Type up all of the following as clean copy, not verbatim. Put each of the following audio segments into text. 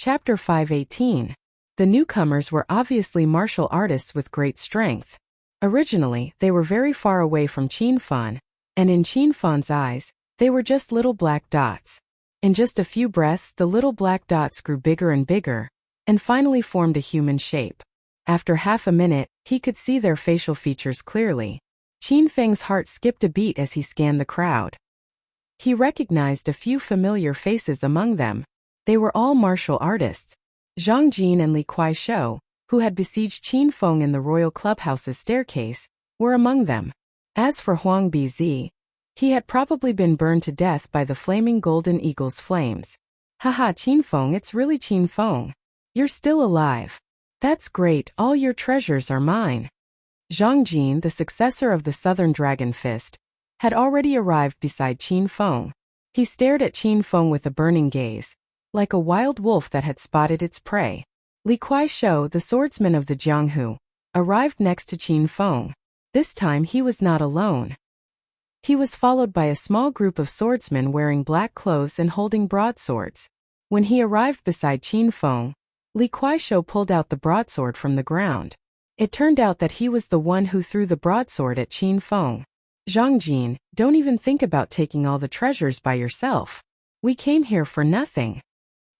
Chapter 518. The newcomers were obviously martial artists with great strength. Originally, they were very far away from Qin Fan, and in Qin Fan's eyes, they were just little black dots. In just a few breaths, the little black dots grew bigger and bigger, and finally formed a human shape. After half a minute, he could see their facial features clearly. Qin Feng's heart skipped a beat as he scanned the crowd. He recognized a few familiar faces among them. They were all martial artists. Zhang Jin and Li Kuaishou, who had besieged Qin Feng in the royal clubhouse's staircase, were among them. As for Huang Bizi, he had probably been burned to death by the flaming golden eagle's flames. Haha, Qin Feng, it's really Qin Feng. You're still alive. That's great, all your treasures are mine. Zhang Jin, the successor of the Southern Dragon Fist, had already arrived beside Qin Feng. He stared at Qin Feng with a burning gaze, like a wild wolf that had spotted its prey. Li Kuaishou, the swordsman of the Jianghu, arrived next to Qin Feng. This time he was not alone. He was followed by a small group of swordsmen wearing black clothes and holding broadswords. When he arrived beside Qin Feng, Li Kuaishou pulled out the broadsword from the ground. It turned out that he was the one who threw the broadsword at Qin Feng. Zhang Jin, don't even think about taking all the treasures by yourself. We came here for nothing.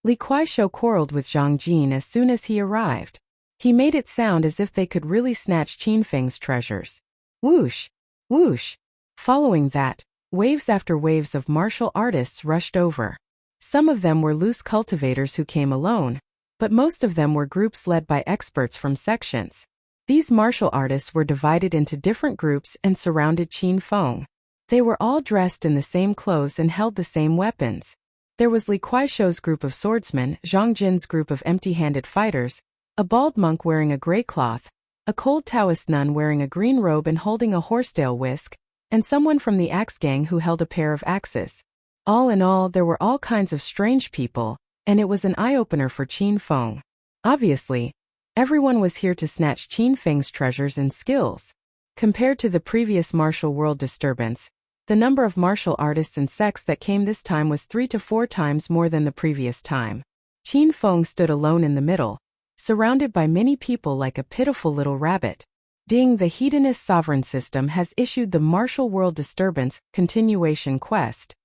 Li Kuaishou quarreled with Zhang Jin as soon as he arrived. He made it sound as if they could really snatch Qin Feng's treasures. Whoosh! Whoosh! Following that, waves after waves of martial artists rushed over. Some of them were loose cultivators who came alone, but most of them were groups led by experts from sections. These martial artists were divided into different groups and surrounded Qin Feng. They were all dressed in the same clothes and held the same weapons. There was Li Kuaishou's group of swordsmen, Zhang Jin's group of empty-handed fighters, a bald monk wearing a gray cloth, a cold Taoist nun wearing a green robe and holding a horsetail whisk, and someone from the axe gang who held a pair of axes. All in all, there were all kinds of strange people, and it was an eye-opener for Qin Feng. Obviously, everyone was here to snatch Qin Feng's treasures and skills. Compared to the previous martial world disturbance, the number of martial artists and sects that came this time was 3 to 4 times more than the previous time. Qin Feng stood alone in the middle, surrounded by many people like a pitiful little rabbit. Ding, the Hedonist sovereign system has issued the martial world disturbance continuation quest.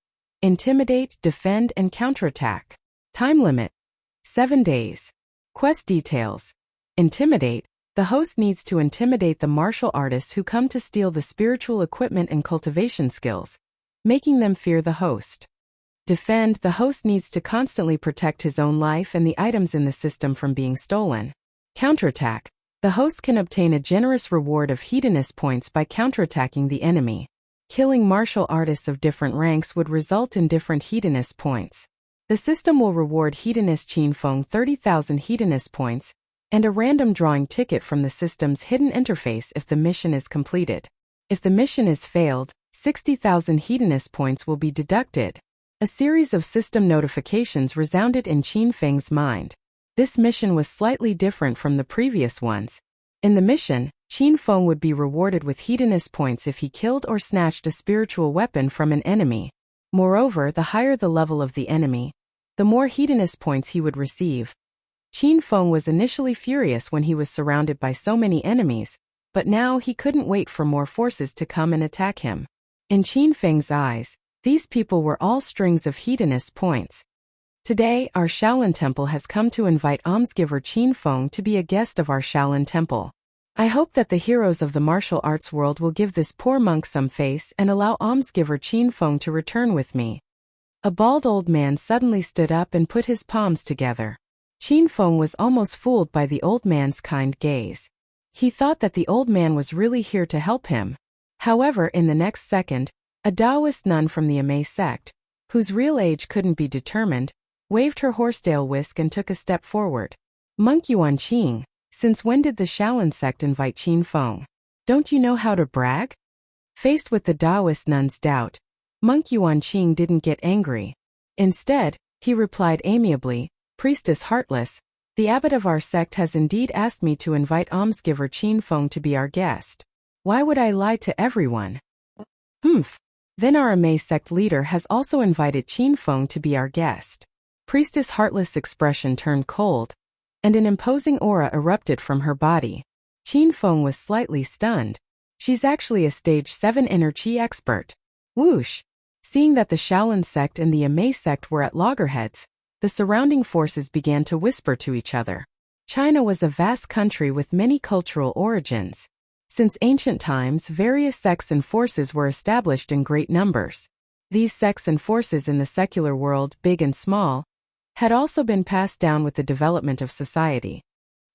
Intimidate, defend, and counterattack. Time limit: 7 days. Quest details. Intimidate. The host needs to intimidate the martial artists who come to steal the spiritual equipment and cultivation skills, making them fear the host. Defend. The host needs to constantly protect his own life and the items in the system from being stolen. Counterattack. The host can obtain a generous reward of hedonist points by counterattacking the enemy. Killing martial artists of different ranks would result in different hedonist points. The system will reward hedonist Qin Feng 30,000 hedonist points, and a random drawing ticket from the system's hidden interface if the mission is completed. If the mission is failed, 60,000 hedonist points will be deducted. A series of system notifications resounded in Qin Feng's mind. This mission was slightly different from the previous ones. In the mission, Qin Feng would be rewarded with hedonist points if he killed or snatched a spiritual weapon from an enemy. Moreover, the higher the level of the enemy, the more hedonist points he would receive. Qin Feng was initially furious when he was surrounded by so many enemies, but now he couldn't wait for more forces to come and attack him. In Qin Feng's eyes, these people were all strings of hedonist points. Today, our Shaolin Temple has come to invite almsgiver Qin Feng to be a guest of our Shaolin Temple. I hope that the heroes of the martial arts world will give this poor monk some face and allow almsgiver Qin Feng to return with me. A bald old man suddenly stood up and put his palms together. Qin Feng was almost fooled by the old man's kind gaze. He thought that the old man was really here to help him. However, in the next second, a Taoist nun from the Amei sect, whose real age couldn't be determined, waved her horsetail whisk and took a step forward. Monk Yuanqing, since when did the Shaolin sect invite Qin Feng? Don't you know how to brag? Faced with the Taoist nun's doubt, Monk Yuanqing didn't get angry. Instead, he replied amiably, "Priestess Heartless, the abbot of our sect has indeed asked me to invite almsgiver Qin Feng to be our guest. Why would I lie to everyone? Then our Amei sect leader has also invited Qin Feng to be our guest. Priestess Heartless' expression turned cold, and an imposing aura erupted from her body. Qin Feng was slightly stunned. She's actually a stage 7 inner chi expert. Whoosh! Seeing that the Shaolin sect and the Amei sect were at loggerheads, the surrounding forces began to whisper to each other. China was a vast country with many cultural origins. Since ancient times, various sects and forces were established in great numbers. These sects and forces in the secular world, big and small, had also been passed down with the development of society.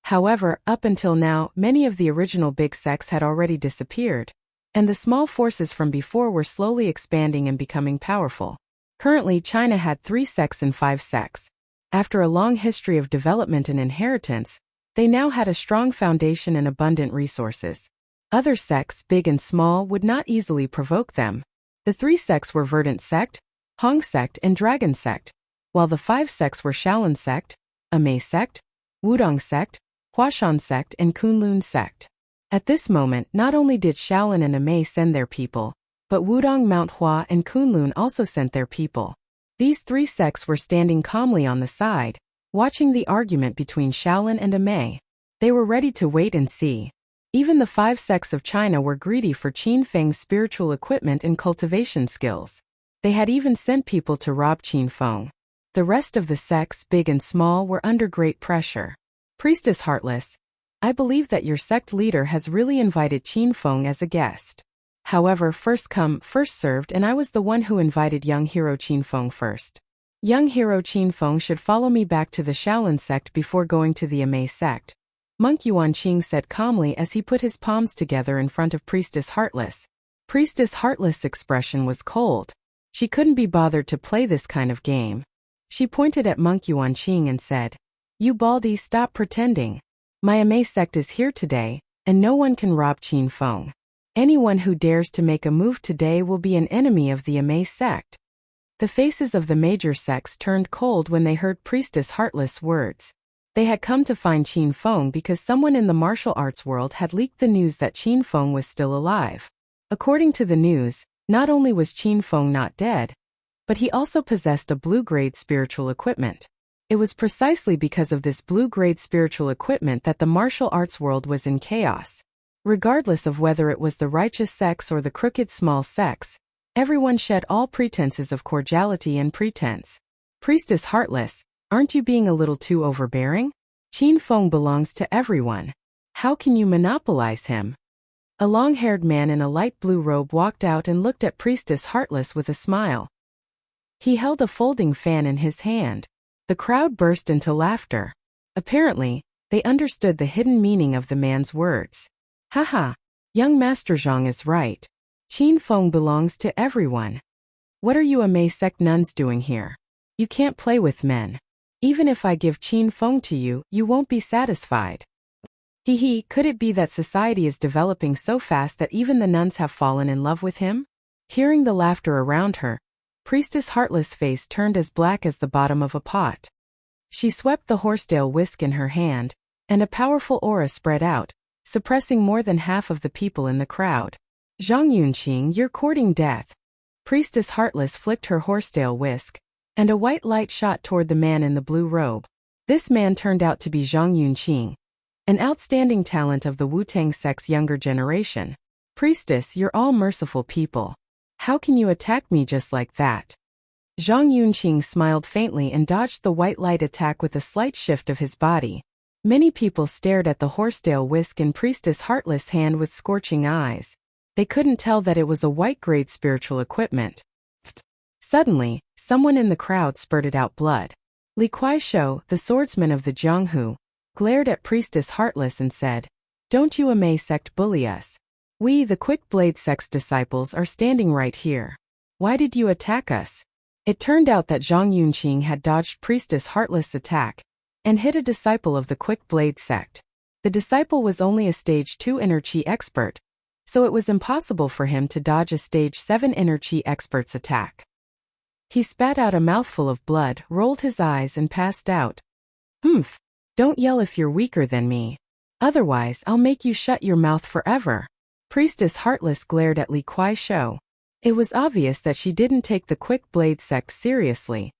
However, up until now, many of the original big sects had already disappeared, and the small forces from before were slowly expanding and becoming powerful. Currently, China had 3 sects and 5 sects. After a long history of development and inheritance, they now had a strong foundation and abundant resources. Other sects, big and small, would not easily provoke them. The 3 sects were Verdant sect, Hong sect, and Dragon sect, while the 5 sects were Shaolin sect, Amei sect, Wudong sect, Huashan sect, and Kunlun sect. At this moment, not only did Shaolin and Amei send their people, but Wudong, Mount Hua, and Kunlun also sent their people. These 3 sects were standing calmly on the side, watching the argument between Shaolin and Amei. They were ready to wait and see. Even the 5 sects of China were greedy for Qin Feng's spiritual equipment and cultivation skills. They had even sent people to rob Qin Feng. The rest of the sects, big and small, were under great pressure. Priestess Heartless, I believe that your sect leader has really invited Qin Feng as a guest. However, first come, first served, and I was the one who invited young hero Qin Feng first. Young hero Qin Feng should follow me back to the Shaolin sect before going to the Amei sect. Monk Yuanqing said calmly as he put his palms together in front of Priestess Heartless. Priestess Heartless' expression was cold. She couldn't be bothered to play this kind of game. She pointed at Monk Yuanqing and said, "You baldy, stop pretending. My Amei sect is here today, and no one can rob Qin Feng. Anyone who dares to make a move today will be an enemy of the Amei sect." The faces of the major sects turned cold when they heard Priestess Heartless' words. They had come to find Qin Feng because someone in the martial arts world had leaked the news that Qin Feng was still alive. According to the news, not only was Qin Feng not dead, but he also possessed a blue-grade spiritual equipment. It was precisely because of this blue-grade spiritual equipment that the martial arts world was in chaos. Regardless of whether it was the righteous sects or the crooked small sects, everyone shed all pretenses of cordiality and pretense. Priestess Heartless, aren't you being a little too overbearing? Qin Feng belongs to everyone. How can you monopolize him? A long-haired man in a light blue robe walked out and looked at Priestess Heartless with a smile. He held a folding fan in his hand. The crowd burst into laughter. Apparently, they understood the hidden meaning of the man's words. Haha, young Master Zhang is right. Qin Feng belongs to everyone. What are you Amei sect nuns doing here? You can't play with men. Even if I give Qin Feng to you, you won't be satisfied. Hee, could it be that society is developing so fast that even the nuns have fallen in love with him? Hearing the laughter around her, Priestess Heartless' face turned as black as the bottom of a pot. She swept the horsetail whisk in her hand, and a powerful aura spread out, suppressing more than half of the people in the crowd. Zhang Yunqing, you're courting death. Priestess Heartless flicked her horsetail whisk, and a white light shot toward the man in the blue robe. This man turned out to be Zhang Yunqing, an outstanding talent of the Wu-Tang sect's younger generation. Priestess, you're all merciful people. How can you attack me just like that? Zhang Yunqing smiled faintly and dodged the white light attack with a slight shift of his body. Many people stared at the horsetail whisk in Priestess Heartless' hand with scorching eyes. They couldn't tell that it was a white-grade spiritual equipment. Suddenly, someone in the crowd spurted out blood. Li Kuaishou, the swordsman of the Jianghu, glared at Priestess Heartless and said, "Don't you Amei sect bully us? We, the Quick Blade sect's disciples, are standing right here. Why did you attack us?" It turned out that Zhang Yunqing had dodged Priestess Heartless' attack and hit a disciple of the Quick Blade sect. The disciple was only a stage 2 inner chi expert, so it was impossible for him to dodge a stage 7 inner chi expert's attack. He spat out a mouthful of blood, rolled his eyes, and passed out. "Humph! Don't yell if you're weaker than me. Otherwise, I'll make you shut your mouth forever." Priestess Heartless glared at Li Kuaishou. It was obvious that she didn't take the Quick Blade sect seriously.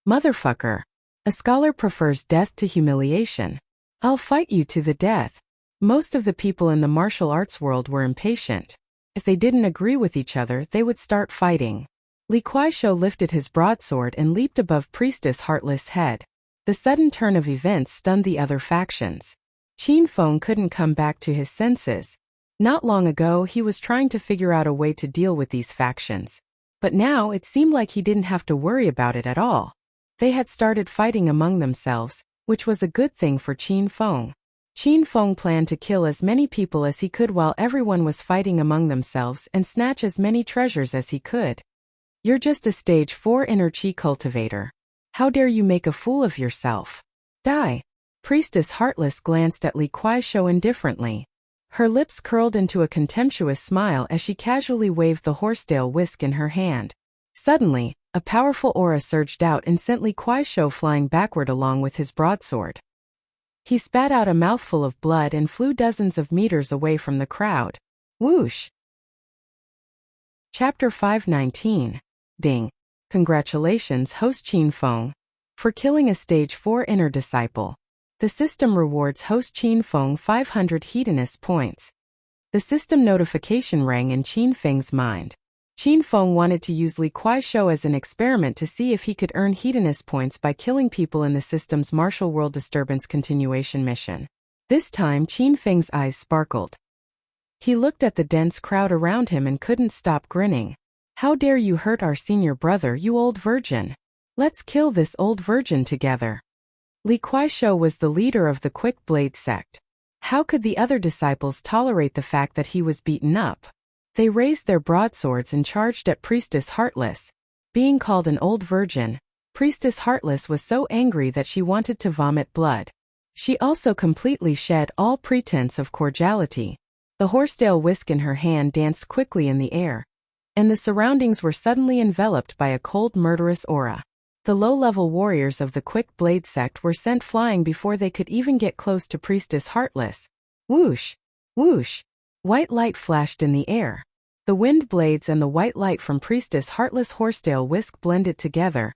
"Motherfucker, A scholar prefers death to humiliation. I'll fight you to the death. Most of the people in the martial arts world were impatient. If they didn't agree with each other, they would start fighting. Li Kuaishou lifted his broadsword and leaped above Priestess Heartless' head. The sudden turn of events stunned the other factions. Qin Feng couldn't come back to his senses. Not long ago, he was trying to figure out a way to deal with these factions. But now it seemed like he didn't have to worry about it at all. They had started fighting among themselves, which was a good thing for Qin Feng. Qin Feng planned to kill as many people as he could while everyone was fighting among themselves and snatch as many treasures as he could. You're just a stage 4 inner chi cultivator. How dare you make a fool of yourself? Die! Priestess Heartless glanced at Li Kuaishou indifferently. Her lips curled into a contemptuous smile as she casually waved the horsetail whisk in her hand. Suddenly, a powerful aura surged out and sent Li Kuaishou flying backward along with his broadsword. He spat out a mouthful of blood and flew dozens of meters away from the crowd. Whoosh! Chapter 519. Ding. Congratulations, host Qin Feng, for killing a stage 4 inner disciple. The system rewards host Qin Feng 500 hedonist points. The system notification rang in Qin Feng's mind. Qin Feng wanted to use Li Kuaishou as an experiment to see if he could earn hedonist points by killing people in the system's Martial World Disturbance continuation mission. This time Qin Feng's eyes sparkled. He looked at the dense crowd around him and couldn't stop grinning. How dare you hurt our senior brother, you old virgin? Let's kill this old virgin together. Li Kuaishou was the leader of the Quick Blade sect. How could the other disciples tolerate the fact that he was beaten up? They raised their broadswords and charged at Priestess Heartless. Being called an old virgin, Priestess Heartless was so angry that she wanted to vomit blood. She also completely shed all pretense of cordiality. The horsetail whisk in her hand danced quickly in the air, and the surroundings were suddenly enveloped by a cold, murderous aura. The low-level warriors of the Quick Blade sect were sent flying before they could even get close to Priestess Heartless. Whoosh! Whoosh! White light flashed in the air. The wind blades and the white light from Priestess Heartless' horsetail whisk blended together,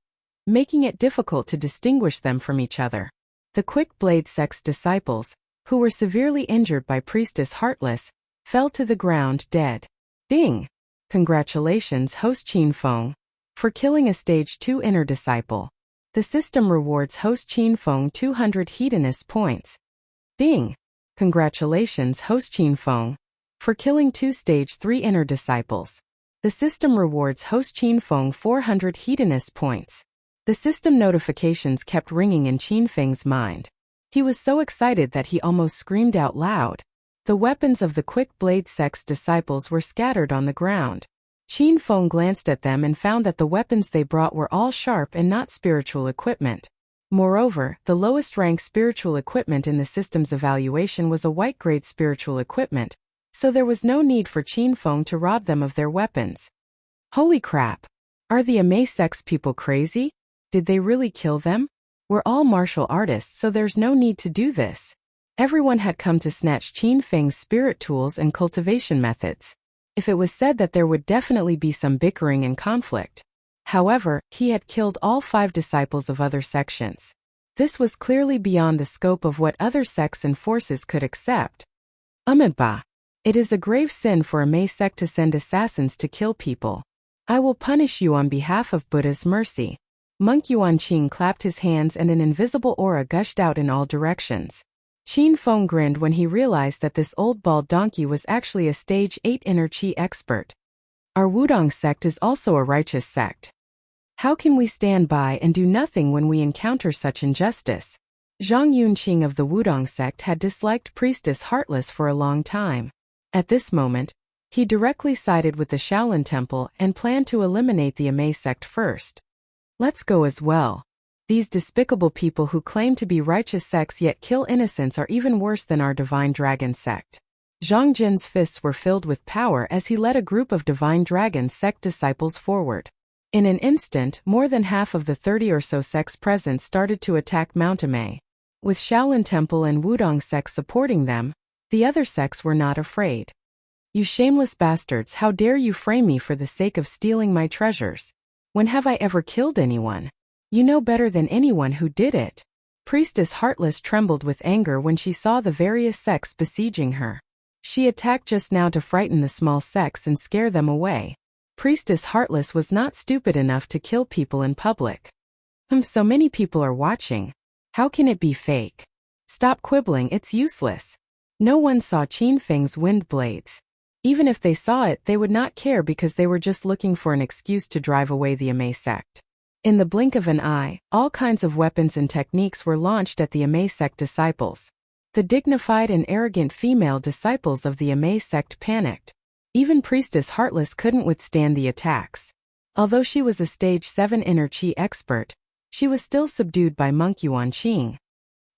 making it difficult to distinguish them from each other. The Quick Blade sect's disciples, who were severely injured by Priestess Heartless, fell to the ground dead. Ding! Congratulations, host Qin Feng, for killing a stage 2 inner disciple. The system rewards host Qin Feng 200 hedonist points. Ding! Congratulations, host Qin Feng, for killing 2 stage 3 inner disciples. The system rewards host Qin Feng 400 hedonist points. The system notifications kept ringing in Qin Feng's mind. He was so excited that he almost screamed out loud. The weapons of the Quick Blade sect's disciples were scattered on the ground. Qin Feng glanced at them and found that the weapons they brought were all sharp and not spiritual equipment. Moreover, the lowest rank spiritual equipment in the system's evaluation was a white-grade spiritual equipment, so there was no need for Qin Feng to rob them of their weapons. Holy crap! Are the Amei sect's people crazy? Did they really kill them? We're all martial artists, so there's no need to do this. Everyone had come to snatch Qin Feng's spirit tools and cultivation methods. If it was said that there would definitely be some bickering and conflict. However, he had killed all 5 disciples of other sections. This was clearly beyond the scope of what other sects and forces could accept. Amiba. It is a grave sin for a Mei sect to send assassins to kill people. I will punish you on behalf of Buddha's mercy. Monk Yuanqing clapped his hands and an invisible aura gushed out in all directions. Qin Feng grinned when he realized that this old bald donkey was actually a stage 8 inner chi expert. Our Wudong sect is also a righteous sect. How can we stand by and do nothing when we encounter such injustice? Zhang Yunqing of the Wudong sect had disliked Priestess Heartless for a long time. At this moment, he directly sided with the Shaolin Temple and planned to eliminate the Amei sect first. Let's go as well. These despicable people who claim to be righteous sects yet kill innocents are even worse than our Divine Dragon sect. Zhang Jin's fists were filled with power as he led a group of Divine Dragon sect disciples forward. In an instant, more than half of the 30 or so sects present started to attack Mount Amei. With Shaolin Temple and Wudong sects supporting them, the other sects were not afraid. You shameless bastards, how dare you frame me for the sake of stealing my treasures? When have I ever killed anyone? You know better than anyone who did it. Priestess Heartless trembled with anger when she saw the various sects besieging her. She attacked just now to frighten the small sects and scare them away. Priestess Heartless was not stupid enough to kill people in public. So many people are watching. How can it be fake? Stop quibbling, it's useless. No one saw Qin Feng's wind blades. Even if they saw it, they would not care because they were just looking for an excuse to drive away the Amei sect. In the blink of an eye, all kinds of weapons and techniques were launched at the Amei sect disciples. The dignified and arrogant female disciples of the Amei sect panicked. Even Priestess Heartless couldn't withstand the attacks. Although she was a stage 7 inner qi expert, she was still subdued by Monk Yuanqing.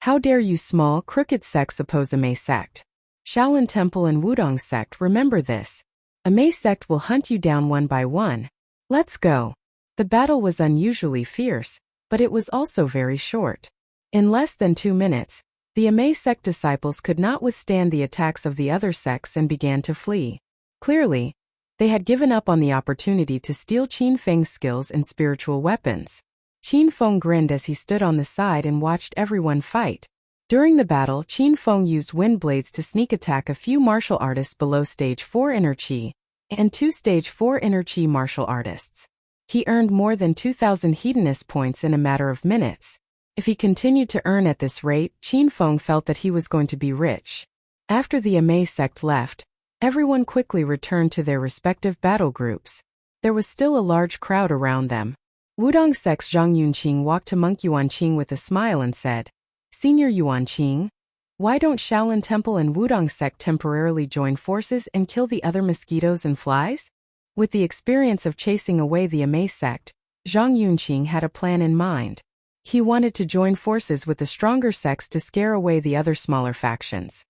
How dare you small, crooked sects oppose Amei sect? Shaolin Temple and Wudong sect, remember this. Amei sect will hunt you down one by one. Let's go. The battle was unusually fierce, but it was also very short. In less than 2 minutes, the Amei sect disciples could not withstand the attacks of the other sects and began to flee. Clearly, they had given up on the opportunity to steal Qin Feng's skills and spiritual weapons. Qin Feng grinned as he stood on the side and watched everyone fight. During the battle, Qin Feng used wind blades to sneak attack a few martial artists below stage 4 inner qi and 2 stage 4 inner qi martial artists. He earned more than 2,000 hedonist points in a matter of minutes. If he continued to earn at this rate, Qin Feng felt that he was going to be rich. After the Amei sect left, everyone quickly returned to their respective battle groups. There was still a large crowd around them. Wudong sect's Zhang Yunqing walked to Monk Yuanqing with a smile and said, "Senior Yuanqing, why don't Shaolin Temple and Wudong sect temporarily join forces and kill the other mosquitoes and flies?" With the experience of chasing away the Amei sect, Zhang Yunqing had a plan in mind. He wanted to join forces with the stronger sects to scare away the other smaller factions.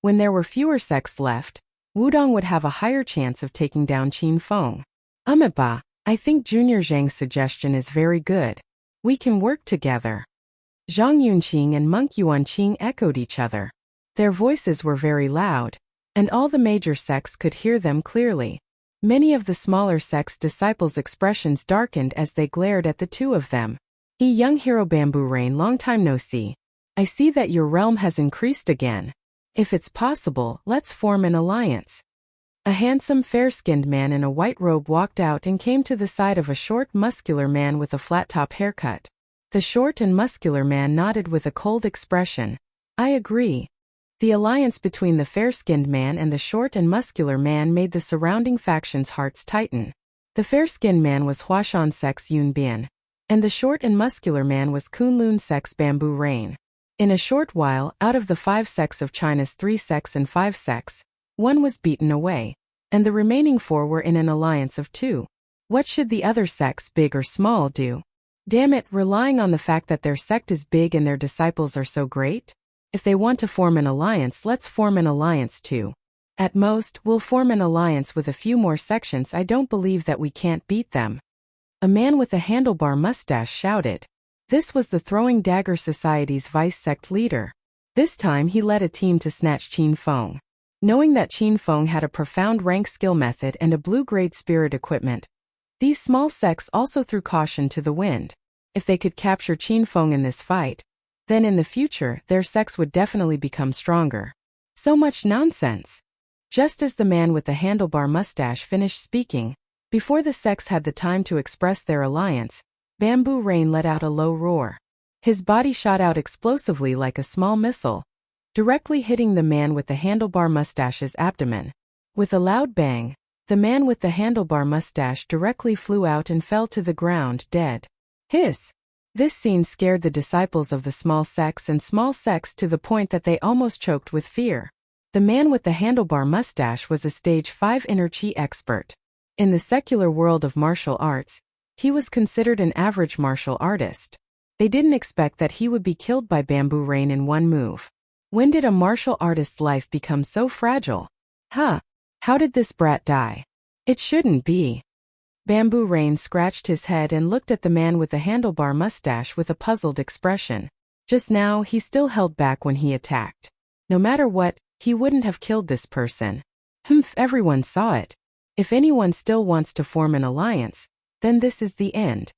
When there were fewer sects left, Wudong would have a higher chance of taking down Qin Feng. "Amiba, I think Junior Zhang's suggestion is very good. We can work together." Zhang Yunqing and Monk Yuanqing echoed each other. Their voices were very loud, and all the major sects could hear them clearly. Many of the smaller sects' disciples' expressions darkened as they glared at the two of them. Young hero Bamboo Rain, long time no see. I see that your realm has increased again. If it's possible, let's form an alliance." A handsome, fair-skinned man in a white robe walked out and came to the side of a short, muscular man with a flat-top haircut. The short and muscular man nodded with a cold expression. "I agree." The alliance between the fair-skinned man and the short and muscular man made the surrounding factions' hearts tighten. The fair-skinned man was Huashan sect's Yun Bian, and the short and muscular man was Kunlun sect's Bamboo Rain. In a short while, out of the 5 sects of China's 3 sects and 5 sects, 1 was beaten away, and the remaining 4 were in an alliance of 2. What should the other sects, big or small, do? Damn it, relying on the fact that their sect is big and their disciples are so great? If they want to form an alliance, let's form an alliance too. At most, we'll form an alliance with a few more sections. I don't believe that we can't beat them. A man with a handlebar mustache shouted. This was the Throwing Dagger Society's vice sect leader. This time he led a team to snatch Qin Feng. Knowing that Qin Feng had a profound rank skill method and a blue-grade spirit equipment, these small sects also threw caution to the wind. If they could capture Qin Feng in this fight, then in the future their sects would definitely become stronger. So much nonsense. Just as the man with the handlebar mustache finished speaking, before the sects had the time to express their alliance, Bamboo Rain let out a low roar. His body shot out explosively like a small missile, directly hitting the man with the handlebar mustache's abdomen. With a loud bang, the man with the handlebar mustache directly flew out and fell to the ground dead. Hiss! This scene scared the disciples of the small sects to the point that they almost choked with fear. The man with the handlebar mustache was a stage 5 inner qi expert. In the secular world of martial arts, he was considered an average martial artist. They didn't expect that he would be killed by Bamboo Rain in one move. When did a martial artist's life become so fragile? How did this brat die? It shouldn't be. Bamboo Rain scratched his head and looked at the man with the handlebar mustache with a puzzled expression. Just now, he still held back when he attacked. No matter what, he wouldn't have killed this person. Everyone saw it. If anyone still wants to form an alliance, then this is the end.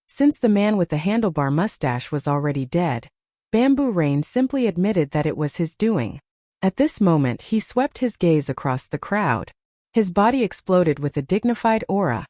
Since the man with the handlebar mustache was already dead, Bamboo Rain simply admitted that it was his doing. At this moment he swept his gaze across the crowd. His body exploded with a dignified aura,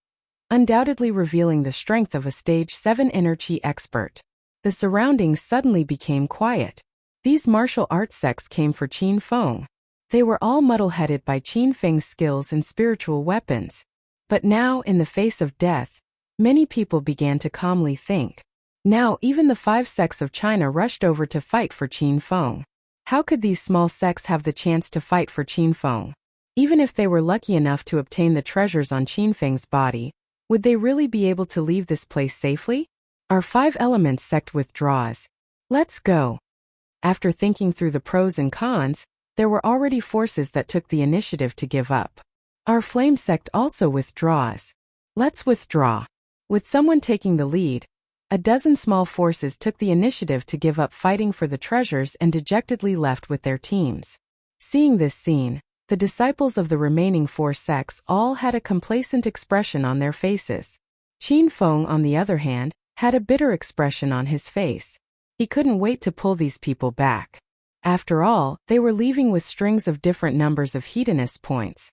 undoubtedly revealing the strength of a stage 7 energy expert. The surroundings suddenly became quiet. These martial arts sects came for Qin Feng. They were all muddle-headed by Qin Feng's skills and spiritual weapons. But now, in the face of death, many people began to calmly think. Now even the 5 sects of China rushed over to fight for Qin Feng. How could these small sects have the chance to fight for Qin Feng? Even if they were lucky enough to obtain the treasures on Qin Feng's body, would they really be able to leave this place safely? Our 5 elements sect withdraws. Let's go. After thinking through the pros and cons, there were already forces that took the initiative to give up. Our flame sect also withdraws. Let's withdraw. With someone taking the lead, a dozen small forces took the initiative to give up fighting for the treasures and dejectedly left with their teams. Seeing this scene, the disciples of the remaining 4 sects all had a complacent expression on their faces. Qin Feng, on the other hand, had a bitter expression on his face. He couldn't wait to pull these people back. After all, they were leaving with strings of different numbers of hedonist points.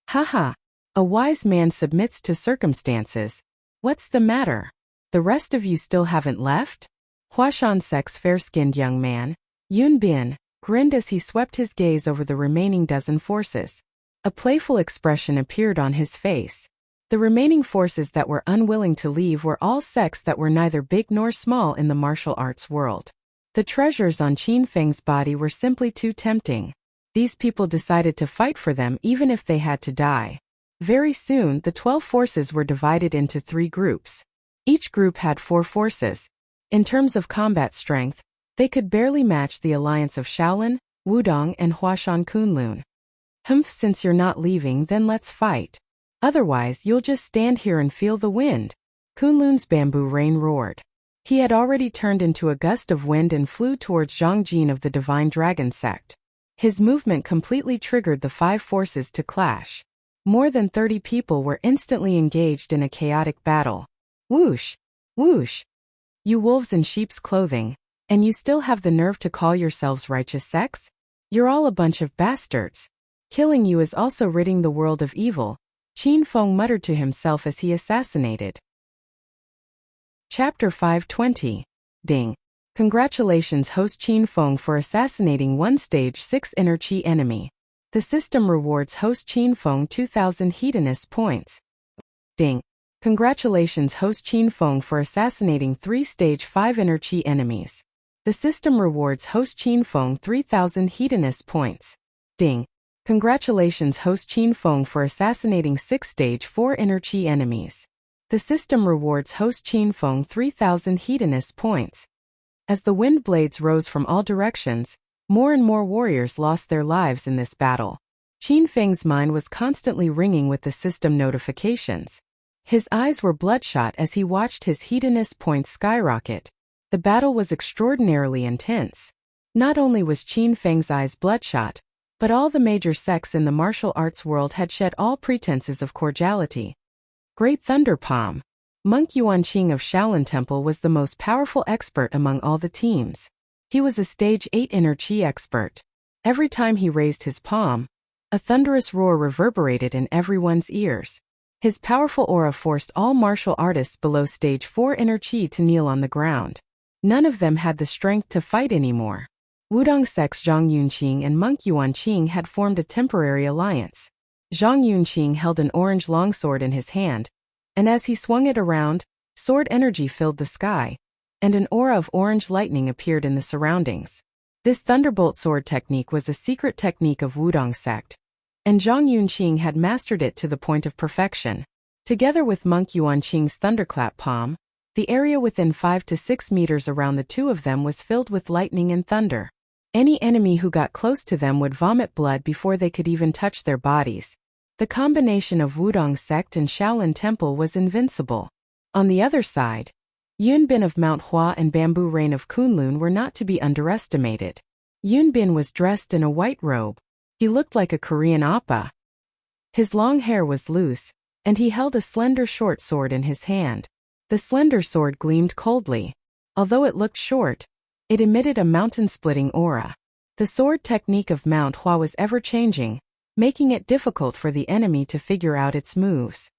Haha. A wise man submits to circumstances. What's the matter? The rest of you still haven't left? Huashan sect's fair-skinned young man, Yun Bin, grinned as he swept his gaze over the remaining dozen forces. A playful expression appeared on his face. The remaining forces that were unwilling to leave were all sects that were neither big nor small in the martial arts world. The treasures on Qin Feng's body were simply too tempting. These people decided to fight for them even if they had to die. Very soon, the 12 forces were divided into 3 groups. Each group had 4 forces. In terms of combat strength, they could barely match the alliance of Shaolin, Wudong, and Huashan Kunlun. Humph, since you're not leaving, then let's fight. Otherwise, you'll just stand here and feel the wind. Kunlun's Bamboo Rain roared. He had already turned into a gust of wind and flew towards Zhang Jin of the Divine Dragon sect. His movement completely triggered the 5 forces to clash. More than 30 people were instantly engaged in a chaotic battle. Whoosh! Whoosh! You wolves in sheep's clothing, and you still have the nerve to call yourselves righteous sects? You're all a bunch of bastards. Killing you is also ridding the world of evil, Qin Feng muttered to himself as he assassinated. Chapter 520. Ding. Congratulations host Qin Feng for assassinating one stage 6 inner chi enemy. The system rewards host Qin Feng 2000 hedonist points. Ding. Congratulations host Qin Feng for assassinating 3 stage 5 inner chi enemies. The system rewards host Qin Feng 3000 hedonist points. Ding. Congratulations host Qin Feng for assassinating 6 stage 4 inner chi enemies. The system rewards host Qin Feng 3000 hedonist points. As the wind blades rose from all directions, more and more warriors lost their lives in this battle. Qin Feng's mind was constantly ringing with the system notifications. His eyes were bloodshot as he watched his hedonist points skyrocket. The battle was extraordinarily intense. Not only was Qin Feng's eyes bloodshot, but all the major sects in the martial arts world had shed all pretenses of cordiality. Great Thunder Palm. Monk Yuanqing of Shaolin Temple was the most powerful expert among all the teams. He was a stage 8 inner chi expert. Every time he raised his palm, a thunderous roar reverberated in everyone's ears. His powerful aura forced all martial artists below stage 4 inner chi to kneel on the ground. None of them had the strength to fight anymore. Wudong sect's Zhang Yunqing and Monk Yuanqing had formed a temporary alliance. Zhang Yunqing held an orange longsword in his hand, and as he swung it around, sword energy filled the sky, and an aura of orange lightning appeared in the surroundings. This thunderbolt sword technique was a secret technique of Wudong sect, and Zhang Yunqing had mastered it to the point of perfection. Together with Monk Yuanqing's thunderclap palm, the area within 5 to 6 meters around the two of them was filled with lightning and thunder. Any enemy who got close to them would vomit blood before they could even touch their bodies. The combination of Wudong sect and Shaolin Temple was invincible. On the other side, Yun Bin of Mount Hua and Bamboo Rain of Kunlun were not to be underestimated. Yun Bin was dressed in a white robe. He looked like a Korean oppa. His long hair was loose, and he held a slender short sword in his hand. The slender sword gleamed coldly. Although it looked short, it emitted a mountain-splitting aura. The sword technique of Mount Hua was ever-changing, making it difficult for the enemy to figure out its moves.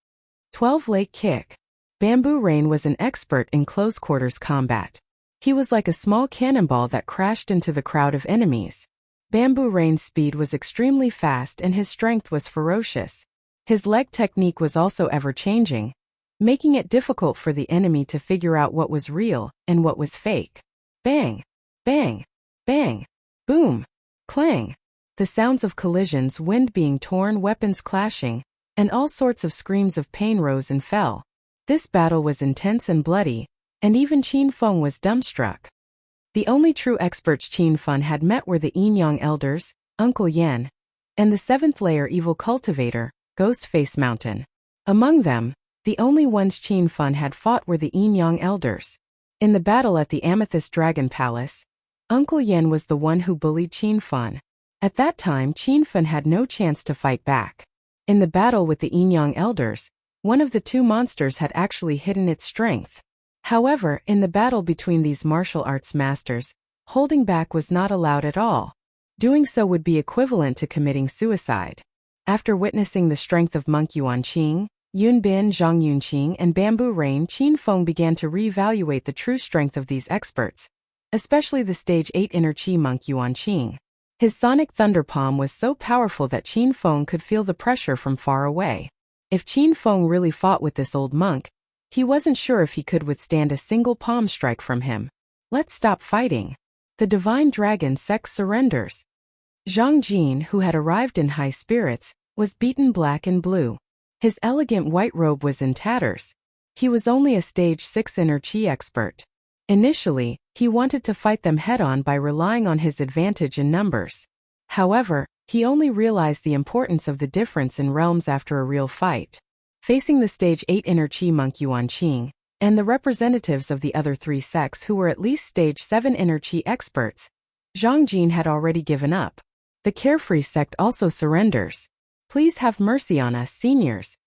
12 Lake Kick. Bamboo Rain was an expert in close-quarters combat. He was like a small cannonball that crashed into the crowd of enemies. Bamboo Rain's speed was extremely fast and his strength was ferocious. His leg technique was also ever-changing, making it difficult for the enemy to figure out what was real and what was fake. Bang! Bang! Bang! Boom! Clang! The sounds of collisions, wind being torn, weapons clashing, and all sorts of screams of pain rose and fell. This battle was intense and bloody, and even Qin Feng was dumbstruck. The only true experts Qin Feng had met were the Yin Yang elders, Uncle Yen, and the 7th layer evil cultivator, Ghostface Mountain. Among them, the only ones Qin Feng had fought were the Yin Yang elders. In the battle at the Amethyst Dragon Palace, Uncle Yen was the one who bullied Qin Feng. At that time, Qin Feng had no chance to fight back. In the battle with the Yin Yang elders, one of the two monsters had actually hidden its strength. However, in the battle between these martial arts masters, holding back was not allowed at all. Doing so would be equivalent to committing suicide. After witnessing the strength of Monk Yuanqing, Yun Bin, Zhang Yunqing, and Bamboo Rain, Qin Feng began to re-evaluate the true strength of these experts, especially the Stage 8 Inner Qi Monk Yuanqing. His sonic thunder palm was so powerful that Qin Feng could feel the pressure from far away. If Qin Feng really fought with this old monk, he wasn't sure if he could withstand a single palm strike from him. Let's stop fighting. The divine dragon sect surrenders. Zhang Jin, who had arrived in high spirits, was beaten black and blue. His elegant white robe was in tatters. He was only a Stage 6 Inner Qi expert. Initially, he wanted to fight them head-on by relying on his advantage in numbers. However, he only realized the importance of the difference in realms after a real fight. Facing the Stage 8 Inner Qi Monk Yuanqing, and the representatives of the other 3 sects who were at least Stage 7 Inner Qi experts, Zhang Jin had already given up. The Carefree sect also surrenders. Please have mercy on us, seniors.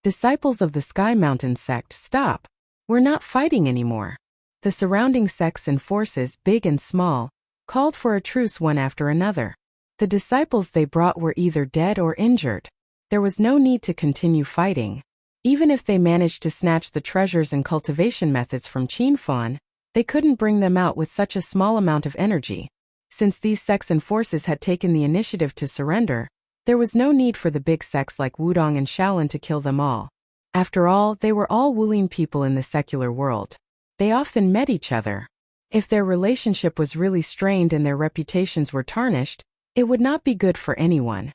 Disciples of the Sky Mountain sect, stop. We're not fighting anymore. The surrounding sects and forces, big and small, called for a truce one after another. The disciples they brought were either dead or injured. There was no need to continue fighting. Even if they managed to snatch the treasures and cultivation methods from Qin Feng, they couldn't bring them out with such a small amount of energy. Since these sects and forces had taken the initiative to surrender, there was no need for the big sects like Wudong and Shaolin to kill them all. After all, they were all Wuling people in the secular world. They often met each other. If their relationship was really strained and their reputations were tarnished, it would not be good for anyone.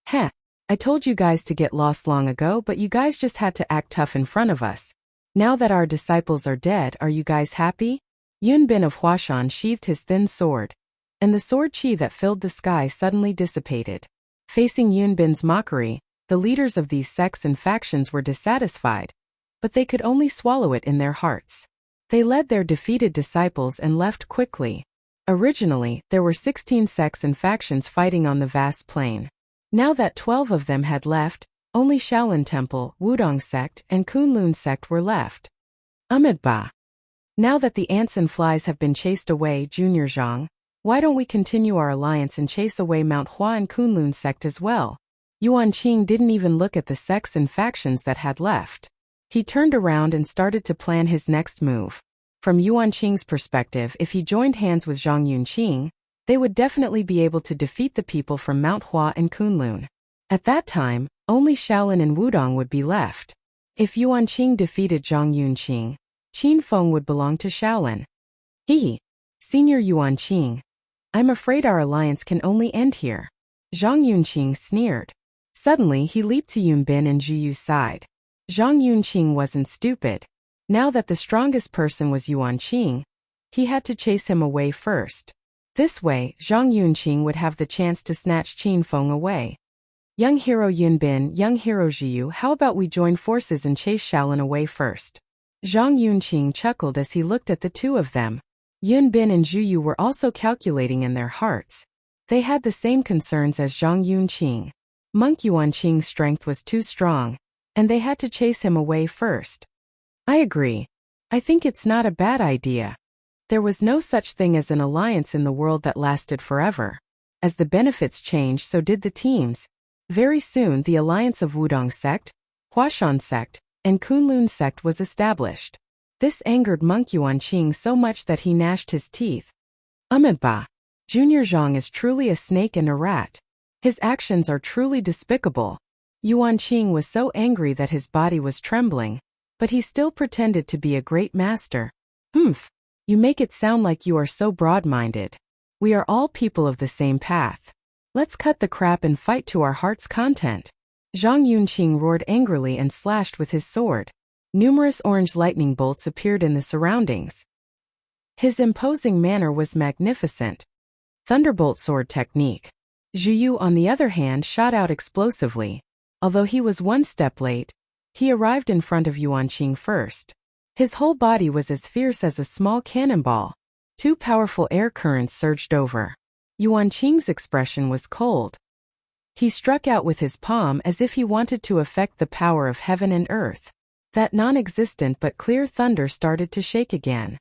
Heh, I told you guys to get lost long ago, but you guys just had to act tough in front of us. Now that our disciples are dead, are you guys happy? Yun Bin of Huashan sheathed his thin sword, and the sword chi that filled the sky suddenly dissipated. Facing Yun Bin's mockery, the leaders of these sects and factions were dissatisfied, but they could only swallow it in their hearts. They led their defeated disciples and left quickly. Originally, there were 16 sects and factions fighting on the vast plain. Now that 12 of them had left, only Shaolin Temple, Wudong sect, and Kunlun sect were left. Amidba. Now that the ants and flies have been chased away, Junior Zhang, why don't we continue our alliance and chase away Mount Hua and Kunlun sect as well? Yuanqing didn't even look at the sects and factions that had left. He turned around and started to plan his next move. From Yuanqing's perspective, if he joined hands with Zhang Yunqing, they would definitely be able to defeat the people from Mount Hua and Kunlun. At that time, only Shaolin and Wudong would be left. If Yuanqing defeated Zhang Yunqing, Qin Feng would belong to Shaolin. Senior Yuanqing, I'm afraid our alliance can only end here. Zhang Yunqing sneered. Suddenly he leaped to Yun Bin and Zhu Yu's side. Zhang Yunqing wasn't stupid. Now that the strongest person was Yuanqing, he had to chase him away first. This way, Zhang Yunqing would have the chance to snatch Qin Feng away. Young hero Yun Bin, young hero Zhu Yu, how about we join forces and chase Shaolin away first? Zhang Yunqing chuckled as he looked at the two of them. Yun Bin and Zhu Yu were also calculating in their hearts. They had the same concerns as Zhang Yunqing. Monk Yuanqing's strength was too strong, and they had to chase him away first. I agree. I think it's not a bad idea. There was no such thing as an alliance in the world that lasted forever. As the benefits changed, so did the teams. Very soon the alliance of Wudong sect, Huashan sect, and Kunlun sect was established. This angered Monk Yuanqing so much that he gnashed his teeth. Bah! Junior Zhang is truly a snake and a rat. His actions are truly despicable. Yuanqing was so angry that his body was trembling, but he still pretended to be a great master. You make it sound like you are so broad-minded. We are all people of the same path. Let's cut the crap and fight to our heart's content. Zhang Yunqing roared angrily and slashed with his sword. Numerous orange lightning bolts appeared in the surroundings. His imposing manner was magnificent. Thunderbolt sword technique. Zhu Yu, on the other hand, shot out explosively. Although he was one step late, he arrived in front of Yuanqing first. His whole body was as fierce as a small cannonball. Two powerful air currents surged over. Yuanqing's expression was cold. He struck out with his palm as if he wanted to affect the power of heaven and earth. That non-existent but clear thunder started to shake again.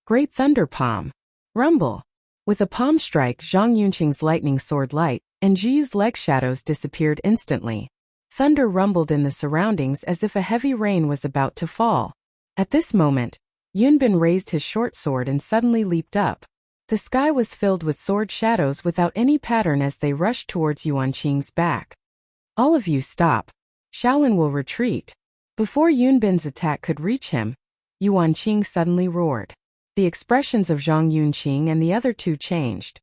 Great thunder palm. Rumble. With a palm strike, Zhang Yunqing's lightning sword light, and Zhiyu's leg shadows disappeared instantly. Thunder rumbled in the surroundings as if a heavy rain was about to fall. At this moment, Yunbin raised his short sword and suddenly leaped up. The sky was filled with sword shadows without any pattern as they rushed towards Yuanqing's back. All of you stop. Shaolin will retreat. Before Yunbin's attack could reach him, Yuanqing suddenly roared. The expressions of Zhang Yunqing and the other two changed.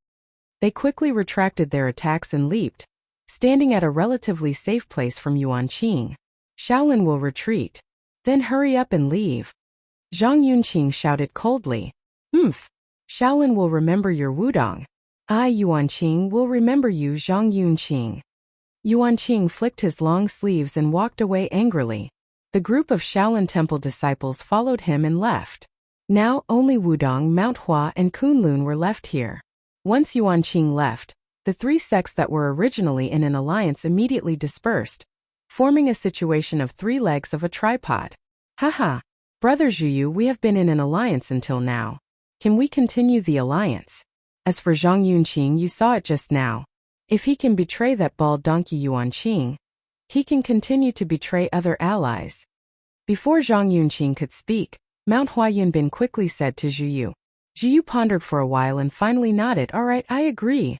They quickly retracted their attacks and leaped, standing at a relatively safe place from Yuanqing. Shaolin will retreat. Then hurry up and leave. Zhang Yunqing shouted coldly. Shaolin will remember your Wudong. I, Yuanqing, will remember you, Zhang Yunqing. Yuanqing flicked his long sleeves and walked away angrily. The group of Shaolin Temple disciples followed him and left. Now only Wudong, Mount Hua, and Kunlun were left here. Once Yuanqing left, the three sects that were originally in an alliance immediately dispersed, forming a situation of three legs of a tripod. Haha! Brother Zhu Yu, we have been in an alliance until now. Can we continue the alliance? As for Zhang Yunqing, you saw it just now. If he can betray that bald donkey Yuanqing, he can continue to betray other allies. Before Zhang Yunqing could speak, Mount Hua Yunbin quickly said to Zhu Yu. Zhu Yu pondered for a while and finally nodded. All right, I agree.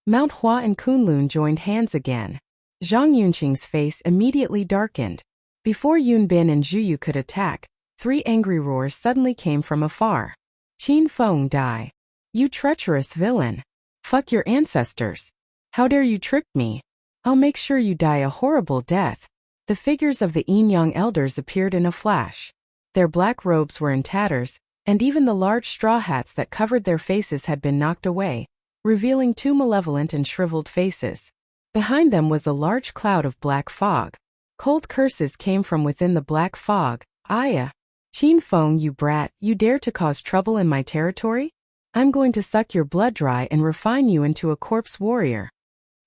Mount Hua and Kunlun joined hands again. Zhang Yunqing's face immediately darkened. Before Yunbin and Zhu Yu could attack, three angry roars suddenly came from afar. Qin Feng, die. You treacherous villain. Fuck your ancestors. How dare you trick me? I'll make sure you die a horrible death. The figures of the Yin Yang elders appeared in a flash. Their black robes were in tatters, and even the large straw hats that covered their faces had been knocked away, revealing two malevolent and shriveled faces. Behind them was a large cloud of black fog. Cold curses came from within the black fog. Aya! Qin Feng, you brat, you dare to cause trouble in my territory? I'm going to suck your blood dry and refine you into a corpse warrior.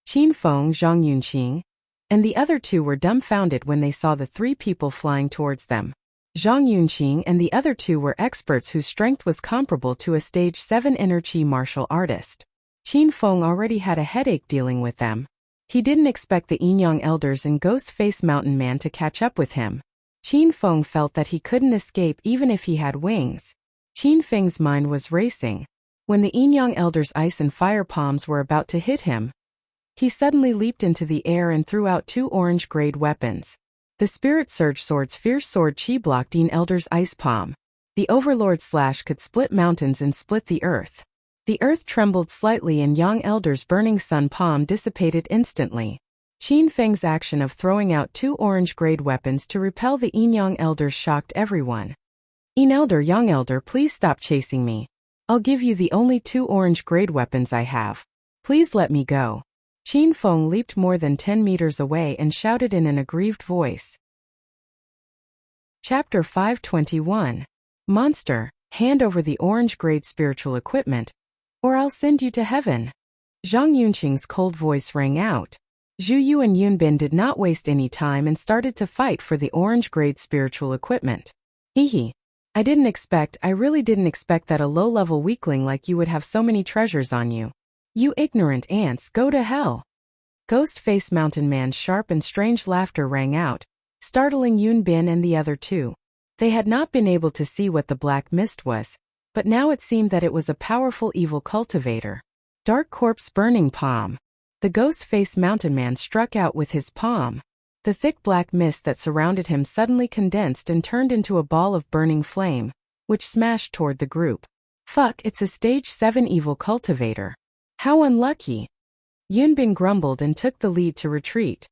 Qin Feng, Zhang Yunqing, and the other two were dumbfounded when they saw the three people flying towards them. Zhang Yunqing and the other two were experts whose strength was comparable to a stage 7 inner chi martial artist. Qin Feng already had a headache dealing with them. He didn't expect the Yin Yang elders and Ghost Face Mountain Man to catch up with him. Qin Feng felt that he couldn't escape even if he had wings. Qin Feng's mind was racing. When the Yin Yang elders' ice and fire palms were about to hit him, he suddenly leaped into the air and threw out two orange-grade weapons. The Spirit Surge Sword's fierce sword chi blocked Yin Elder's ice palm. The Overlord slash could split mountains and split the earth. The earth trembled slightly and Yang Elder's burning sun palm dissipated instantly. Qin Feng's action of throwing out two orange-grade weapons to repel the Yin Yang elders shocked everyone. Yin Elder, Yang Elder, please stop chasing me. I'll give you the only two orange-grade weapons I have. Please let me go. Qin Feng leaped more than 10 meters away and shouted in an aggrieved voice. Chapter 521. Monster, hand over the orange-grade spiritual equipment, or I'll send you to heaven. Zhang Yunqing's cold voice rang out. Zhu Yu and Yunbin did not waste any time and started to fight for the orange-grade spiritual equipment. Hee hee. I really didn't expect that a low-level weakling like you would have so many treasures on you. You ignorant ants, go to hell. Ghost-faced mountain man's sharp and strange laughter rang out, startling Yun Bin and the other two. They had not been able to see what the black mist was, but now it seemed that it was a powerful evil cultivator. Dark corpse burning palm. The ghost-faced mountain man struck out with his palm. The thick black mist that surrounded him suddenly condensed and turned into a ball of burning flame, which smashed toward the group. Fuck, it's a stage 7 evil cultivator. How unlucky. Yun Bin grumbled and took the lead to retreat.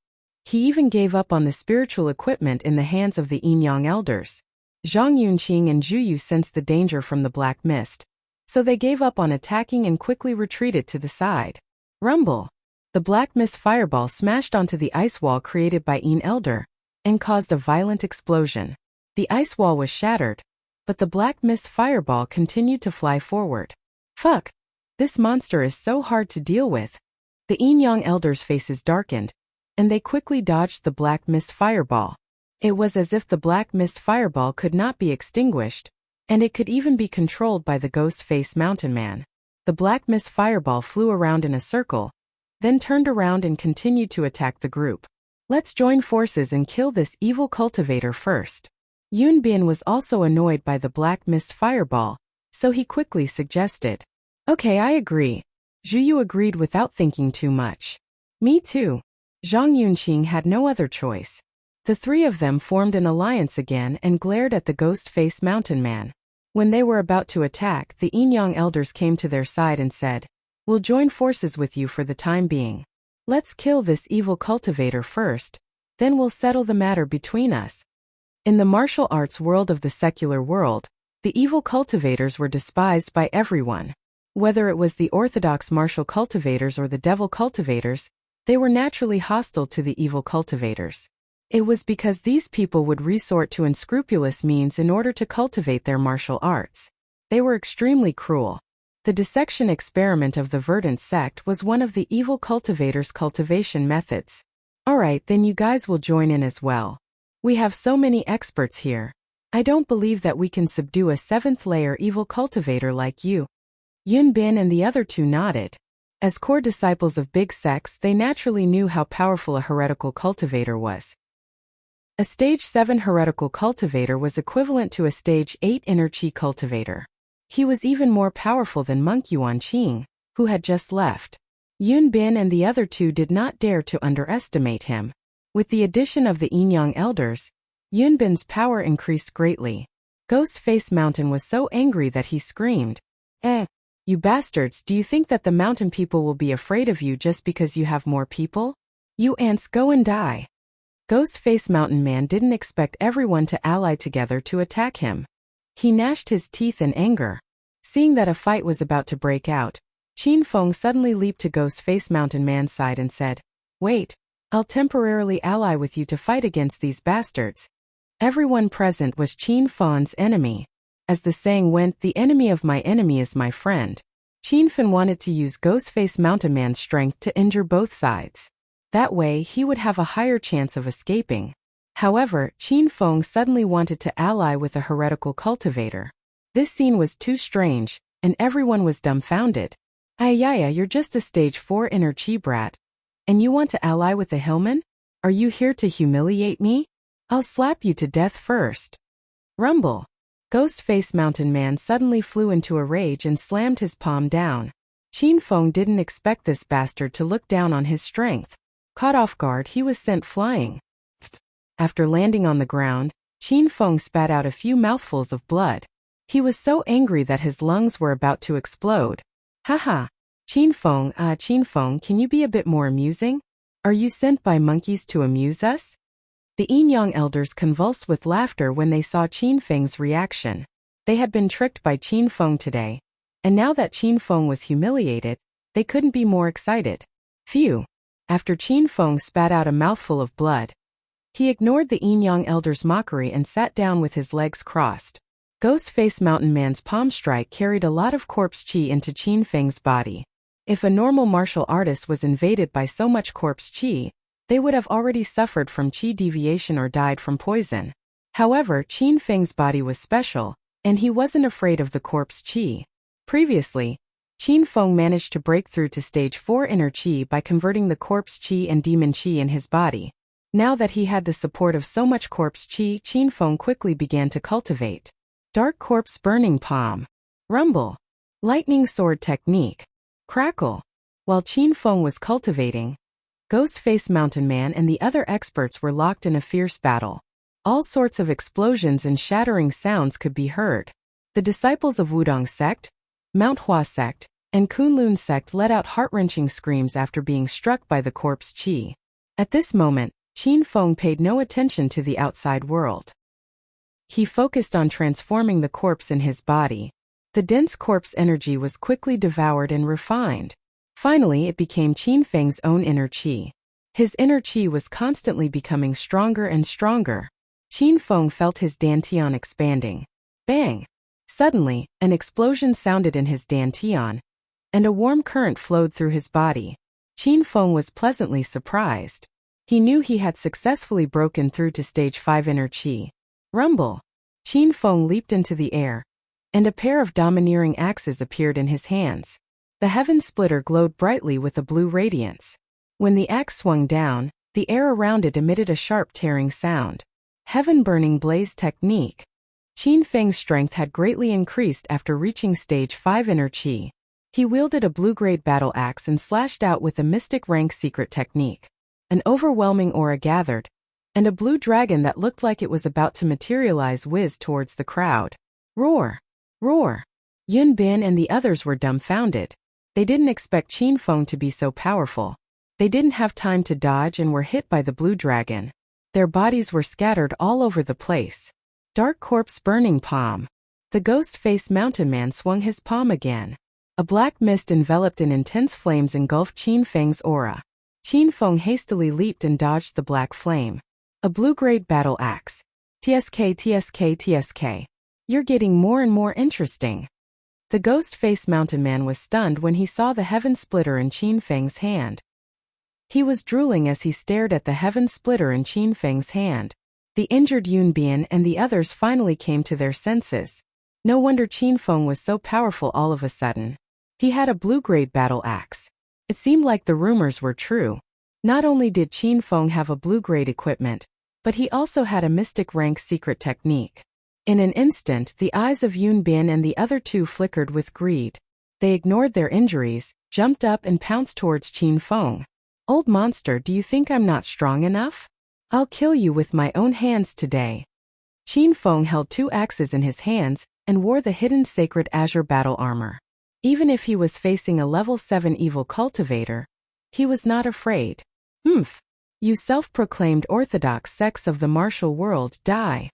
He even gave up on the spiritual equipment in the hands of the Yin-Yang elders. Zhang Yunqing and Zhu Yu sensed the danger from the black mist, so they gave up on attacking and quickly retreated to the side. Rumble. The black mist fireball smashed onto the ice wall created by Yin Elder and caused a violent explosion. The ice wall was shattered, but the black mist fireball continued to fly forward. Fuck! This monster is so hard to deal with. The Yin-Yang elders' faces darkened, and they quickly dodged the black mist fireball. It was as if the black mist fireball could not be extinguished, and it could even be controlled by the ghost-faced mountain man. The black mist fireball flew around in a circle, then turned around and continued to attack the group. Let's join forces and kill this evil cultivator first. Yun Bin was also annoyed by the black mist fireball, so he quickly suggested. Okay, I agree. Zhu Yu agreed without thinking too much. Me too. Zhang Yunqing had no other choice. The three of them formed an alliance again and glared at the ghost-faced mountain man. When they were about to attack, the Yin-Yang elders came to their side and said, "We'll join forces with you for the time being. Let's kill this evil cultivator first, then we'll settle the matter between us." In the martial arts world of the secular world, the evil cultivators were despised by everyone. Whether it was the orthodox martial cultivators or the devil cultivators, they were naturally hostile to the evil cultivators. It was because these people would resort to unscrupulous means in order to cultivate their martial arts. They were extremely cruel. The dissection experiment of the Verdant sect was one of the evil cultivators' cultivation methods. Alright, then you guys will join in as well. We have so many experts here. I don't believe that we can subdue a 7th layer evil cultivator like you. Yun Bin and the other two nodded. As core disciples of big sects, they naturally knew how powerful a heretical cultivator was. A stage 7 heretical cultivator was equivalent to a stage 8 inner chi cultivator. He was even more powerful than Monk Yuanqing, who had just left. Yun Bin and the other two did not dare to underestimate him. With the addition of the Yin-Yang elders, Yun Bin's power increased greatly. Ghost-Face Mountain was so angry that he screamed, You bastards, do you think that the mountain people will be afraid of you just because you have more people? You ants, go and die. Ghost-Face Mountain Man didn't expect everyone to ally together to attack him. He gnashed his teeth in anger. Seeing that a fight was about to break out, Qin Feng suddenly leaped to Ghost-Face Mountain Man's side and said, "Wait, I'll temporarily ally with you to fight against these bastards." Everyone present was Qin Feng's enemy. As the saying went, the enemy of my enemy is my friend. Qin Feng wanted to use Ghost-Face Mountain Man's strength to injure both sides. That way, he would have a higher chance of escaping. However, Qin Feng suddenly wanted to ally with a heretical cultivator. This scene was too strange, and everyone was dumbfounded. Ayaya, you're just a stage 4 inner chi brat. And you want to ally with a hillman? Are you here to humiliate me? I'll slap you to death first. Rumble. Ghost-Face Mountain Man suddenly flew into a rage and slammed his palm down. Qin Feng didn't expect this bastard to look down on his strength. Caught off guard, he was sent flying. After landing on the ground, Qin Feng spat out a few mouthfuls of blood. He was so angry that his lungs were about to explode. Haha. Qin Feng, can you be a bit more amusing? Are you sent by monkeys to amuse us? The Yin-Yang elders convulsed with laughter when they saw Qin Feng's reaction. They had been tricked by Qin Feng today, and now that Qin Feng was humiliated, they couldn't be more excited. Phew. After Qin Feng spat out a mouthful of blood, he ignored the Yin-Yang elders' mockery and sat down with his legs crossed. Ghost-Face Mountain Man's palm strike carried a lot of corpse chi into Qin Feng's body. If a normal martial artist was invaded by so much corpse chi, they would have already suffered from chi deviation or died from poison. However, Qin Feng's body was special, and he wasn't afraid of the corpse qi. Previously, Qin Feng managed to break through to stage 4 inner qi by converting the corpse qi and demon qi in his body. Now that he had the support of so much corpse qi, Qin Feng quickly began to cultivate dark corpse burning palm, rumble, lightning sword technique, crackle. While Qin Feng was cultivating, Ghost-Face Mountain Man and the other experts were locked in a fierce battle. All sorts of explosions and shattering sounds could be heard. The disciples of Wudong sect, Mount Hua sect, and Kunlun sect let out heart-wrenching screams after being struck by the corpse qi. At this moment, Qin Feng paid no attention to the outside world. He focused on transforming the corpse in his body. The dense corpse energy was quickly devoured and refined. Finally, it became Qin Feng's own inner qi. His inner qi was constantly becoming stronger and stronger. Qin Feng felt his dantian expanding. Bang! Suddenly, an explosion sounded in his dantian, and a warm current flowed through his body. Qin Feng was pleasantly surprised. He knew he had successfully broken through to stage 5 inner qi. Rumble! Qin Feng leaped into the air, and a pair of domineering axes appeared in his hands. The heaven splitter glowed brightly with a blue radiance. When the axe swung down, the air around it emitted a sharp tearing sound. Heaven burning blaze technique. Qin Feng's strength had greatly increased after reaching stage 5 inner qi. He wielded a blue-grade battle axe and slashed out with a mystic rank secret technique. An overwhelming aura gathered, and a blue dragon that looked like it was about to materialize whizzed towards the crowd. Roar! Roar! Yun Bin and the others were dumbfounded. They didn't expect Qin Feng to be so powerful. They didn't have time to dodge and were hit by the blue dragon. Their bodies were scattered all over the place. Dark corpse burning palm. The Ghost-Face Mountain Man swung his palm again. A black mist enveloped in intense flames engulfed Qin Feng's aura. Qin Feng hastily leaped and dodged the black flame. A blue-grade battle axe. TSK, TSK, TSK. You're getting more and more interesting. The Ghost-Face Mountain Man was stunned when he saw the heaven splitter in Qin Feng's hand. He was drooling as he stared at the heaven splitter in Qin Feng's hand. The injured Yun Bian and the others finally came to their senses. No wonder Qin Feng was so powerful all of a sudden. He had a blue-grade battle axe. It seemed like the rumors were true. Not only did Qin Feng have a blue-grade equipment, but he also had a mystic rank secret technique. In an instant, the eyes of Yun Bin and the other two flickered with greed. They ignored their injuries, jumped up and pounced towards Qin Feng. Old monster, do you think I'm not strong enough? I'll kill you with my own hands today. Qin Feng held 2 axes in his hands and wore the hidden sacred azure battle armor. Even if he was facing a level 7 evil cultivator, he was not afraid. You self-proclaimed orthodox sects of the martial world, die.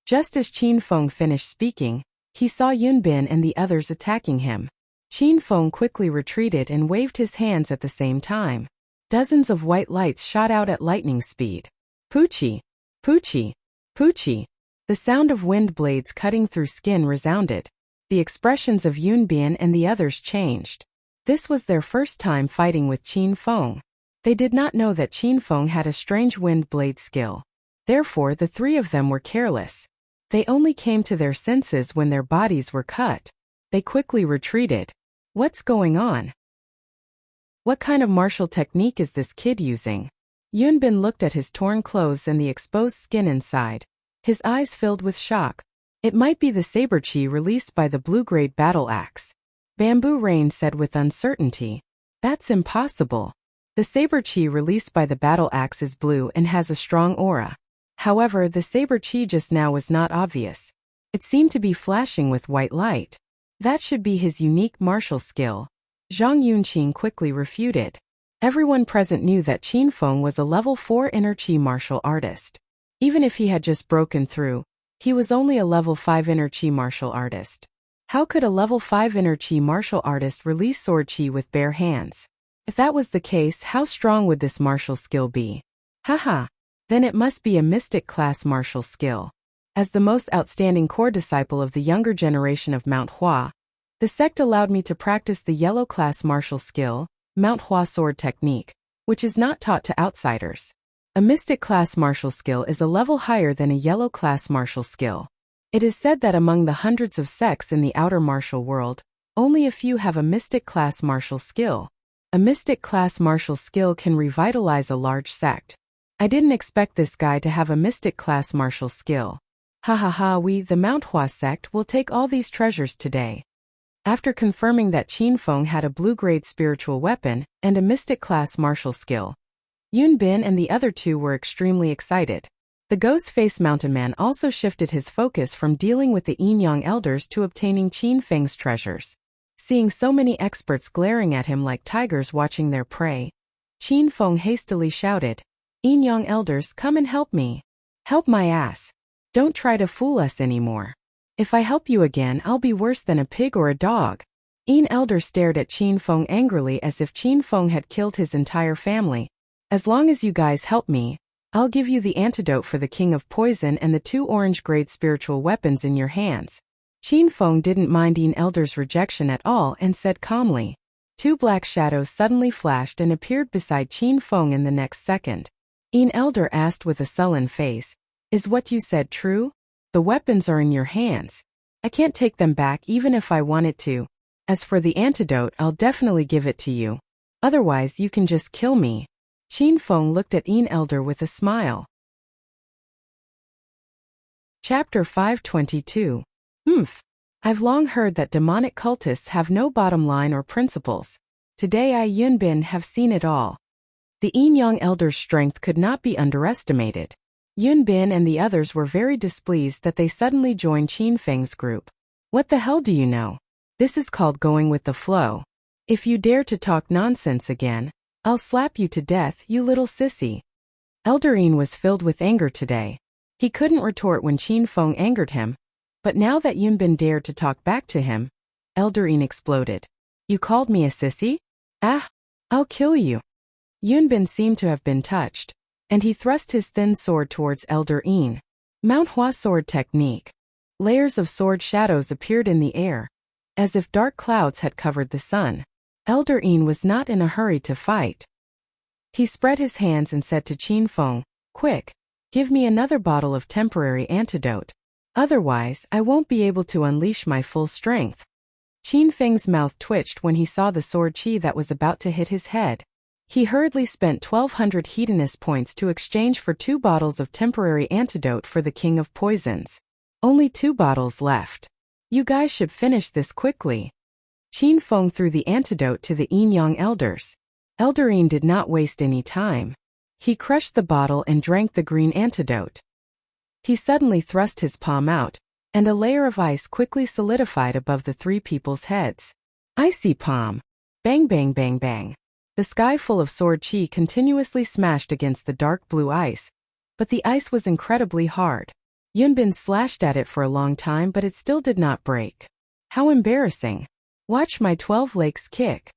Just as Qin Feng finished speaking, he saw Yun Bin and the others attacking him. Qin Feng quickly retreated and waved his hands at the same time. Dozens of white lights shot out at lightning speed. Poochie! Poochie! Poochie! The sound of wind blades cutting through skin resounded. The expressions of Yun Bian and the others changed. This was their first time fighting with Qin Feng. They did not know that Qin Feng had a strange wind blade skill. Therefore, the 3 of them were careless. They only came to their senses when their bodies were cut. They quickly retreated. What's going on? What kind of martial technique is this kid using? Yun Bin looked at his torn clothes and the exposed skin inside. His eyes filled with shock. It might be the saber chi released by the blue-grade battle axe. Bamboo Rain said with uncertainty. That's impossible. The saber chi released by the battle axe is blue and has a strong aura. However, the saber chi just now was not obvious. It seemed to be flashing with white light. That should be his unique martial skill. Zhang Yunqing quickly refuted. Everyone present knew that Qin Feng was a level 4 inner qi martial artist. Even if he had just broken through, he was only a level 5 inner qi martial artist. How could a level 5 inner qi martial artist release sword qi with bare hands? If that was the case, how strong would this martial skill be? Haha, then it must be a mystic class martial skill. As the most outstanding core disciple of the younger generation of Mount Hua, the sect allowed me to practice the yellow class martial skill, Mount Hua sword technique, which is not taught to outsiders. A mystic class martial skill is a level higher than a yellow class martial skill. It is said that among the hundreds of sects in the outer martial world, only a few have a mystic class martial skill. A mystic class martial skill can revitalize a large sect. I didn't expect this guy to have a mystic class martial skill. Ha ha ha, we, the Mount Hua sect, will take all these treasures today. After confirming that Qin Feng had a blue-grade spiritual weapon and a mystic class martial skill, Yun Bin and the other two were extremely excited. The ghost-faced mountain man also shifted his focus from dealing with the Yin Yang elders to obtaining Qin Feng's treasures. Seeing so many experts glaring at him like tigers watching their prey, Qin Feng hastily shouted, "Yin Yang elders, come and help me. Help my ass. Don't try to fool us anymore. If I help you again, I'll be worse than a pig or a dog." Yin elder stared at Qin Feng angrily as if Qin Feng had killed his entire family. "As long as you guys help me, I'll give you the antidote for the king of poison and the 2 orange-grade spiritual weapons in your hands." Qin Feng didn't mind Yin elder's rejection at all and said calmly. 2 black shadows suddenly flashed and appeared beside Qin Feng in the next second. Yin elder asked with a sullen face, "Is what you said true? The weapons are in your hands. I can't take them back even if I wanted to. As for the antidote, I'll definitely give it to you. Otherwise, you can just kill me." Qin Feng looked at Yin elder with a smile. Chapter 522. I've long heard that demonic cultists have no bottom line or principles. Today I, Yun Bin, have seen it all. The Yin Yang elder's strength could not be underestimated. Yun Bin and the others were very displeased that they suddenly joined Qin Feng's group. "What the hell do you know? This is called going with the flow. If you dare to talk nonsense again, I'll slap you to death, you little sissy." Elder Yin was filled with anger today. He couldn't retort when Qin Feng angered him, but now that Yun Bin dared to talk back to him, Elder Yin exploded. "You called me a sissy? Ah, I'll kill you." Yun Bin seemed to have been touched, and he thrust his thin sword towards Elder Yin. Mount Hua sword technique. Layers of sword shadows appeared in the air, as if dark clouds had covered the sun. Elder Yin was not in a hurry to fight. He spread his hands and said to Qin Feng, "Quick, give me another bottle of temporary antidote. Otherwise, I won't be able to unleash my full strength." Qin Feng's mouth twitched when he saw the sword chi that was about to hit his head. He hurriedly spent 1,200 hedonist points to exchange for 2 bottles of temporary antidote for the king of poisons. Only 2 bottles left. "You guys should finish this quickly." Qin Feng threw the antidote to the Yin Yang elders. Elder Yin did not waste any time. He crushed the bottle and drank the green antidote. He suddenly thrust his palm out, and a layer of ice quickly solidified above the 3 people's heads. Icy palm. Bang bang bang bang. The sky full of sword chi continuously smashed against the dark blue ice, but the ice was incredibly hard. Yun Bin slashed at it for a long time, but it still did not break. How embarrassing. Watch my 12 lakes kick.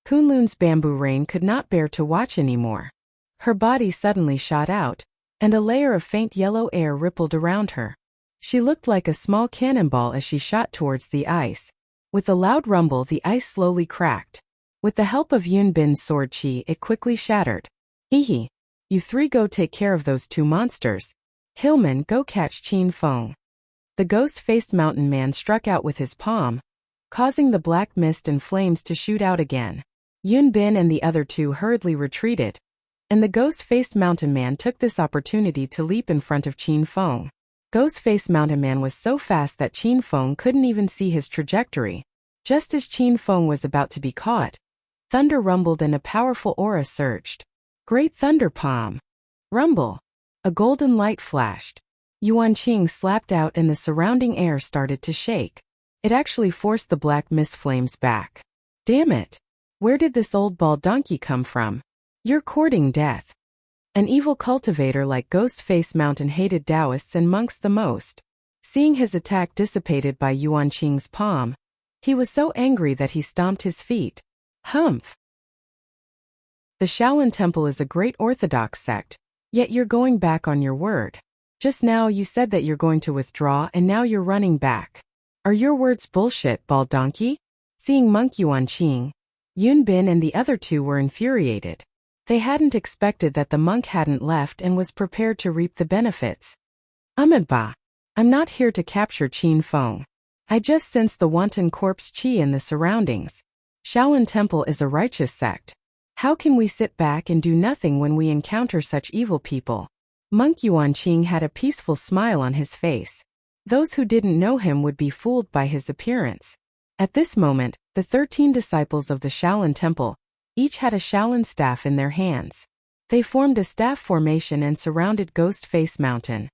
Kunlun's bamboo rain could not bear to watch anymore. Her body suddenly shot out, and a layer of faint yellow air rippled around her. She looked like a small cannonball as she shot towards the ice. With a loud rumble, the ice slowly cracked. With the help of Yun Bin's sword chi, it quickly shattered. "Hehe. You 3 go take care of those 2 monsters. Hillman, go catch Qin Feng." The ghost-faced mountain man struck out with his palm, causing the black mist and flames to shoot out again. Yun Bin and the other 2 hurriedly retreated, and the ghost-faced mountain man took this opportunity to leap in front of Qin Feng. Ghost-faced mountain man was so fast that Qin Feng couldn't even see his trajectory. Just as Qin Feng was about to be caught, thunder rumbled and a powerful aura surged. Great thunder palm. Rumble. A golden light flashed. Yuan Qing slapped out and the surrounding air started to shake. It actually forced the black mist flames back. Damn it. Where did this old bald donkey come from? You're courting death. An evil cultivator like Ghost-Face Mountain hated Taoists and monks the most. Seeing his attack dissipated by Yuan Qing's palm, he was so angry that he stomped his feet. Humph. The Shaolin Temple is a great orthodox sect, yet you're going back on your word. Just now you said that you're going to withdraw and now you're running back. Are your words bullshit, bald donkey? Seeing monk Yuan Qing, Yun Bin and the other 2 were infuriated. They hadn't expected that the monk hadn't left and was prepared to reap the benefits. Ba. I'm not here to capture Qin Feng. I just sense the wanton corpse qi in the surroundings. Shaolin Temple is a righteous sect. How can we sit back and do nothing when we encounter such evil people? Monk Yuanqing had a peaceful smile on his face. Those who didn't know him would be fooled by his appearance. At this moment, the 13 disciples of the Shaolin Temple each had a Shaolin staff in their hands. They formed a staff formation and surrounded Ghost Face Mountain.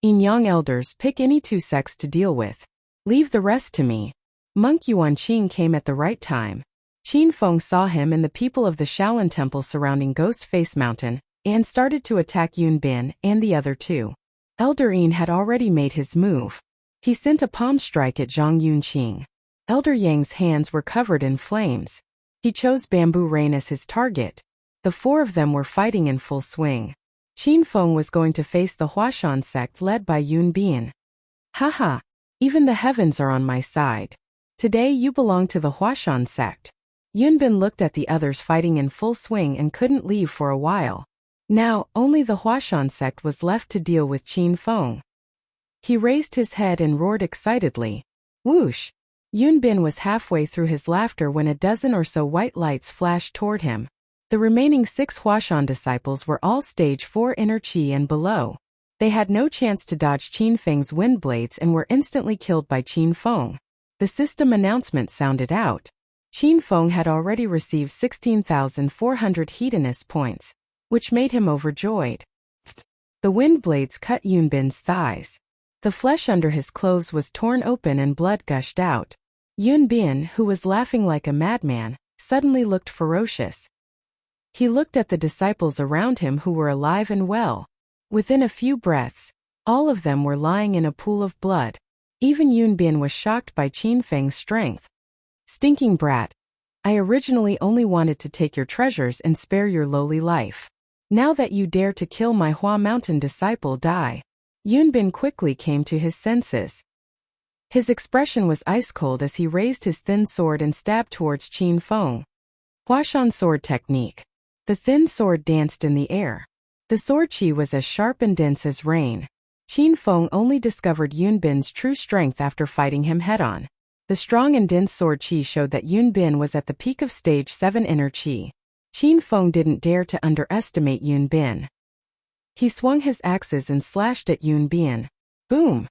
Yin-Yang elders, pick any 2 sects to deal with. Leave the rest to me. Monk Yuanqing came at the right time. Qin Feng saw him and the people of the Shaolin Temple surrounding Ghost Face Mountain and started to attack Yun Bin and the other 2. Elder Yin had already made his move. He sent a palm strike at Zhang Yunqing. Elder Yang's hands were covered in flames. He chose Bamboo Rain as his target. The 4 of them were fighting in full swing. Qin Feng was going to face the Huashan sect led by Yun Bin. Haha, even the heavens are on my side. Today you belong to the Huashan sect. Yun Bin looked at the others fighting in full swing and couldn't leave for a while. Now, only the Huashan sect was left to deal with Qin Feng. He raised his head and roared excitedly. Whoosh! Yun Bin was halfway through his laughter when a dozen or so white lights flashed toward him. The remaining 6 Huashan disciples were all stage 4 inner qi and below. They had no chance to dodge Qin Feng's wind blades and were instantly killed by Qin Feng. The system announcement sounded out. Qin Feng had already received 16,400 Hedonist points, which made him overjoyed. The wind blades cut Yun Bin's thighs. The flesh under his clothes was torn open and blood gushed out. Yun Bin, who was laughing like a madman, suddenly looked ferocious. He looked at the disciples around him who were alive and well. Within a few breaths, all of them were lying in a pool of blood. Even Yun Bin was shocked by Qin Feng's strength. Stinking brat! I originally only wanted to take your treasures and spare your lowly life. Now that you dare to kill my Hua Mountain disciple, die. Yun Bin quickly came to his senses. His expression was ice cold as he raised his thin sword and stabbed towards Qin Feng. Huashan sword technique. The thin sword danced in the air. The sword qi was as sharp and dense as rain. Qin Feng only discovered Yun Bin's true strength after fighting him head-on. The strong and dense sword qi showed that Yun Bin was at the peak of stage 7 inner qi. Qin Feng didn't dare to underestimate Yun Bin. He swung his axes and slashed at Yun Bin. Boom!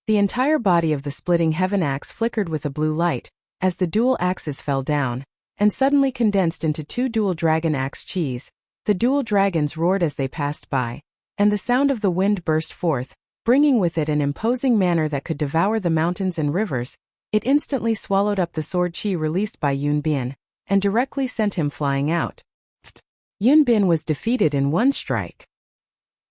The entire body of the splitting heaven axe flickered with a blue light, as the dual axes fell down, and suddenly condensed into 2 dual dragon axe qis. The dual dragons roared as they passed by, and the sound of the wind burst forth, bringing with it an imposing manner that could devour the mountains and rivers. It instantly swallowed up the sword qi released by Yun Bin, and directly sent him flying out. Yun Bin was defeated in one strike.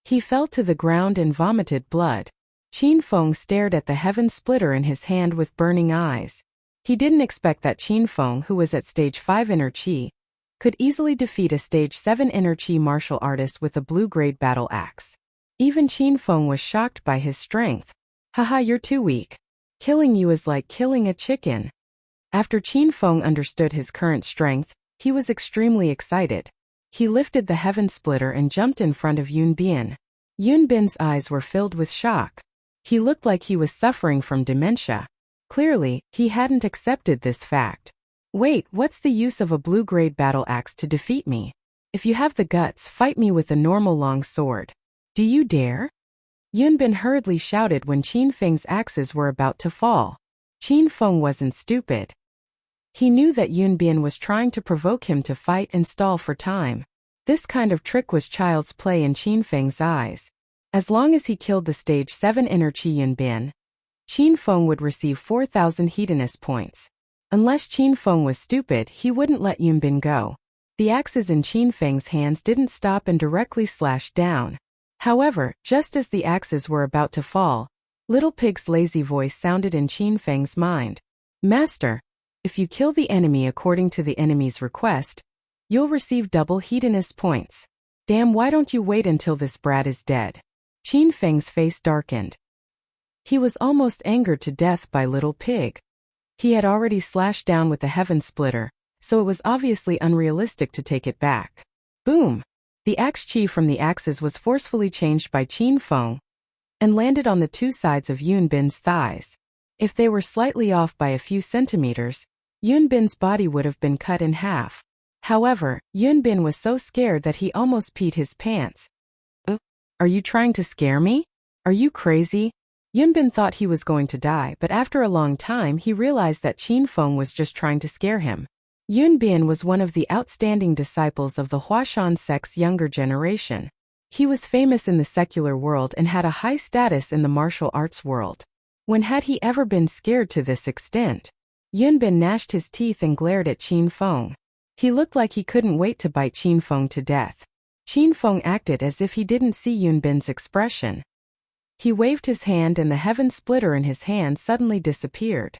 He fell to the ground and vomited blood. Qin Feng stared at the heaven splitter in his hand with burning eyes. He didn't expect that Qin Feng, who was at stage 5 inner qi, could easily defeat a stage 7 inner qi martial artist with a blue-grade battle axe. Even Qin Feng was shocked by his strength. Haha, you're too weak. Killing you is like killing a chicken. After Qin Feng understood his current strength, he was extremely excited. He lifted the heaven splitter and jumped in front of Yun Bin. Yun Bin's eyes were filled with shock. He looked like he was suffering from dementia. Clearly, he hadn't accepted this fact. Wait, what's the use of a blue-grade battle axe to defeat me? If you have the guts, fight me with a normal long sword. Do you dare? Yun Bin hurriedly shouted when Qin Feng's axes were about to fall. Qin Feng wasn't stupid. He knew that Yun Bin was trying to provoke him to fight and stall for time. This kind of trick was child's play in Qin Feng's eyes. As long as he killed the stage 7 inner qi Yun Bin, Qin Feng would receive 4,000 hedonist points. Unless Qin Feng was stupid, he wouldn't let Yun Bin go. The axes in Qin Feng's hands didn't stop and directly slashed down. However, just as the axes were about to fall, Little Pig's lazy voice sounded in Qin Feng's mind. Master, if you kill the enemy according to the enemy's request, you'll receive double hedonist points. Damn, why don't you wait until this brat is dead? Qin Feng's face darkened. He was almost angered to death by Little Pig. He had already slashed down with the heaven splitter, so it was obviously unrealistic to take it back. Boom! The axe chi from the axes was forcefully changed by Qin Feng and landed on the two sides of Yun Bin's thighs. If they were slightly off by a few centimeters, Yun Bin's body would have been cut in half. However, Yun Bin was so scared that he almost peed his pants. Are you trying to scare me? Are you crazy? Yun Bin thought he was going to die, but after a long time he realized that Qin Feng was just trying to scare him. Yun Bin was one of the outstanding disciples of the Huashan sect's younger generation. He was famous in the secular world and had a high status in the martial arts world. When had he ever been scared to this extent? Yun Bin gnashed his teeth and glared at Qin Feng. He looked like he couldn't wait to bite Qin Feng to death. Qin Feng acted as if he didn't see Yun Bin's expression. He waved his hand and the heaven splitter in his hand suddenly disappeared.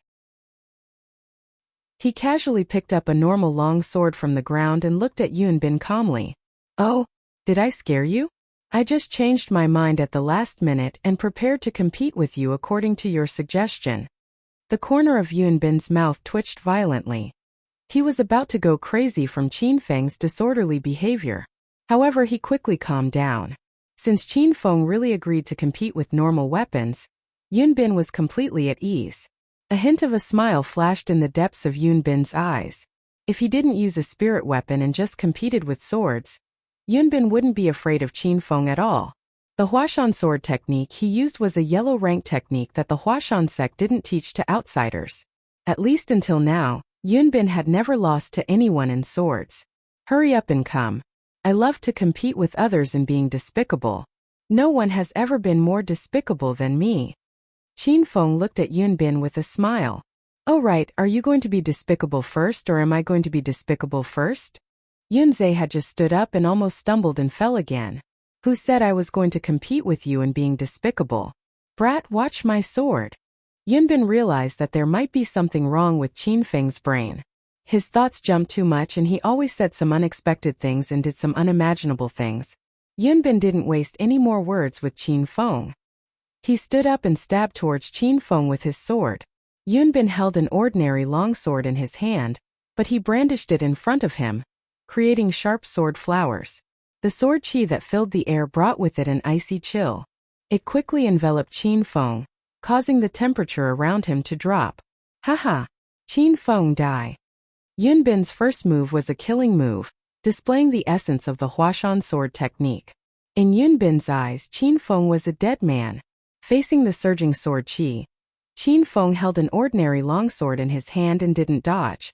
He casually picked up a normal long sword from the ground and looked at Yun Bin calmly. Oh, did I scare you? I just changed my mind at the last minute and prepared to compete with you according to your suggestion. The corner of Yun Bin's mouth twitched violently. He was about to go crazy from Qin Feng's disorderly behavior. However, he quickly calmed down. Since Qin Feng really agreed to compete with normal weapons, Yun Bin was completely at ease. A hint of a smile flashed in the depths of Yun Bin's eyes. If he didn't use a spirit weapon and just competed with swords, Yun Bin wouldn't be afraid of Qin Feng at all. The Huashan sword technique he used was a yellow rank technique that the Huashan sect didn't teach to outsiders. At least until now, Yun Bin had never lost to anyone in swords. Hurry up and come. I love to compete with others in being despicable. No one has ever been more despicable than me. Qin Feng looked at Yun Bin with a smile. Oh right, are you going to be despicable first or am I going to be despicable first? Yunze had just stood up and almost stumbled and fell again. Who said I was going to compete with you in being despicable? Brat, watch my sword. Yun Bin realized that there might be something wrong with Qin Feng's brain. His thoughts jumped too much and he always said some unexpected things and did some unimaginable things. Yun Bin didn't waste any more words with Qin Feng. He stood up and stabbed towards Qin Feng with his sword. Yun Bin held an ordinary longsword in his hand, but he brandished it in front of him, creating sharp sword flowers. The sword chi that filled the air brought with it an icy chill. It quickly enveloped Qin Feng, causing the temperature around him to drop. Haha! Qin Feng die. Yun Bin's first move was a killing move, displaying the essence of the Huashan sword technique. In Yun Bin's eyes, Qin Feng was a dead man. Facing the surging sword chi, Qin Feng held an ordinary longsword in his hand and didn't dodge.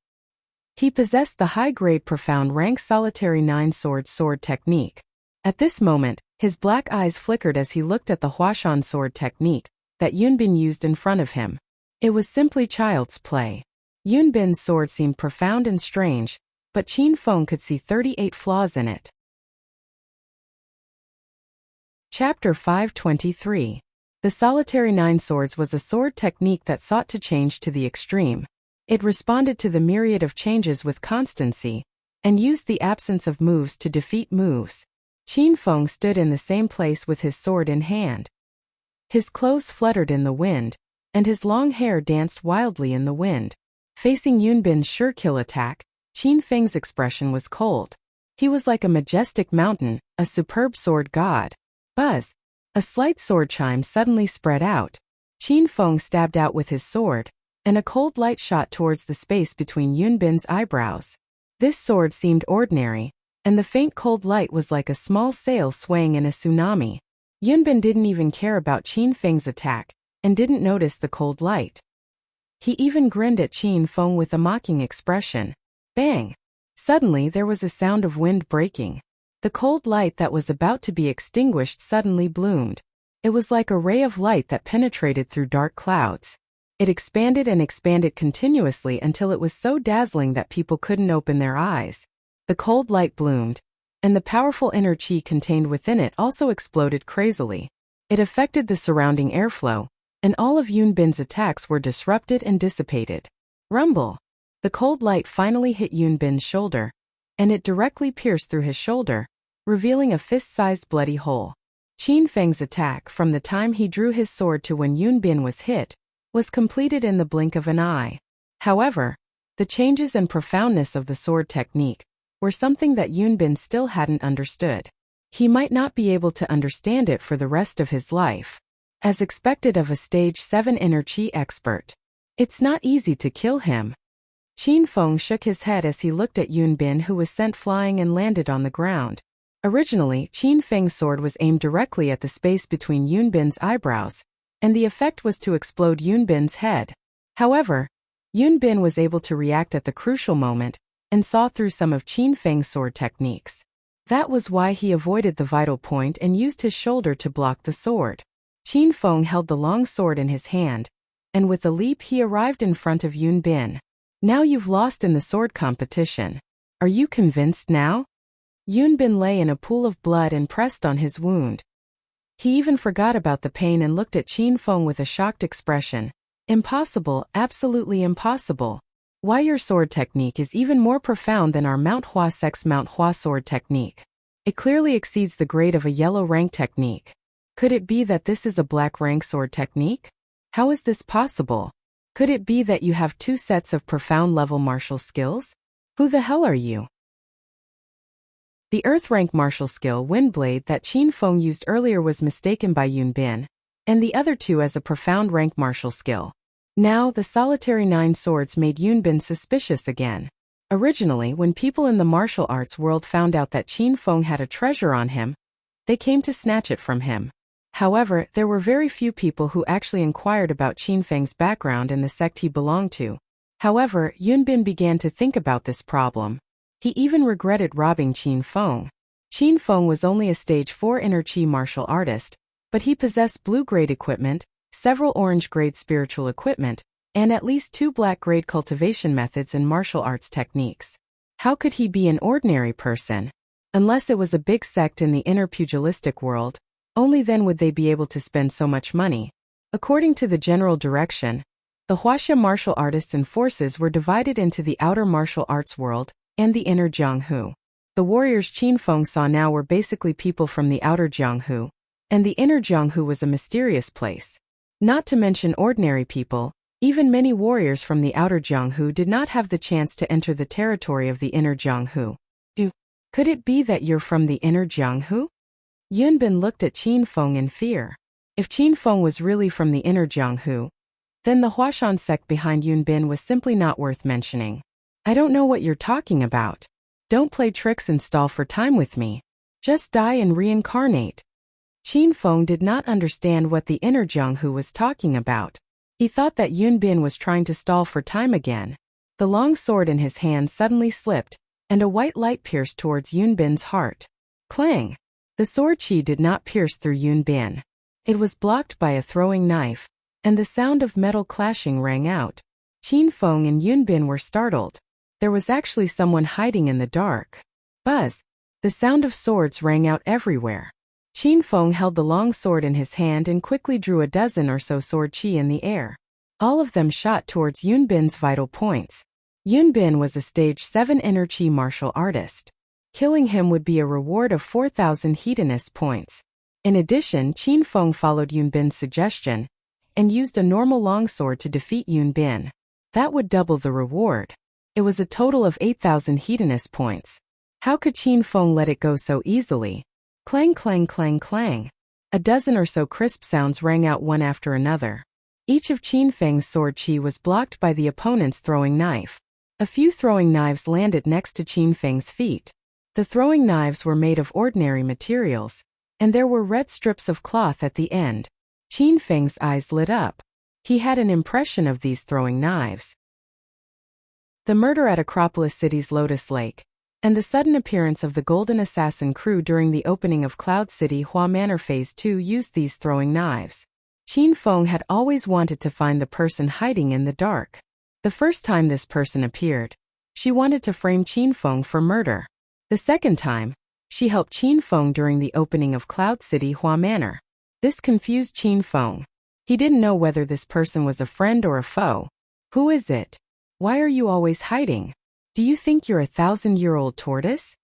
He possessed the high-grade profound rank solitary nine-sword sword technique. At this moment, his black eyes flickered as he looked at the Huashan sword technique that Yun Bin used in front of him. It was simply child's play. Yun Bin's sword seemed profound and strange, but Qin Feng could see 38 flaws in it. Chapter 523. The solitary nine swords was a sword technique that sought to change to the extreme. It responded to the myriad of changes with constancy, and used the absence of moves to defeat moves. Qin Feng stood in the same place with his sword in hand. His clothes fluttered in the wind, and his long hair danced wildly in the wind. Facing Yun Bin's sure kill attack, Qin Feng's expression was cold. He was like a majestic mountain, a superb sword god. Buzz! A slight sword chime suddenly spread out. Qin Feng stabbed out with his sword, and a cold light shot towards the space between Yun Bin's eyebrows. This sword seemed ordinary, and the faint cold light was like a small sail swaying in a tsunami. Yun Bin didn't even care about Qin Feng's attack, and didn't notice the cold light. He even grinned at Qin Feng with a mocking expression. Bang! Suddenly there was a sound of wind breaking. The cold light that was about to be extinguished suddenly bloomed. It was like a ray of light that penetrated through dark clouds. It expanded and expanded continuously until it was so dazzling that people couldn't open their eyes. The cold light bloomed, and the powerful inner chi contained within it also exploded crazily. It affected the surrounding airflow, and all of Yun Bin's attacks were disrupted and dissipated. Rumble! The cold light finally hit Yun Bin's shoulder, and it directly pierced through his shoulder, revealing a fist-sized bloody hole. Qin Feng's attack, from the time he drew his sword to when Yun Bin was hit, was completed in the blink of an eye. However, The changes and profoundness of the sword technique were something that Yunbin still hadn't understood. He might not be able to understand it for the rest of his life. As expected of a stage 7 inner chi expert, it's not easy to kill him. Qin Feng shook his head as he looked at Yunbin, who was sent flying and landed on the ground. Originally, Qin Feng's sword was aimed directly at the space between Yunbin's eyebrows, and the effect was to explode Yunbin's head. However, Yunbin was able to react at the crucial moment and saw through some of Qin Feng's sword techniques. That was why he avoided the vital point and used his shoulder to block the sword. Qin Feng held the long sword in his hand, and with a leap he arrived in front of Yunbin. Now you've lost in the sword competition. Are you convinced now? Yunbin lay in a pool of blood and pressed on his wound. He even forgot about the pain and looked at Qin Feng with a shocked expression. Impossible, absolutely impossible. Why your sword technique is even more profound than our Mount Hua Sect's Mount Hua sword technique. It clearly exceeds the grade of a yellow rank technique. Could it be that this is a black rank sword technique? How is this possible? Could it be that you have 2 sets of profound level martial skills? Who the hell are you? The earth rank martial skill Windblade that Qin Feng used earlier was mistaken by Yunbin, and the other 2 as a profound rank martial skill. Now, the solitary 9 swords made Yunbin suspicious again. Originally, when people in the martial arts world found out that Qin Feng had a treasure on him, they came to snatch it from him. However, there were very few people who actually inquired about Qin Feng's background and the sect he belonged to. However, Yunbin began to think about this problem. He even regretted robbing Qin Feng. Qin Feng was only a stage 4 inner chi martial artist, but he possessed blue-grade equipment, several orange-grade spiritual equipment, and at least 2 black-grade cultivation methods and martial arts techniques. How could he be an ordinary person? Unless it was a big sect in the inner pugilistic world, only then would they be able to spend so much money. According to the general direction, the Wuxia martial artists and forces were divided into the outer martial arts world and the inner Jianghu. The warriors Qin Feng saw now were basically people from the outer Jianghu, and the inner Jianghu was a mysterious place. Not to mention ordinary people, even many warriors from the outer Jianghu did not have the chance to enter the territory of the inner Jianghu. Could it be that you're from the inner Jianghu? Yunbin looked at Qin Feng in fear. If Qin Feng was really from the inner Jianghu, then the Huashan sect behind Yunbin was simply not worth mentioning. I don't know what you're talking about. Don't play tricks and stall for time with me. Just die and reincarnate. Qin Feng did not understand what the inner Jianghu was talking about. He thought that Yunbin was trying to stall for time again. The long sword in his hand suddenly slipped, and a white light pierced towards Yunbin's heart. Clang! The sword chi did not pierce through Yunbin. It was blocked by a throwing knife, and the sound of metal clashing rang out. Qin Feng and Yunbin were startled. There was actually someone hiding in the dark. Buzz! The sound of swords rang out everywhere. Qin Feng held the long sword in his hand and quickly drew a dozen or so sword chi in the air. All of them shot towards Yunbin's vital points. Yunbin was a stage 7 inner chi martial artist. Killing him would be a reward of 4,000 hedonist points. In addition, Qin Feng followed Yunbin's suggestion and used a normal longsword to defeat Yunbin. That would double the reward. It was a total of 8,000 hedonist points. How could Qin Feng let it go so easily? Clang, clang, clang, clang. A dozen or so crisp sounds rang out one after another. Each of Qin Feng's sword chi was blocked by the opponent's throwing knife. A few throwing knives landed next to Qin Feng's feet. The throwing knives were made of ordinary materials, and there were red strips of cloth at the end. Qin Feng's eyes lit up. He had an impression of these throwing knives. The murder at Acropolis City's Lotus Lake, and the sudden appearance of the Golden Assassin crew during the opening of Cloud City Hua Manor Phase 2 used these throwing knives. Qin Feng had always wanted to find the person hiding in the dark. The first time this person appeared, she wanted to frame Qin Feng for murder. The second time, she helped Qin Feng during the opening of Cloud City Hua Manor. This confused Qin Feng. He didn't know whether this person was a friend or a foe. Who is it? Why are you always hiding? Do you think you're a 1,000-year-old tortoise?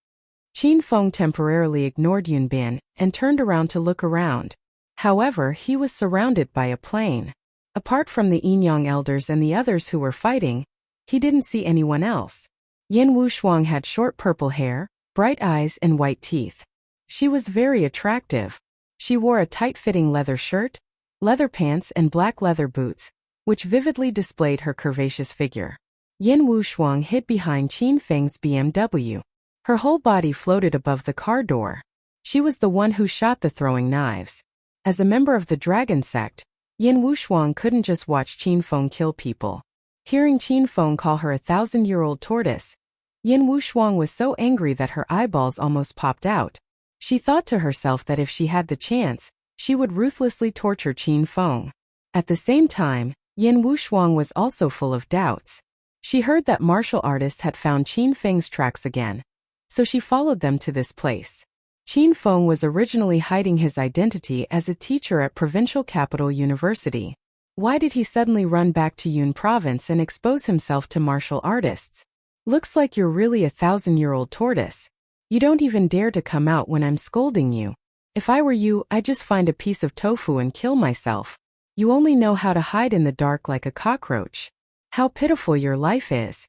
Qin Feng temporarily ignored Yunbin and turned around to look around. However, he was surrounded by a plain. Apart from the Yin Yang elders and the others who were fighting, He didn't see anyone else. Yin Wushuang had short purple hair, bright eyes and white teeth. She was very attractive. She wore a tight-fitting leather shirt, leather pants and black leather boots, which vividly displayed her curvaceous figure. Yin Wushuang hid behind Qin Feng's BMW. Her whole body floated above the car door. She was the one who shot the throwing knives. As a member of the dragon sect, Yin Wushuang couldn't just watch Qin Feng kill people. Hearing Qin Feng call her a 1,000-year-old tortoise, Yin Wushuang was so angry that her eyeballs almost popped out. She thought to herself that if she had the chance, she would ruthlessly torture Qin Feng. At the same time, Yin Wushuang was also full of doubts. She heard that martial artists had found Qin Feng's tracks again, so she followed them to this place. Qin Feng was originally hiding his identity as a teacher at provincial capital university. Why did he suddenly run back to Yun province and expose himself to martial artists? Looks like you're really a 1,000-year-old tortoise. You don't even dare to come out when I'm scolding you. If I were you, I'd just find a piece of tofu and kill myself. You only know how to hide in the dark like a cockroach. How pitiful your life is.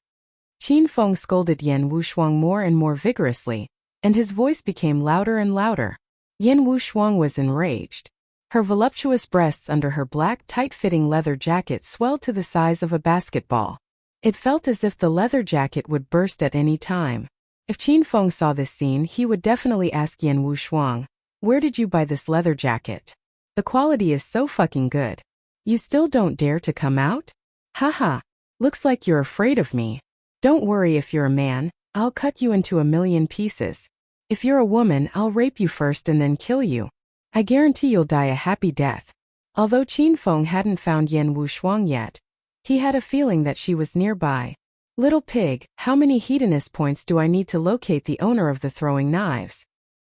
Qin Feng scolded Yin Wushuang more and more vigorously, and his voice became louder and louder. Yin Wushuang was enraged. Her voluptuous breasts under her black, tight-fitting leather jacket swelled to the size of a basketball. It felt as if the leather jacket would burst at any time. If Qin Feng saw this scene, he would definitely ask Yin Wushuang, "Where did you buy this leather jacket? The quality is so fucking good. You still don't dare to come out? Haha, looks like you're afraid of me. Don't worry if you're a man, I'll cut you into a million pieces. If you're a woman, I'll rape you first and then kill you. I guarantee you'll die a happy death." Although Qin Feng hadn't found Yin Wushuang yet, he had a feeling that she was nearby. "Little pig, how many hedonist points do I need to locate the owner of the throwing knives?"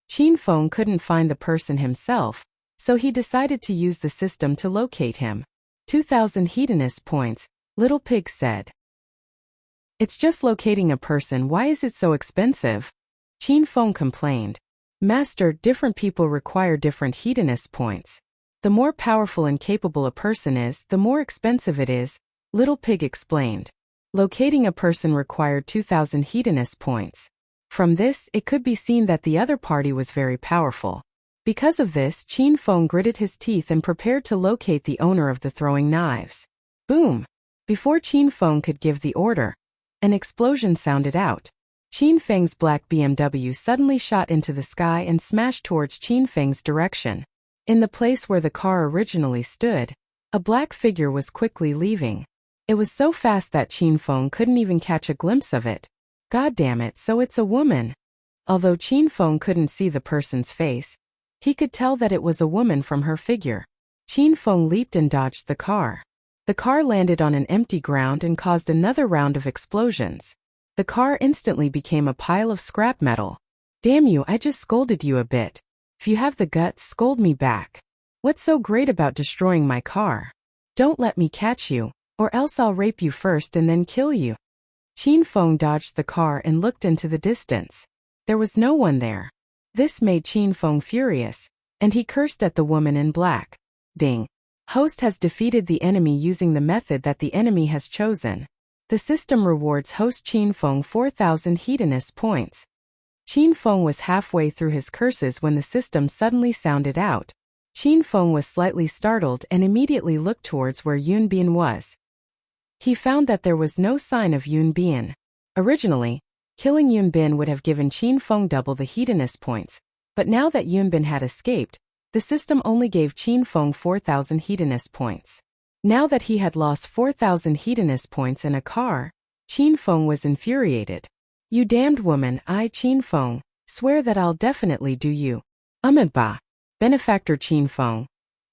Qin Feng couldn't find the person himself, so he decided to use the system to locate him. 2,000 hedonist points, Little Pig said. "It's just locating a person, why is it so expensive?" Qin Feng complained. "Master, different people require different hedonist points. The more powerful and capable a person is, the more expensive it is," Little Pig explained. Locating a person required 2,000 hedonist points. From this, it could be seen that the other party was very powerful. Because of this, Qin Feng gritted his teeth and prepared to locate the owner of the throwing knives. Boom! Before Qin Feng could give the order, an explosion sounded out. Qin Feng's black BMW suddenly shot into the sky and smashed towards Qin Feng's direction. In the place where the car originally stood, a black figure was quickly leaving. It was so fast that Qin Feng couldn't even catch a glimpse of it. God damn it, so it's a woman. Although Qin Feng couldn't see the person's face, he could tell that it was a woman from her figure. Qin Feng leaped and dodged the car. The car landed on an empty ground and caused another round of explosions. The car instantly became a pile of scrap metal. "Damn you, I just scolded you a bit. If you have the guts, scold me back. What's so great about destroying my car? Don't let me catch you, or else I'll rape you first and then kill you." Qin Feng dodged the car and looked into the distance. There was no one there. This made Qin Feng furious, and he cursed at the woman in black. Ding. Host has defeated the enemy using the method that the enemy has chosen. The system rewards host Qin Feng 4,000 hedonist points. Qin Feng was halfway through his curses when the system suddenly sounded out. Qin Feng was slightly startled and immediately looked towards where Yun Bian was. He found that there was no sign of Yun Bian. Originally, killing Yun Bin would have given Qin Feng double the hedonist points, but now that Yun Bin had escaped, the system only gave Qin Feng 4,000 hedonist points. Now that he had lost 4,000 hedonist points in a car, Qin Feng was infuriated. "You damned woman, I, Qin Feng, swear that I'll definitely do you. Ba. Benefactor Qin Feng.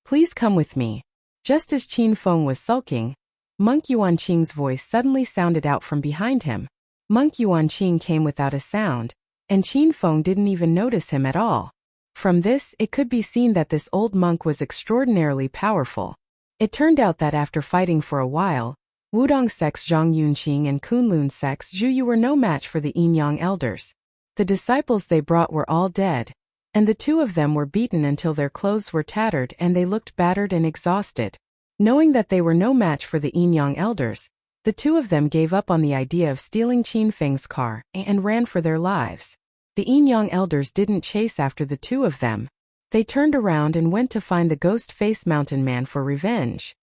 Please come with me." Just as Qin Feng was sulking, Monk Yuanqing's voice suddenly sounded out from behind him. Monk Yuanqing came without a sound, and Qin Feng didn't even notice him at all. From this, it could be seen that this old monk was extraordinarily powerful. It turned out that after fighting for a while, Wudong sect's Zhang Yunqing and Kunlun sect's Zhu Yu were no match for the Yinyang elders. The disciples they brought were all dead, and the two of them were beaten until their clothes were tattered and they looked battered and exhausted. Knowing that they were no match for the Yinyang elders, The two of them gave up on the idea of stealing Qin Feng's car and ran for their lives. The Yin Yang elders didn't chase after the two of them. They turned around and went to find the ghost-faced mountain man for revenge.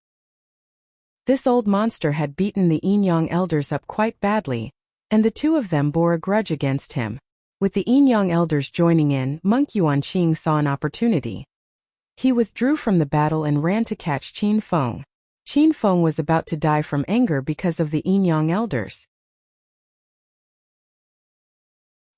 This old monster had beaten the Yin Yang elders up quite badly, and the two of them bore a grudge against him. With the Yin Yang elders joining in, Monk Yuanqing saw an opportunity. He withdrew from the battle and ran to catch Qin Feng. Qin Feng was about to die from anger because of the Yin Yang elders.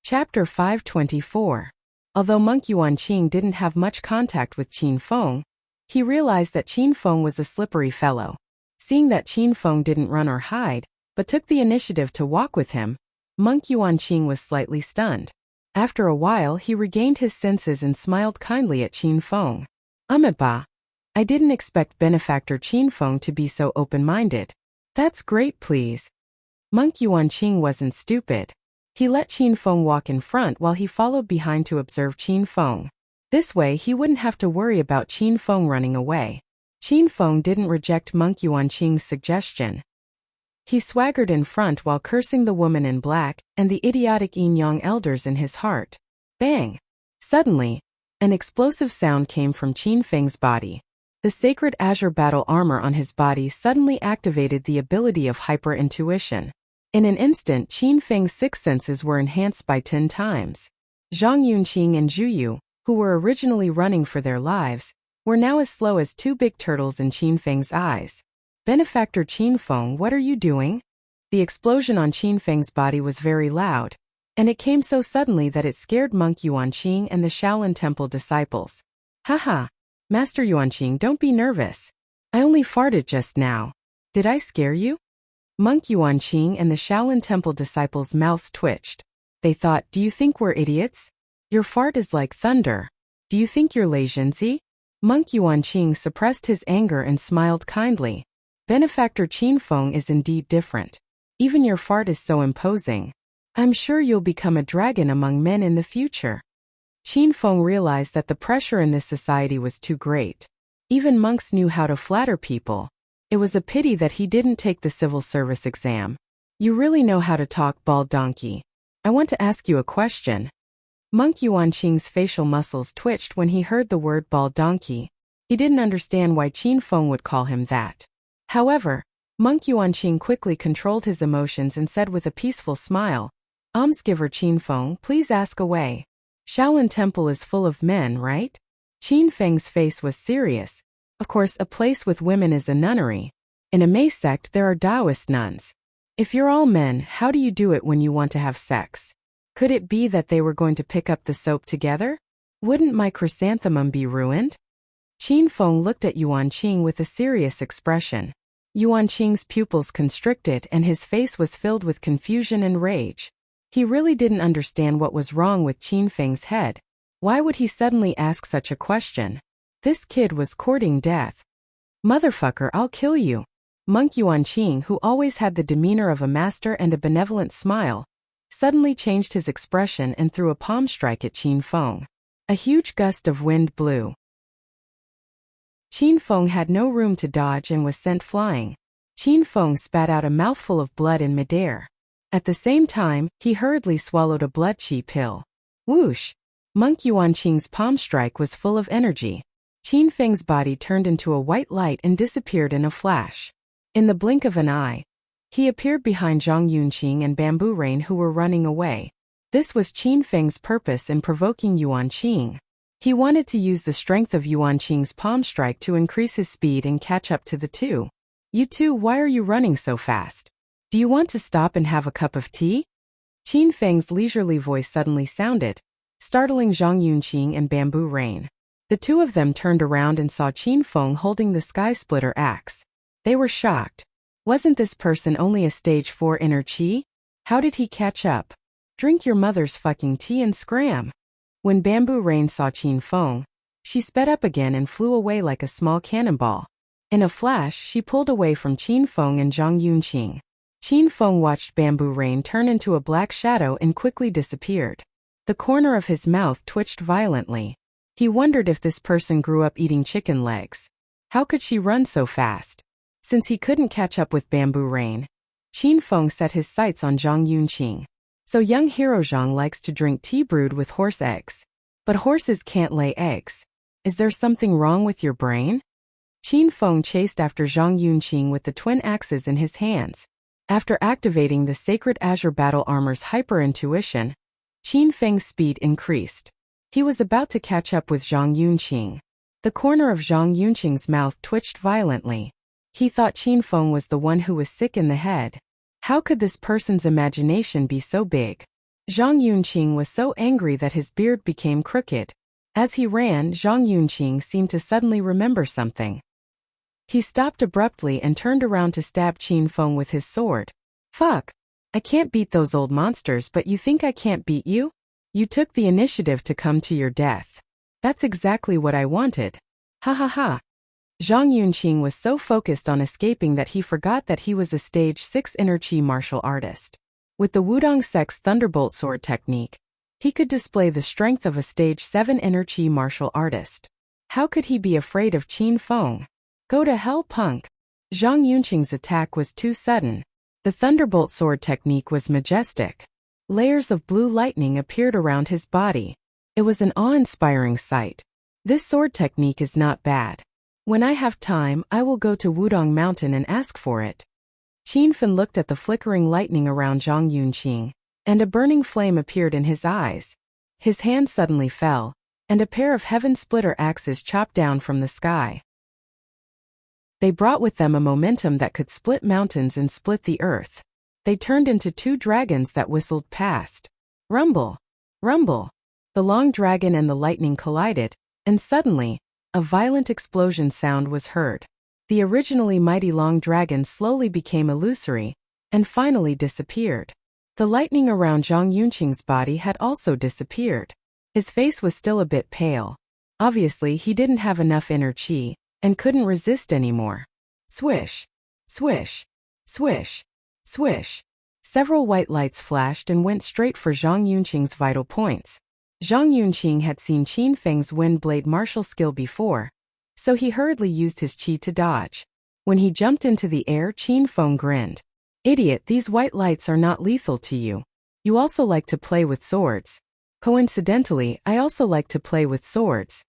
Chapter 524. Although Monk Yuanqing didn't have much contact with Qin Feng, he realized that Qin Feng was a slippery fellow. Seeing that Qin Feng didn't run or hide, but took the initiative to walk with him, Monk Yuanqing was slightly stunned. After a while he regained his senses and smiled kindly at Qin Feng. Ba. I didn't expect benefactor Qin Feng to be so open-minded. That's great, please. Monk Yuanqing wasn't stupid. He let Qin Feng walk in front while he followed behind to observe Qin Feng. This way he wouldn't have to worry about Qin Feng running away. Qin Feng didn't reject Monk Yuanqing's suggestion. He swaggered in front while cursing the woman in black and the idiotic Yin Yang elders in his heart. Bang! Suddenly, an explosive sound came from Qin Feng's body. The sacred azure battle armor on his body suddenly activated the ability of hyper-intuition. In an instant, Qin Feng's six senses were enhanced by 10 times. Zhang Yunqing and Zhu Yu, who were originally running for their lives, were now as slow as two big turtles in Qin Feng's eyes. Benefactor Qin Feng, what are you doing? The explosion on Qin Feng's body was very loud, and it came so suddenly that it scared Monk Yuanqing and the Shaolin Temple disciples. Haha, Master Yuanqing, don't be nervous. I only farted just now. Did I scare you? Monk Yuanqing and the Shaolin Temple disciples' mouths twitched. They thought, do you think we're idiots? Your fart is like thunder. Do you think you're lazy? Monk Yuanqing suppressed his anger and smiled kindly. Benefactor Qin Feng is indeed different. Even your fart is so imposing. I'm sure you'll become a dragon among men in the future. Qin Feng realized that the pressure in this society was too great. Even monks knew how to flatter people. It was a pity that he didn't take the civil service exam. You really know how to talk, bald donkey. I want to ask you a question. Monk Yuanqing's facial muscles twitched when he heard the word bald donkey. He didn't understand why Qin Feng would call him that. However, Monk Yuanqing quickly controlled his emotions and said with a peaceful smile, Almsgiver Qin Feng, please ask away. Shaolin Temple is full of men, right? Qin Feng's face was serious. Of course, a place with women is a nunnery. In a Mei sect, there are Taoist nuns. If you're all men, how do you do it when you want to have sex? Could it be that they were going to pick up the soap together? Wouldn't my chrysanthemum be ruined? Qin Feng looked at Yuanqing with a serious expression. Yuanqing's pupils constricted and his face was filled with confusion and rage. He really didn't understand what was wrong with Qin Feng's head. Why would he suddenly ask such a question? This kid was courting death. Motherfucker, I'll kill you. Monk Yuanqing, who always had the demeanor of a master and a benevolent smile, suddenly changed his expression and threw a palm strike at Qin Feng. A huge gust of wind blew. Qin Feng had no room to dodge and was sent flying. Qin Feng spat out a mouthful of blood in midair. At the same time, he hurriedly swallowed a blood qi pill. Whoosh! Monk Yuanqing's palm strike was full of energy. Qin Feng's body turned into a white light and disappeared in a flash. In the blink of an eye, he appeared behind Zhang Yunqing and Bamboo Rain, who were running away. This was Qin Feng's purpose in provoking Yuanqing. He wanted to use the strength of Yuanqing's palm strike to increase his speed and catch up to the two. You two, why are you running so fast? Do you want to stop and have a cup of tea? Qin Feng's leisurely voice suddenly sounded, startling Zhang Yunqing and Bamboo Rain. The two of them turned around and saw Qin Feng holding the sky splitter axe. They were shocked. Wasn't this person only a stage 4 inner chi? How did he catch up? Drink your mother's fucking tea and scram. When Bamboo Rain saw Qin Feng, she sped up again and flew away like a small cannonball. In a flash, she pulled away from Qin Feng and Zhang Yunqing. Qin Feng watched Bamboo Rain turn into a black shadow and quickly disappeared. The corner of his mouth twitched violently. He wondered if this person grew up eating chicken legs. How could she run so fast? Since he couldn't catch up with Bamboo Rain, Qin Feng set his sights on Zhang Yunqing. So young hero Zhang likes to drink tea brewed with horse eggs. But horses can't lay eggs. Is there something wrong with your brain? Qin Feng chased after Zhang Yunqing with the twin axes in his hands. After activating the sacred azure battle armor's hyper-intuition, Qin Feng's speed increased. He was about to catch up with Zhang Yunqing. The corner of Zhang Yunqing's mouth twitched violently. He thought Qin Feng was the one who was sick in the head. How could this person's imagination be so big? Zhang Yunqing was so angry that his beard became crooked. As he ran, Zhang Yunqing seemed to suddenly remember something. He stopped abruptly and turned around to stab Qin Feng with his sword. Fuck! I can't beat those old monsters, but you think I can't beat you? You took the initiative to come to your death. That's exactly what I wanted. Ha ha ha. Zhang Yunqing was so focused on escaping that he forgot that he was a stage 6 inner chi martial artist. With the Wudong Sect's Thunderbolt sword technique, he could display the strength of a stage 7 inner chi martial artist. How could he be afraid of Qin Feng? Go to hell, punk. Zhang Yunqing's attack was too sudden. The Thunderbolt sword technique was majestic. Layers of blue lightning appeared around his body. It was an awe-inspiring sight. This sword technique is not bad. When I have time, I will go to Wudong Mountain and ask for it. Qin Feng looked at the flickering lightning around Zhang Yunqing, and a burning flame appeared in his eyes. His hand suddenly fell, and a pair of heaven-splitter axes chopped down from the sky. They brought with them a momentum that could split mountains and split the earth. They turned into 2 dragons that whistled past. Rumble! Rumble! The long dragon and the lightning collided, and suddenly, a violent explosion sound was heard. The originally mighty long dragon slowly became illusory, and finally disappeared. The lightning around Zhang Yunqing's body had also disappeared. His face was still a bit pale. Obviously, he didn't have enough inner chi, and couldn't resist anymore. Swish! Swish! Swish! Swish! Several white lights flashed and went straight for Zhang Yunqing's vital points. Zhang Yunqing had seen Qin Feng's wind blade martial skill before, so he hurriedly used his chi to dodge. When he jumped into the air, Qin Feng grinned. Idiot, these white lights are not lethal to you. You also like to play with swords. Coincidentally, I also like to play with swords.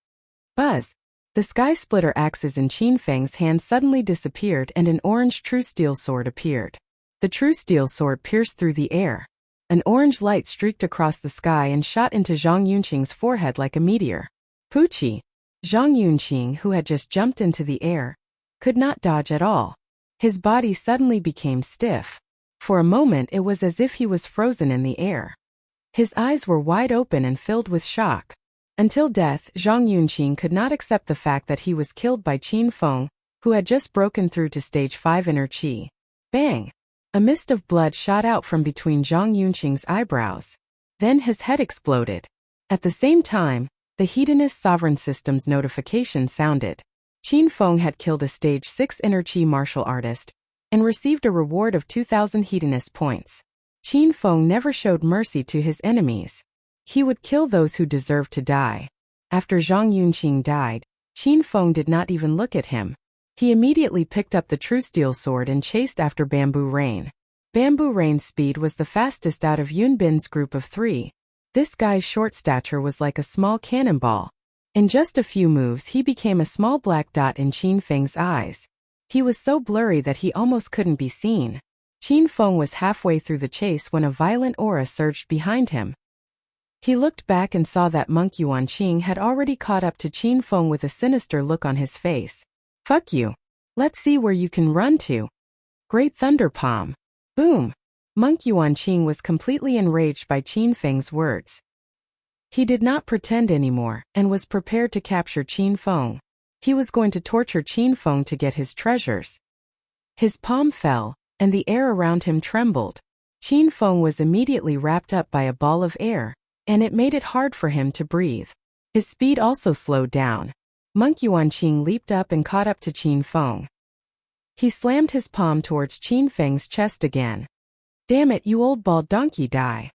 Buzz! The sky splitter axes in Qin Feng's hand suddenly disappeared and an orange true steel sword appeared. The true steel sword pierced through the air. An orange light streaked across the sky and shot into Zhang Yunqing's forehead like a meteor. Poochie! Zhang Yunqing, who had just jumped into the air, could not dodge at all. His body suddenly became stiff. For a moment it was as if he was frozen in the air. His eyes were wide open and filled with shock. Until death, Zhang Yunqing could not accept the fact that he was killed by Qin Feng, who had just broken through to stage 5 inner chi. Bang! A mist of blood shot out from between Zhang Yunqing's eyebrows. Then his head exploded. At the same time, the Hedonist Sovereign System's notification sounded. Qin Feng had killed a stage 6 inner chi martial artist, and received a reward of 2,000 Hedonist points. Qin Feng never showed mercy to his enemies. He would kill those who deserved to die. After Zhang Yunqing died, Qin Feng did not even look at him. He immediately picked up the true steel sword and chased after Bamboo Rain. Bamboo Rain's speed was the fastest out of Yun Bin's group of 3. This guy's short stature was like a small cannonball. In just a few moves he became a small black dot in Qin Feng's eyes. He was so blurry that he almost couldn't be seen. Qin Feng was halfway through the chase when a violent aura surged behind him. He looked back and saw that Monk Yuanqing had already caught up to Qin Feng with a sinister look on his face. Fuck you. Let's see where you can run to. Great Thunder Palm. Boom. Monk Yuanqing was completely enraged by Qin Feng's words. He did not pretend anymore, and was prepared to capture Qin Feng. He was going to torture Qin Feng to get his treasures. His palm fell, and the air around him trembled. Qin Feng was immediately wrapped up by a ball of air, and it made it hard for him to breathe. His speed also slowed down. Monk Yuanqing leaped up and caught up to Qin Feng. He slammed his palm towards Qin Feng's chest again. Damn it, you old bald donkey, die.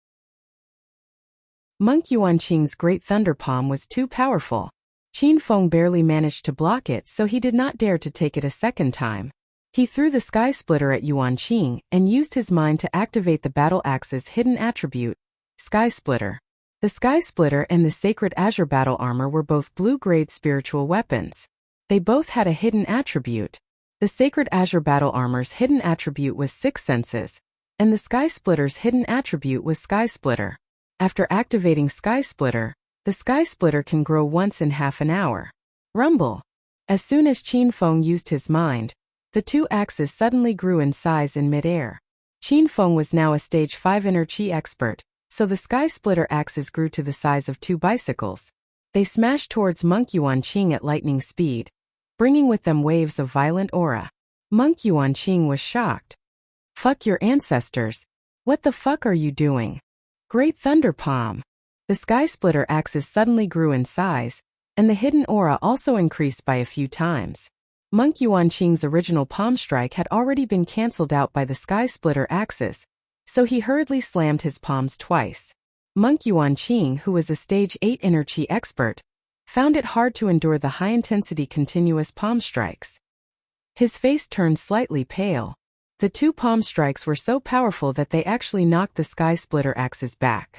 Monk Yuanqing's great thunder palm was too powerful. Qin Feng barely managed to block it, so he did not dare to take it a second time. He threw the Sky Splitter at Yuan Qing and used his mind to activate the battle axe's hidden attribute, Sky Splitter. The Sky Splitter and the Sacred Azure battle armor were both blue-grade spiritual weapons. They both had a hidden attribute. The Sacred Azure battle armor's hidden attribute was Six Senses, and the Sky Splitter's hidden attribute was Sky Splitter. After activating Sky Splitter, the Sky Splitter can grow once in half an hour. Rumble. As soon as Qin Feng used his mind, the two axes suddenly grew in size in mid-air. Qin Feng was now a stage 5 inner Qi expert, so the Sky Splitter axes grew to the size of 2 bicycles. They smashed towards Monk Yuan Qing at lightning speed, bringing with them waves of violent aura. Monk Yuan Qing was shocked. Fuck your ancestors. What the fuck are you doing? Great Thunder Palm. The Sky Splitter axes suddenly grew in size, and the hidden aura also increased by a few times. Monk Yuan Qing's original palm strike had already been cancelled out by the Sky Splitter axis, so he hurriedly slammed his palms twice. Monk Yuan Qing, who was a stage 8 inner Qi expert, found it hard to endure the high-intensity continuous palm strikes. His face turned slightly pale. The two palm strikes were so powerful that they actually knocked the Sky Splitter axes back.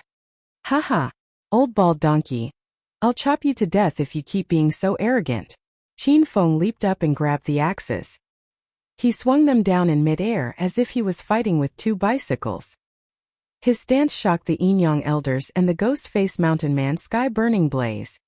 Haha, old bald donkey. I'll chop you to death if you keep being so arrogant. Qin Feng leaped up and grabbed the axes. He swung them down in mid-air as if he was fighting with 2 bicycles. His stance shocked the Yin-Yang elders and the Ghost-Face Mountain Man Sky Burning Blaze.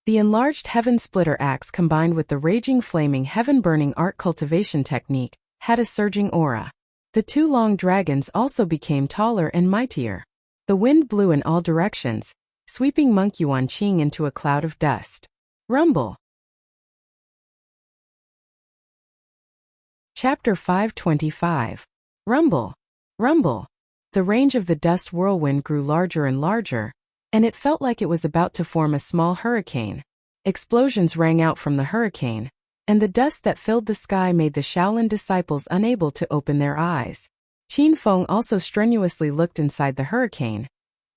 The enlarged Heaven Splitter axe combined with the raging flaming Heaven Burning Art cultivation technique had a surging aura. The 2 long dragons also became taller and mightier. The wind blew in all directions, sweeping Monk Yuan Qing into a cloud of dust. Rumble. Chapter 525. Rumble. Rumble. The range of the dust whirlwind grew larger and larger, and it felt like it was about to form a small hurricane. Explosions rang out from the hurricane, and the dust that filled the sky made the Shaolin disciples unable to open their eyes. Qin Feng also strenuously looked inside the hurricane,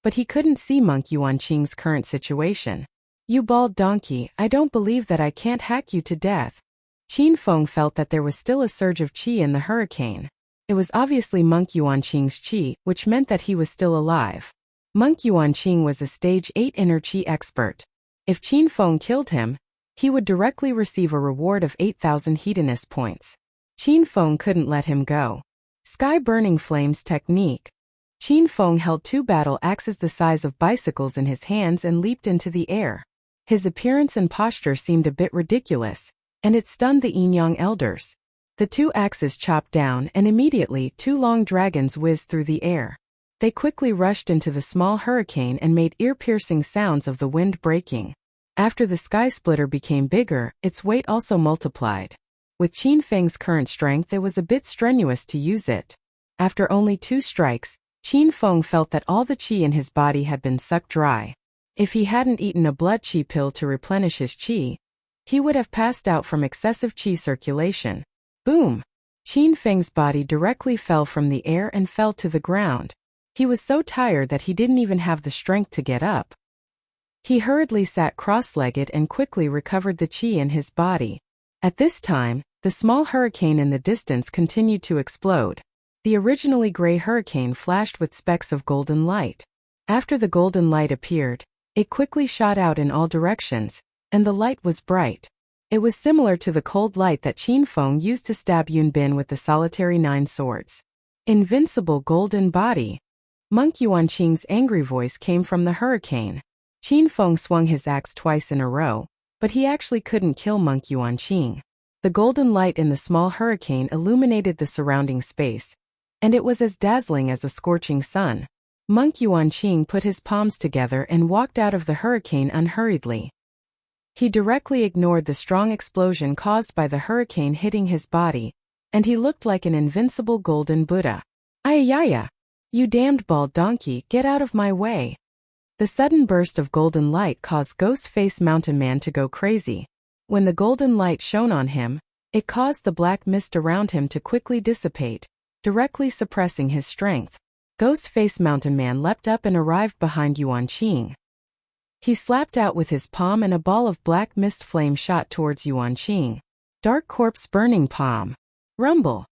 but he couldn't see Monk Yuan Qing's current situation. You bald donkey, I don't believe that I can't hack you to death. Qin Feng felt that there was still a surge of qi in the hurricane. It was obviously Monk Yuan Qing's qi, which meant that he was still alive. Monk Yuan Qing was a stage 8 inner qi expert. If Qin Feng killed him, he would directly receive a reward of 8,000 hedonist points. Qin Feng couldn't let him go. Sky Burning Flames technique. Qin Feng held 2 battle axes the size of bicycles in his hands and leaped into the air. His appearance and posture seemed a bit ridiculous, and it stunned the Yin-Yang elders. The 2 axes chopped down and immediately 2 long dragons whizzed through the air. They quickly rushed into the small hurricane and made ear-piercing sounds of the wind breaking. After the Sky Splitter became bigger, its weight also multiplied. With Qin Feng's current strength, it was a bit strenuous to use it. After only 2 strikes, Qin Feng felt that all the qi in his body had been sucked dry. If he hadn't eaten a blood qi pill to replenish his qi, he would have passed out from excessive qi circulation. Boom! Qin Feng's body directly fell from the air and fell to the ground. He was so tired that he didn't even have the strength to get up. He hurriedly sat cross-legged and quickly recovered the qi in his body. At this time, the small hurricane in the distance continued to explode. The originally gray hurricane flashed with specks of golden light. After the golden light appeared, it quickly shot out in all directions, and the light was bright. It was similar to the cold light that Qin Feng used to stab Yun Bin with the solitary 9 swords. Invincible golden body. Monk Yuan Qing's angry voice came from the hurricane. Qin Feng swung his axe twice in a row, but he actually couldn't kill Monk Yuan Qing. The golden light in the small hurricane illuminated the surrounding space, and it was as dazzling as a scorching sun. Monk Yuan Qing put his palms together and walked out of the hurricane unhurriedly. He directly ignored the strong explosion caused by the hurricane hitting his body, and he looked like an invincible golden Buddha. Ayayaya! You damned bald donkey, get out of my way! The sudden burst of golden light caused Ghost-Face Mountain Man to go crazy. When the golden light shone on him, it caused the black mist around him to quickly dissipate, directly suppressing his strength. Ghost-Face Mountain Man leapt up and arrived behind Yuan Qing. He slapped out with his palm and a ball of black mist flame shot towards Yuan Qing. Dark Corpse Burning Palm. Rumble.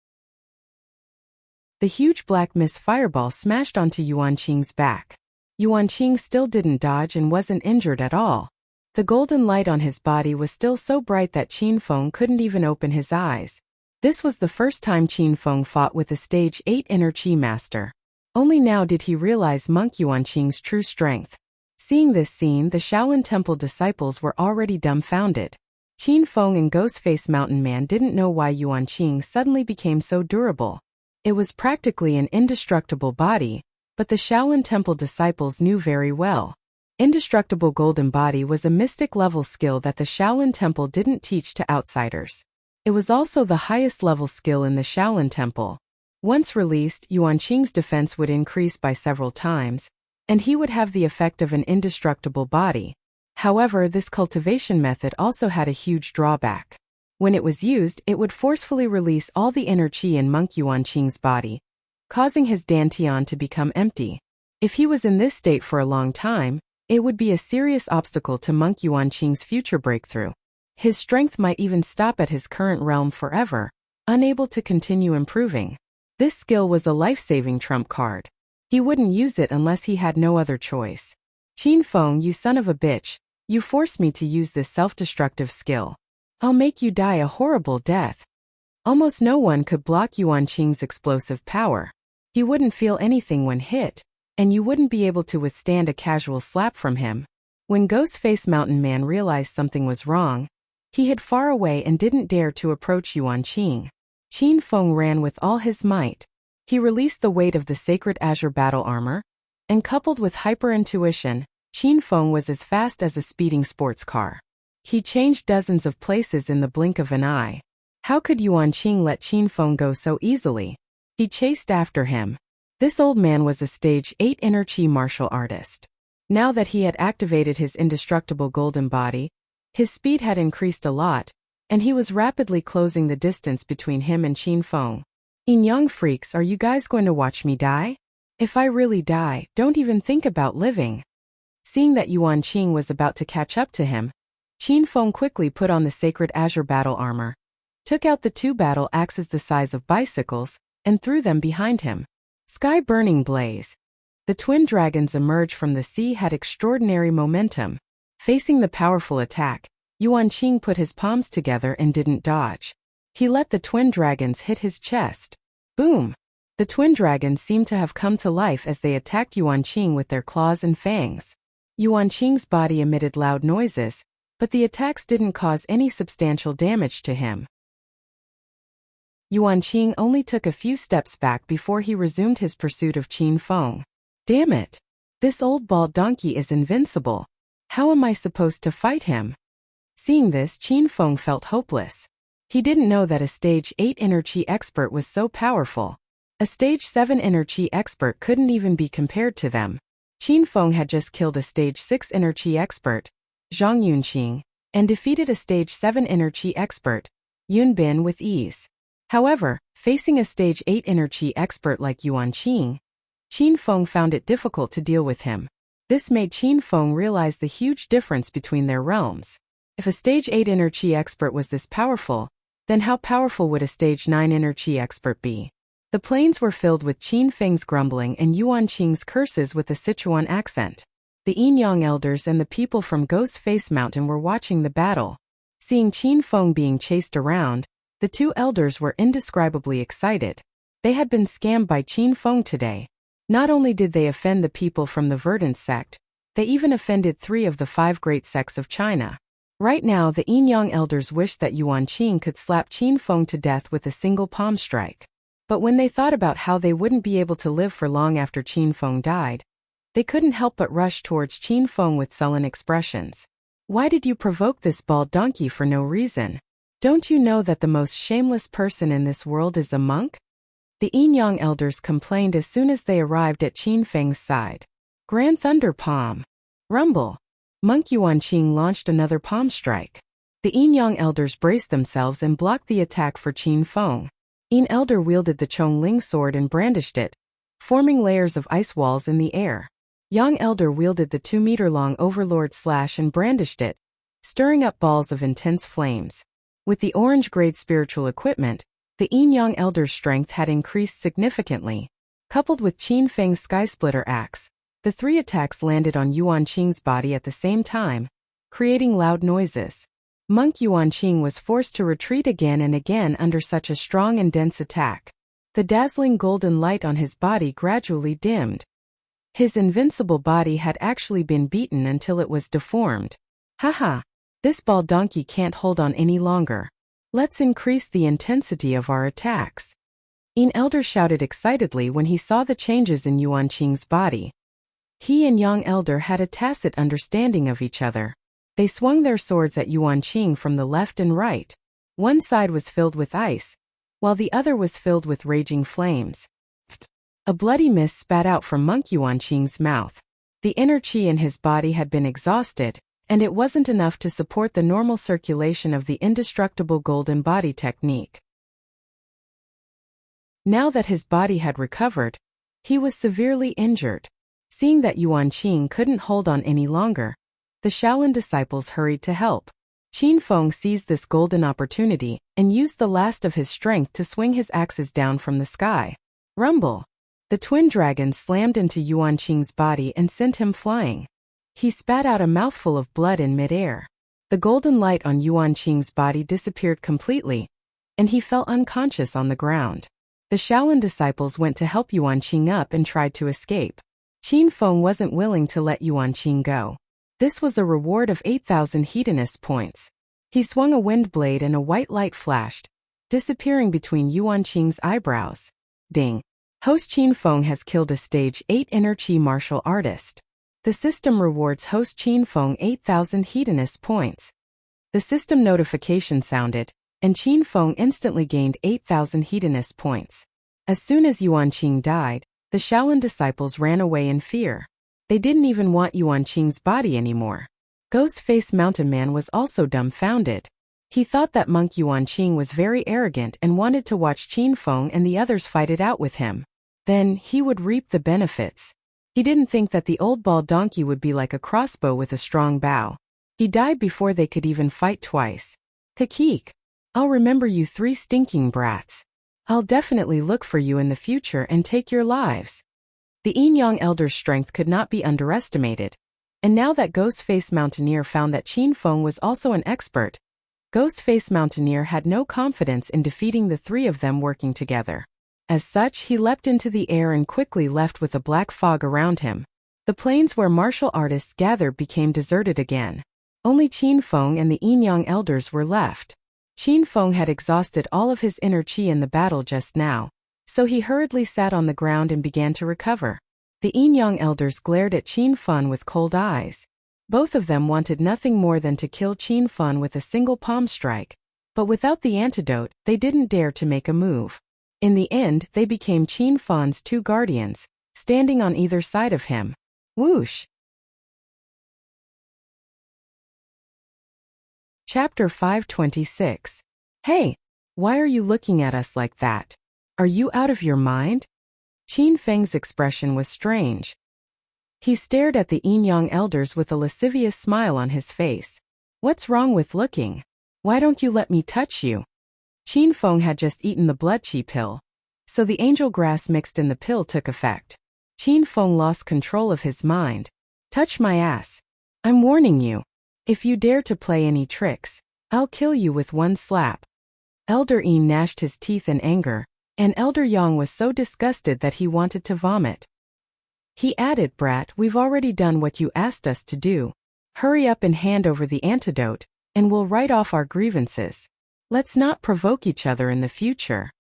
The huge black mist fireball smashed onto Yuanqing's back. Yuanqing still didn't dodge and wasn't injured at all. The golden light on his body was still so bright that Qin Feng couldn't even open his eyes. This was the first time Qin Feng fought with a stage 8 inner Qi master. Only now did he realize monk Yuanqing's true strength. Seeing this scene, the Shaolin Temple disciples were already dumbfounded. Qin Feng and Ghostface Mountain Man didn't know why Yuanqing suddenly became so durable. It was practically an indestructible body, but the Shaolin Temple disciples knew very well. Indestructible Golden Body was a mystic-level skill that the Shaolin Temple didn't teach to outsiders. It was also the highest-level skill in the Shaolin Temple. Once released, Yuanqing's defense would increase by several times, and he would have the effect of an indestructible body. However, this cultivation method also had a huge drawback. When it was used, it would forcefully release all the inner Qi in monk Yuanqing's body, causing his dantian to become empty. If he was in this state for a long time, it would be a serious obstacle to monk Yuanqing's future breakthrough. His strength might even stop at his current realm forever, unable to continue improving. This skill was a life-saving trump card. He wouldn't use it unless he had no other choice. Qin Feng, you son of a bitch, you forced me to use this self-destructive skill. I'll make you die a horrible death. Almost no one could block Yuanqing's explosive power. He wouldn't feel anything when hit, and you wouldn't be able to withstand a casual slap from him. When Ghostface Mountain Man realized something was wrong, he hid far away and didn't dare to approach Yuanqing. Qin Feng ran with all his might. He released the weight of the sacred azure battle armor, and coupled with hyper-intuition, Qin Feng was as fast as a speeding sports car. He changed dozens of places in the blink of an eye. How could Yuanqing let Qin Feng go so easily? He chased after him. This old man was a stage 8 inner Qi martial artist. Now that he had activated his indestructible golden body, his speed had increased a lot, and he was rapidly closing the distance between him and Qin Feng. Young freaks, are you guys going to watch me die? If I really die, don't even think about living. Seeing that Yuanqing was about to catch up to him, Qin Feng quickly put on the sacred azure battle armor, took out the 2 battle axes the size of bicycles, and threw them behind him. Sky burning blaze. The twin dragons emerged from the sea had extraordinary momentum. Facing the powerful attack, Yuanqing put his palms together and didn't dodge. He let the twin dragons hit his chest. Boom! The twin dragons seemed to have come to life as they attacked Yuanqing with their claws and fangs. Yuanqing's body emitted loud noises, but the attacks didn't cause any substantial damage to him. Yuanqing only took a few steps back before he resumed his pursuit of Qin Feng. Damn it! This old bald donkey is invincible. How am I supposed to fight him? Seeing this, Qin Feng felt hopeless. He didn't know that a stage 8 inner Qi expert was so powerful. A stage 7 inner Qi expert couldn't even be compared to them. Qin Feng had just killed a stage 6 inner Qi expert, Zhang Yunqing, and defeated a stage 7 inner Qi expert, Yun Bin, with ease. However, facing a stage 8 inner Qi expert like Yuanqing, Qin Feng found it difficult to deal with him. This made Qin Feng realize the huge difference between their realms. If a stage 8 inner Qi expert was this powerful, then how powerful would a stage 9 inner Qi expert be? The plains were filled with Qin Feng's grumbling and Yuanqing's curses with a Sichuan accent. The Yin-Yang elders and the people from Ghostface Mountain were watching the battle. Seeing Qin Feng being chased around, the 2 elders were indescribably excited. They had been scammed by Qin Feng today. Not only did they offend the people from the Verdant sect, they even offended 3 of the 5 great sects of China. Right now, the Yin-Yang elders wished that Yuanqing could slap Qin Feng to death with a single palm strike. But when they thought about how they wouldn't be able to live for long after Qin Feng died, they couldn't help but rush towards Qin Feng with sullen expressions. Why did you provoke this bald donkey for no reason? Don't you know that the most shameless person in this world is a monk? The Yin-Yang elders complained as soon as they arrived at Qin Feng's side. Grand Thunder Palm. Rumble. Monk Yuanqing launched another palm strike. The Yin-Yang elders braced themselves and blocked the attack for Qin Feng. Yin elder wielded the Chongling sword and brandished it, forming layers of ice walls in the air. Yang elder wielded the 2-meter-long overlord slash and brandished it, stirring up balls of intense flames. With the orange-grade spiritual equipment, The Yin-Yang Elder's strength had increased significantly. Coupled with Qin Feng's Skysplitter axe, the three attacks landed on Yuan Qing's body at the same time, creating loud noises. Monk Yuan Qing was forced to retreat again and again under such a strong and dense attack. The dazzling golden light on his body gradually dimmed. His invincible body had actually been beaten until it was deformed. Haha! This bald donkey can't hold on any longer. Let's increase the intensity of our attacks. Yin Elder shouted excitedly when he saw the changes in Yuan Qing's body. He and Yang Elder had a tacit understanding of each other. They swung their swords at Yuan Qing from the left and right. One side was filled with ice, while the other was filled with raging flames. A bloody mist spat out from Monk Yuan Qing's mouth. The inner qi in his body had been exhausted, and it wasn't enough to support the normal circulation of the indestructible golden body technique. Now that his body had recovered, he was severely injured. Seeing that Yuan Qing couldn't hold on any longer, the Shaolin disciples hurried to help. Qin Feng seized this golden opportunity and used the last of his strength to swing his axes down from the sky. Rumble! The twin dragons slammed into Yuan Qing's body and sent him flying. He spat out a mouthful of blood in midair. The golden light on Yuan Qing's body disappeared completely, and he fell unconscious on the ground. The Shaolin disciples went to help Yuan Qing up and tried to escape. Qin Feng wasn't willing to let Yuan Qing go. This was a reward of 8,000 Hedonist points. He swung a wind blade and a white light flashed, disappearing between Yuan Qing's eyebrows. Ding! Host Qin Feng has killed a Stage 8 Inner Qi martial artist. The system rewards host Qin Feng 8,000 Hedonist points. The system notification sounded, and Qin Feng instantly gained 8,000 Hedonist points. As soon as Yuan Qing died, the Shaolin disciples ran away in fear. They didn't even want Yuan Qing's body anymore. Ghost-Face Mountain Man was also dumbfounded. He thought that Monk Yuan Qing was very arrogant and wanted to watch Qin Feng and the others fight it out with him. Then, he would reap the benefits. He didn't think that the old bald donkey would be like a crossbow with a strong bow. He died before they could even fight twice. Kakik! I'll remember you three stinking brats. I'll definitely look for you in the future and take your lives. The Yin-Yang Elder's strength could not be underestimated, and now that Ghost-Face Mountaineer found that Qin Feng was also an expert, Ghost-Face Mountaineer had no confidence in defeating the three of them working together. As such, he leapt into the air and quickly left with a black fog around him. The plains where martial artists gathered became deserted again. Only Qin Feng and the Yin-Yang Elders were left. Qin Feng had exhausted all of his inner qi in the battle just now, so he hurriedly sat on the ground and began to recover. The Yin-Yang Elders glared at Qin Feng with cold eyes. Both of them wanted nothing more than to kill Qin Feng with a single palm strike, but without the antidote, they didn't dare to make a move. In the end, they became Qin Feng's two guardians, standing on either side of him. Whoosh! Chapter 526. Hey! Why are you looking at us like that? Are you out of your mind? Qin Feng's expression was strange. He stared at the Yin-Yang Elders with a lascivious smile on his face. What's wrong with looking? Why don't you let me touch you? Qin Feng had just eaten the blood qi pill, so the angel grass mixed in the pill took effect. Qin Feng lost control of his mind. Touch my ass. I'm warning you. If you dare to play any tricks, I'll kill you with one slap. Elder Yin gnashed his teeth in anger, and Elder Yang was so disgusted that he wanted to vomit. He added, "Brat, we've already done what you asked us to do. Hurry up and hand over the antidote, and we'll write off our grievances. Let's not provoke each other in the future."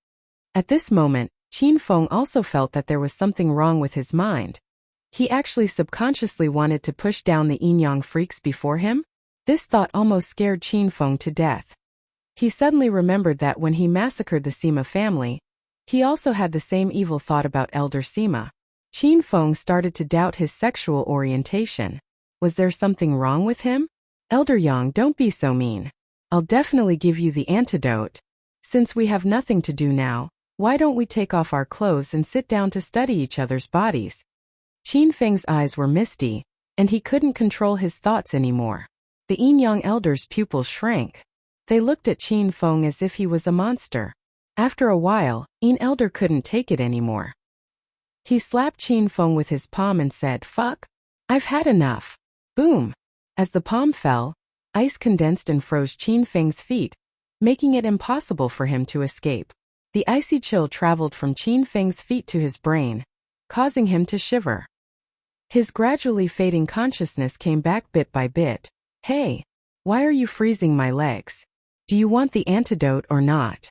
At this moment, Qin Feng also felt that there was something wrong with his mind. He actually subconsciously wanted to push down the Yin-Yang freaks before him. This thought almost scared Qin Feng to death. He suddenly remembered that when he massacred the Sima family, he also had the same evil thought about Elder Sima. Qin Feng started to doubt his sexual orientation. Was there something wrong with him? Elder Yang, don't be so mean. I'll definitely give you the antidote. Since we have nothing to do now, why don't we take off our clothes and sit down to study each other's bodies? Qin Feng's eyes were misty, and he couldn't control his thoughts anymore. The Yin-Yang Elders' pupils shrank. They looked at Qin Feng as if he was a monster. After a while, Elder couldn't take it anymore. He slapped Qin Feng with his palm and said, "Fuck. I've had enough." Boom! As the palm fell, ice condensed and froze Qin Feng's feet, making it impossible for him to escape. The icy chill traveled from Qin Feng's feet to his brain, causing him to shiver. His gradually fading consciousness came back bit by bit. "Hey, why are you freezing my legs? Do you want the antidote or not?"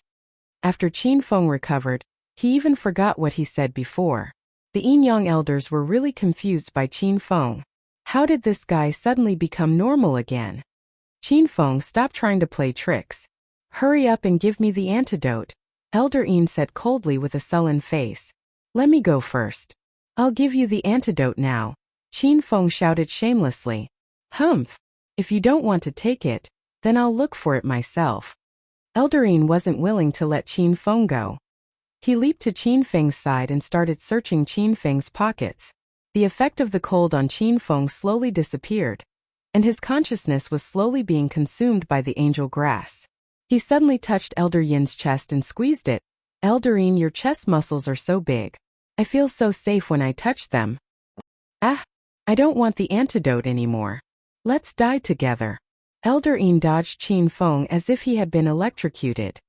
After Qin Feng recovered, he even forgot what he said before. The Yin-Yang elders were really confused by Qin Feng. How did this guy suddenly become normal again? Qin Feng, stop trying to play tricks. Hurry up and give me the antidote, Elder Yin said coldly with a sullen face. Let me go first. I'll give you the antidote now, Qin Feng shouted shamelessly. Humph! If you don't want to take it, then I'll look for it myself. Elder Yin wasn't willing to let Qin Feng go. He leaped to Qin Feng's side and started searching Qin Feng's pockets. The effect of the cold on Qin Feng slowly disappeared, and his consciousness was slowly being consumed by the angel grass. He suddenly touched Elder Yin's chest and squeezed it. Elder Yin, your chest muscles are so big. I feel so safe when I touch them. Ah! I don't want the antidote anymore. Let's die together. Elder Yin dodged Qin Feng as if he had been electrocuted.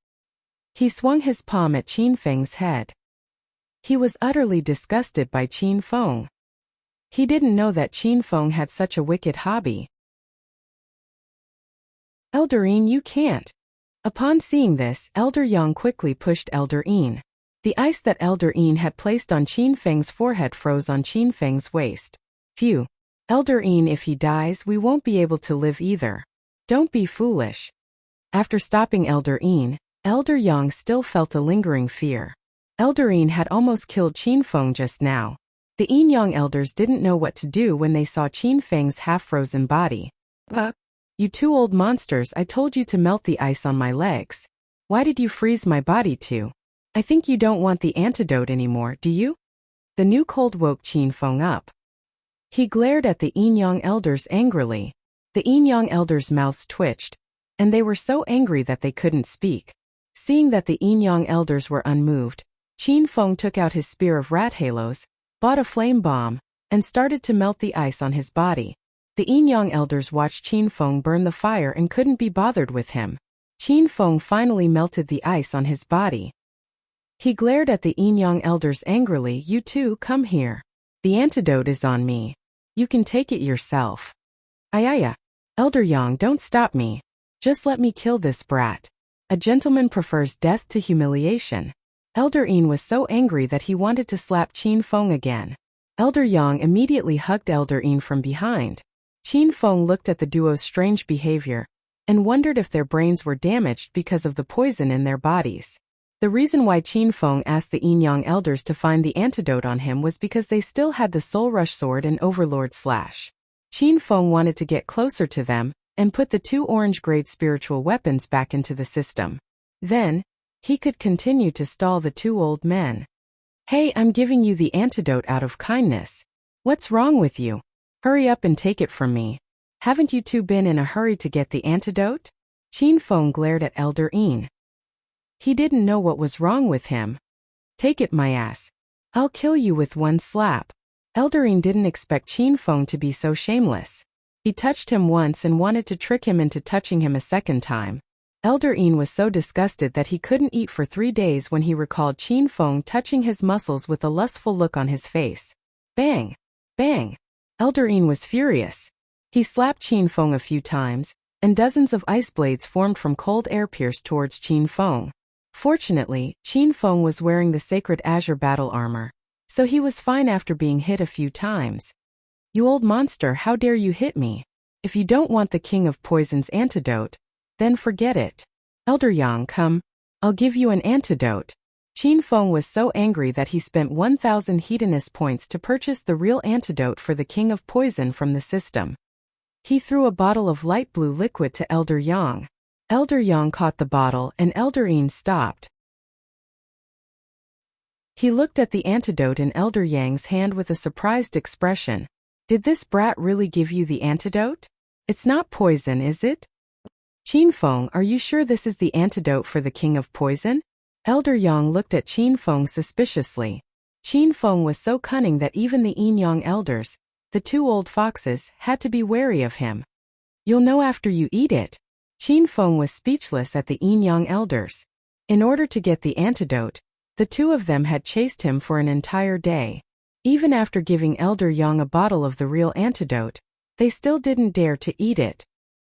He swung his palm at Qin Feng's head. He was utterly disgusted by Qin Feng. He didn't know that Qin Feng had such a wicked hobby. Elder Yin, you can't. Upon seeing this, Elder Yang quickly pushed Elder Yin. The ice that Elder Yin had placed on Qin Feng's forehead froze on Qin Feng's waist. Phew. Elder Yin, if he dies, we won't be able to live either. Don't be foolish. After stopping Elder Yin, Elder Yang still felt a lingering fear. Elder Yin had almost killed Qin Feng just now. The Yin-Yang elders didn't know what to do when they saw Qin Feng's half-frozen body. You two old monsters, I told you to melt the ice on my legs. Why did you freeze my body too? I think you don't want the antidote anymore, do you? The new cold woke Qin Feng up. He glared at the Yin-Yang elders angrily. The Yin-Yang elders' mouths twitched, and they were so angry that they couldn't speak. Seeing that the Yin-Yang elders were unmoved, Qin Feng took out his spear of rat halos, bought a flame bomb, and started to melt the ice on his body. The Yin-Yang elders watched Qin Feng burn the fire and couldn't be bothered with him. Qin Feng finally melted the ice on his body. He glared at the Yin-Yang elders angrily. You two, come here. The antidote is on me. You can take it yourself. Ayaya. Elder Yang, don't stop me. Just let me kill this brat. A gentleman prefers death to humiliation. Elder Yin was so angry that he wanted to slap Qin Feng again. Elder Yang immediately hugged Elder Yin from behind. Qin Feng looked at the duo's strange behavior and wondered if their brains were damaged because of the poison in their bodies. The reason why Qin Feng asked the Yin-Yang elders to find the antidote on him was because they still had the Soul Rush Sword and Overlord Slash. Qin Feng wanted to get closer to them and put the two orange-grade spiritual weapons back into the system. Then, he could continue to stall the two old men. Hey, I'm giving you the antidote out of kindness. What's wrong with you? Hurry up and take it from me. Haven't you two been in a hurry to get the antidote? Qin Feng glared at Elder Yin. He didn't know what was wrong with him. Take it, my ass. I'll kill you with one slap. Elder Yin didn't expect Qin Feng to be so shameless. He touched him once and wanted to trick him into touching him a second time. Elder Yin was so disgusted that he couldn't eat for 3 days when he recalled Qin Feng touching his muscles with a lustful look on his face. Bang! Bang! Elder Yin was furious. He slapped Qin Feng a few times, and dozens of ice blades formed from cold air pierced towards Qin Feng. Fortunately, Qin Feng was wearing the sacred azure battle armor, so he was fine after being hit a few times. You old monster, how dare you hit me? If you don't want the King of Poison's antidote, then forget it. Elder Yang, come. I'll give you an antidote. Qin Feng was so angry that he spent 1,000 hedonist points to purchase the real antidote for the King of Poison from the system. He threw a bottle of light blue liquid to Elder Yang. Elder Yang caught the bottle and Elder Yin stopped. He looked at the antidote in Elder Yang's hand with a surprised expression. Did this brat really give you the antidote? It's not poison, is it? Qin Feng, are you sure this is the antidote for the King of Poison? Elder Yang looked at Qin Feng suspiciously. Qin Feng was so cunning that even the Yin Yang elders, the two old foxes, had to be wary of him. You'll know after you eat it. Qin Feng was speechless at the Yin Yang elders. In order to get the antidote, the two of them had chased him for an entire day. Even after giving Elder Yang a bottle of the real antidote, they still didn't dare to eat it.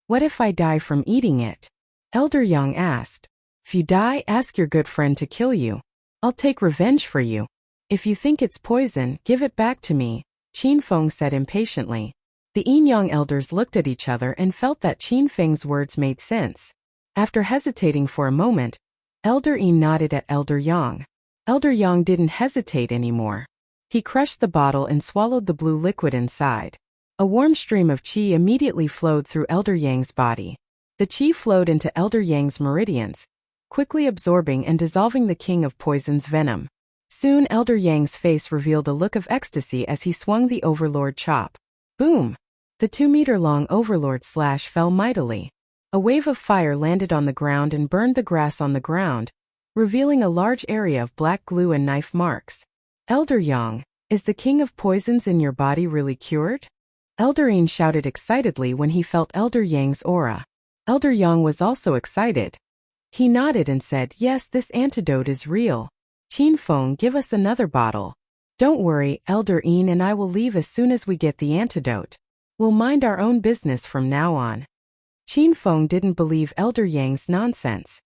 What if I die from eating it? Elder Yang asked. If you die, ask your good friend to kill you. I'll take revenge for you. If you think it's poison, give it back to me, Qin Feng said impatiently. The Yin Yang elders looked at each other and felt that Qin Feng's words made sense. After hesitating for a moment, Elder Yin nodded at Elder Yang. Elder Yang didn't hesitate anymore. He crushed the bottle and swallowed the blue liquid inside. A warm stream of qi immediately flowed through Elder Yang's body. The qi flowed into Elder Yang's meridians, quickly absorbing and dissolving the king of poison's venom. Soon Elder Yang's face revealed a look of ecstasy as he swung the overlord chop. Boom! The 2-meter-long overlord slash fell mightily. A wave of fire landed on the ground and burned the grass on the ground, revealing a large area of black glue and knife marks. Elder Yang, is the king of poisons in your body really cured? Elder Yin shouted excitedly when he felt Elder Yang's aura. Elder Yang was also excited. He nodded and said, yes, this antidote is real. Qin Feng, give us another bottle. Don't worry, Elder Yin and I will leave as soon as we get the antidote. We'll mind our own business from now on. Qin Feng didn't believe Elder Yang's nonsense.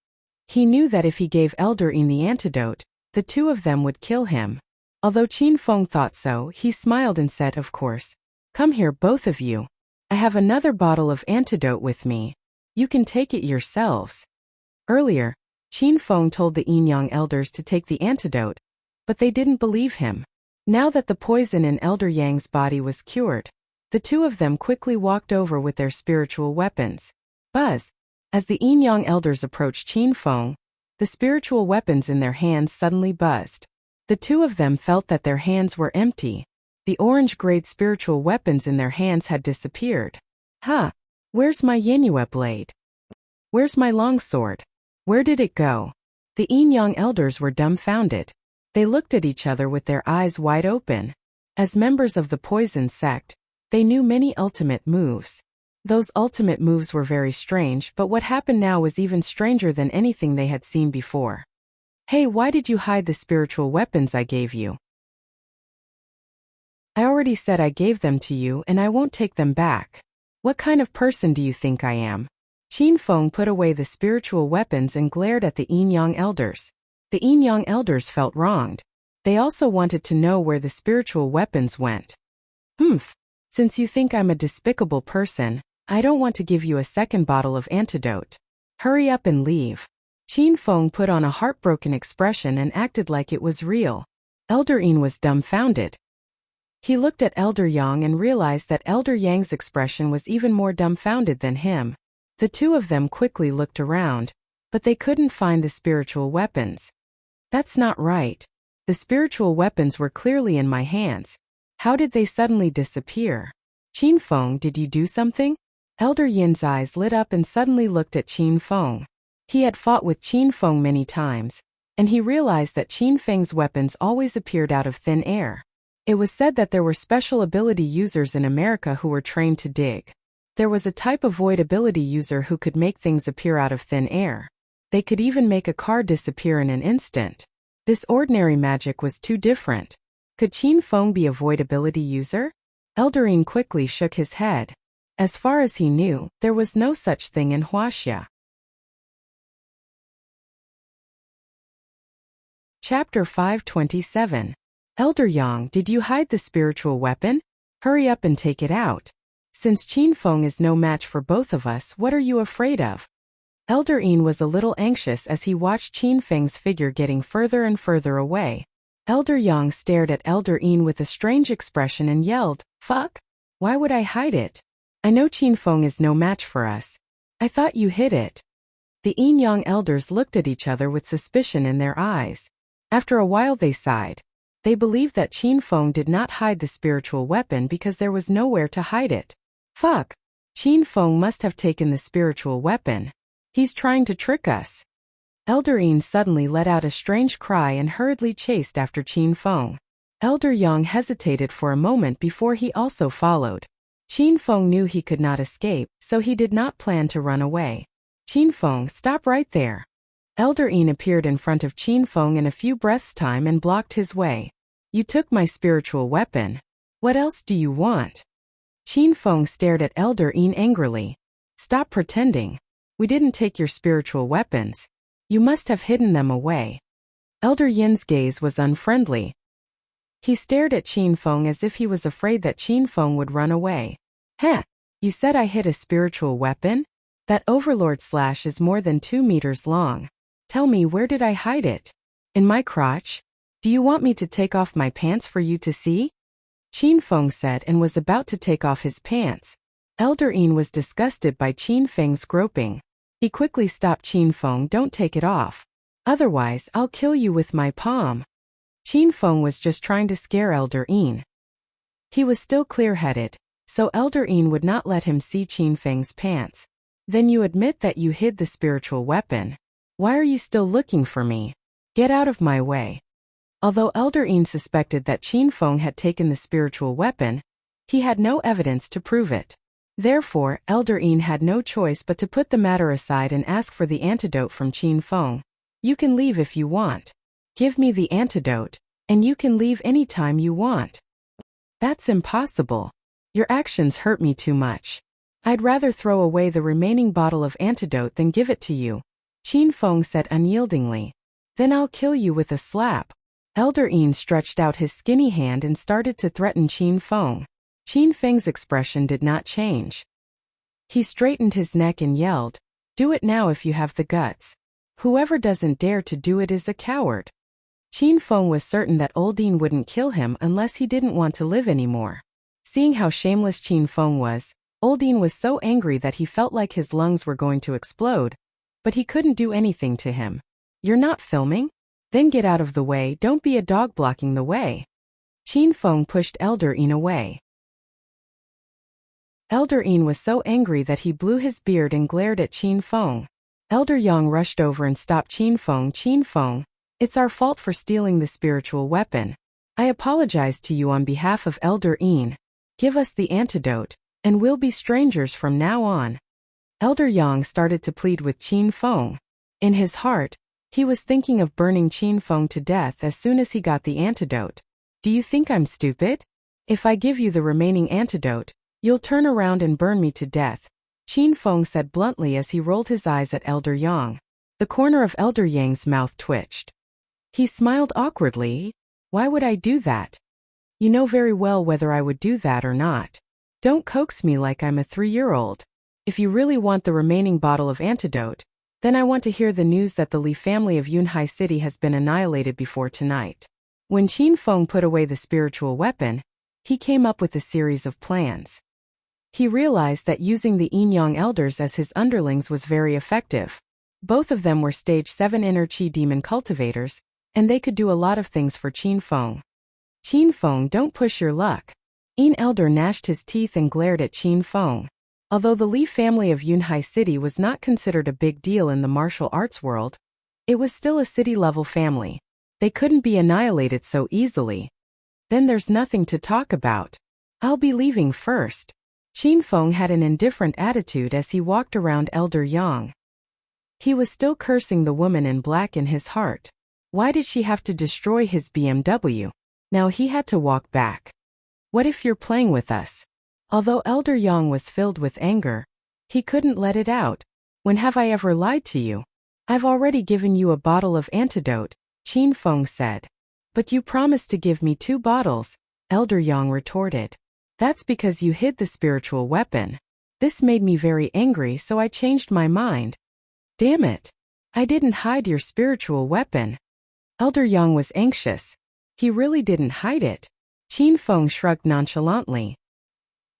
He knew that if he gave Elder Yin the antidote, the two of them would kill him. Although Qin Feng thought so, he smiled and said, of course. Come here, both of you. I have another bottle of antidote with me. You can take it yourselves. Earlier, Qin Feng told the Yin Yang elders to take the antidote, but they didn't believe him. Now that the poison in Elder Yang's body was cured, the two of them quickly walked over with their spiritual weapons. Buzz! As the Yin Yang elders approached Qin Feng, the spiritual weapons in their hands suddenly buzzed. The two of them felt that their hands were empty. The orange-grade spiritual weapons in their hands had disappeared. Huh! Where's my Yinhua blade? Where's my longsword? Where did it go? The Yin Yang elders were dumbfounded. They looked at each other with their eyes wide open. As members of the poison sect, they knew many ultimate moves. Those ultimate moves were very strange, but what happened now was even stranger than anything they had seen before. Hey, why did you hide the spiritual weapons I gave you? I already said I gave them to you and I won't take them back. What kind of person do you think I am? Qin Feng put away the spiritual weapons and glared at the Yin Yang elders. The Yin Yang elders felt wronged. They also wanted to know where the spiritual weapons went. Since you think I'm a despicable person, I don't want to give you a second bottle of antidote. Hurry up and leave. Qin Feng put on a heartbroken expression and acted like it was real. Elder Yin was dumbfounded. He looked at Elder Yang and realized that Elder Yang's expression was even more dumbfounded than him. The two of them quickly looked around, but they couldn't find the spiritual weapons. That's not right. The spiritual weapons were clearly in my hands. How did they suddenly disappear? Qin Feng, did you do something? Elder Yin's eyes lit up and suddenly looked at Qin Feng. He had fought with Qin Feng many times, and he realized that Qin Feng's weapons always appeared out of thin air. It was said that there were special ability users in America who were trained to dig. There was a type of void ability user who could make things appear out of thin air. They could even make a car disappear in an instant. This ordinary magic was too different. Could Qin Feng be a void ability user? Elder Yin quickly shook his head. As far as he knew, there was no such thing in Wuxia. Chapter 527. Elder Yang, did you hide the spiritual weapon? Hurry up and take it out. Since Qin Feng is no match for both of us, what are you afraid of? Elder Yin was a little anxious as he watched Qin Feng's figure getting further and further away. Elder Yang stared at Elder Yin with a strange expression and yelled, "Fuck! Why would I hide it? I know Qin Feng is no match for us. I thought you hid it." The Yin Yang elders looked at each other with suspicion in their eyes. After a while they sighed. They believed that Qin Feng did not hide the spiritual weapon because there was nowhere to hide it. Fuck! Qin Feng must have taken the spiritual weapon. He's trying to trick us. Elder Yin suddenly let out a strange cry and hurriedly chased after Qin Feng. Elder Yang hesitated for a moment before he also followed. Qin Feng knew he could not escape, so he did not plan to run away. Qin Feng, stop right there. Elder Yin appeared in front of Qin Feng in a few breaths' time and blocked his way. You took my spiritual weapon. What else do you want? Qin Feng stared at Elder Yin angrily. Stop pretending. We didn't take your spiritual weapons. You must have hidden them away. Elder Yin's gaze was unfriendly. He stared at Qin Feng as if he was afraid that Qin Feng would run away. Heh, you said I hid a spiritual weapon? That overlord slash is more than 2 meters long. Tell me, where did I hide it? In my crotch? Do you want me to take off my pants for you to see? Qin Feng said and was about to take off his pants. Elder Yin was disgusted by Qin Feng's groping. He quickly stopped Qin Feng, don't take it off. Otherwise, I'll kill you with my palm. Qin Feng was just trying to scare Elder Yin. He was still clear-headed, so Elder Yin would not let him see Qin Feng's pants. Then you admit that you hid the spiritual weapon. Why are you still looking for me? Get out of my way. Although Elder Yin suspected that Qin Feng had taken the spiritual weapon, he had no evidence to prove it. Therefore, Elder Yin had no choice but to put the matter aside and ask for the antidote from Qin Feng. You can leave if you want. Give me the antidote, and you can leave any time you want. That's impossible. Your actions hurt me too much. I'd rather throw away the remaining bottle of antidote than give it to you, Qin Feng said unyieldingly. Then I'll kill you with a slap. Elder Yin stretched out his skinny hand and started to threaten Qin Feng. Qin Feng's expression did not change. He straightened his neck and yelled, do it now if you have the guts. Whoever doesn't dare to do it is a coward. Qin Feng was certain that Old Yin wouldn't kill him unless he didn't want to live anymore. Seeing how shameless Qin Feng was, Old Yin was so angry that he felt like his lungs were going to explode, but he couldn't do anything to him. You're not filming? Then get out of the way, don't be a dog blocking the way. Qin Feng pushed Elder Yin away. Elder Yin was so angry that he blew his beard and glared at Qin Feng. Elder Yang rushed over and stopped Qin Feng. Qin Feng, it's our fault for stealing the spiritual weapon. I apologize to you on behalf of Elder Yin. Give us the antidote, and we'll be strangers from now on. Elder Yang started to plead with Qin Feng. In his heart, he was thinking of burning Qin Feng to death as soon as he got the antidote. Do you think I'm stupid? If I give you the remaining antidote, you'll turn around and burn me to death, Qin Feng said bluntly as he rolled his eyes at Elder Yang. The corner of Elder Yang's mouth twitched. He smiled awkwardly. Why would I do that? You know very well whether I would do that or not. Don't coax me like I'm a 3-year-old. If you really want the remaining bottle of antidote, then I want to hear the news that the Li family of Yunhai City has been annihilated before tonight. When Qin Feng put away the spiritual weapon, he came up with a series of plans. He realized that using the Yin-Yang elders as his underlings was very effective. Both of them were stage 7 inner Qi demon cultivators, and they could do a lot of things for Qin Feng. Qin Feng, don't push your luck. Yin Elder gnashed his teeth and glared at Qin Feng. Although the Li family of Yunhai City was not considered a big deal in the martial arts world, it was still a city-level family. They couldn't be annihilated so easily. Then there's nothing to talk about. I'll be leaving first. Qin Feng had an indifferent attitude as he walked around Elder Yang. He was still cursing the woman in black in his heart. Why did she have to destroy his BMW? Now he had to walk back. What if you're playing with us? Although Elder Yang was filled with anger, he couldn't let it out. When have I ever lied to you? I've already given you a bottle of antidote, Qin Feng said. But you promised to give me 2 bottles, Elder Yang retorted. That's because you hid the spiritual weapon. This made me very angry, so I changed my mind. Damn it. I didn't hide your spiritual weapon. Elder Yang was anxious. He really didn't hide it. Qin Feng shrugged nonchalantly.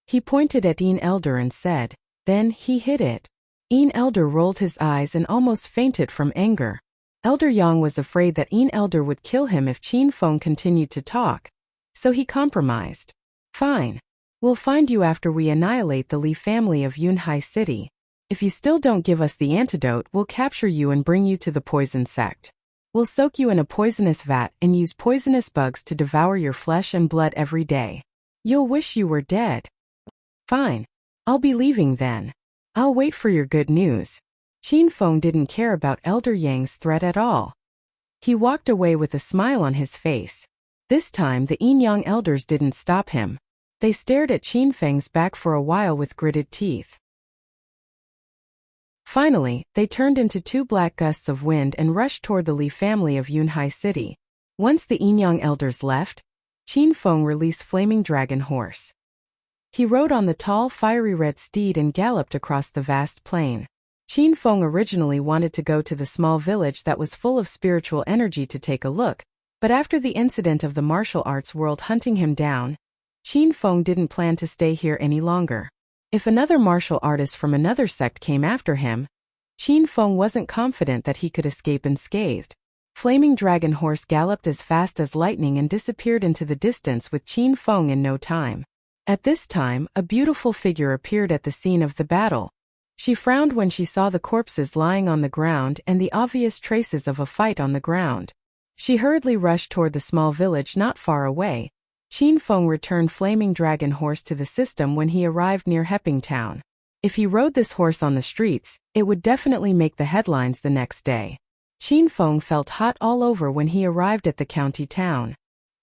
He pointed at Yin Elder and said, then he hid it. Yin Elder rolled his eyes and almost fainted from anger. Elder Yang was afraid that Yin Elder would kill him if Qin Feng continued to talk, so he compromised. Fine. We'll find you after we annihilate the Li family of Yunhai City. If you still don't give us the antidote, we'll capture you and bring you to the poison sect. We'll soak you in a poisonous vat and use poisonous bugs to devour your flesh and blood every day. You'll wish you were dead. Fine. I'll be leaving then. I'll wait for your good news. Qin Feng didn't care about Elder Yang's threat at all. He walked away with a smile on his face. This time the Yin-Yang elders didn't stop him. They stared at Qin Feng's back for a while with gritted teeth. Finally, they turned into two black gusts of wind and rushed toward the Li family of Yunhai City. Once the Yin-Yang elders left, Qin Feng released Flaming Dragon Horse. He rode on the tall, fiery red steed and galloped across the vast plain. Qin Feng originally wanted to go to the small village that was full of spiritual energy to take a look, but after the incident of the martial arts world hunting him down, Qin Feng didn't plan to stay here any longer. If another martial artist from another sect came after him, Qin Feng wasn't confident that he could escape unscathed. Flaming Dragon Horse galloped as fast as lightning and disappeared into the distance with Qin Feng in no time. At this time, a beautiful figure appeared at the scene of the battle. She frowned when she saw the corpses lying on the ground and the obvious traces of a fight on the ground. She hurriedly rushed toward the small village not far away. Qin Feng returned Flaming Dragon Horse to the system when he arrived near Hepping Town. If he rode this horse on the streets, it would definitely make the headlines the next day. Qin Feng felt hot all over when he arrived at the county town.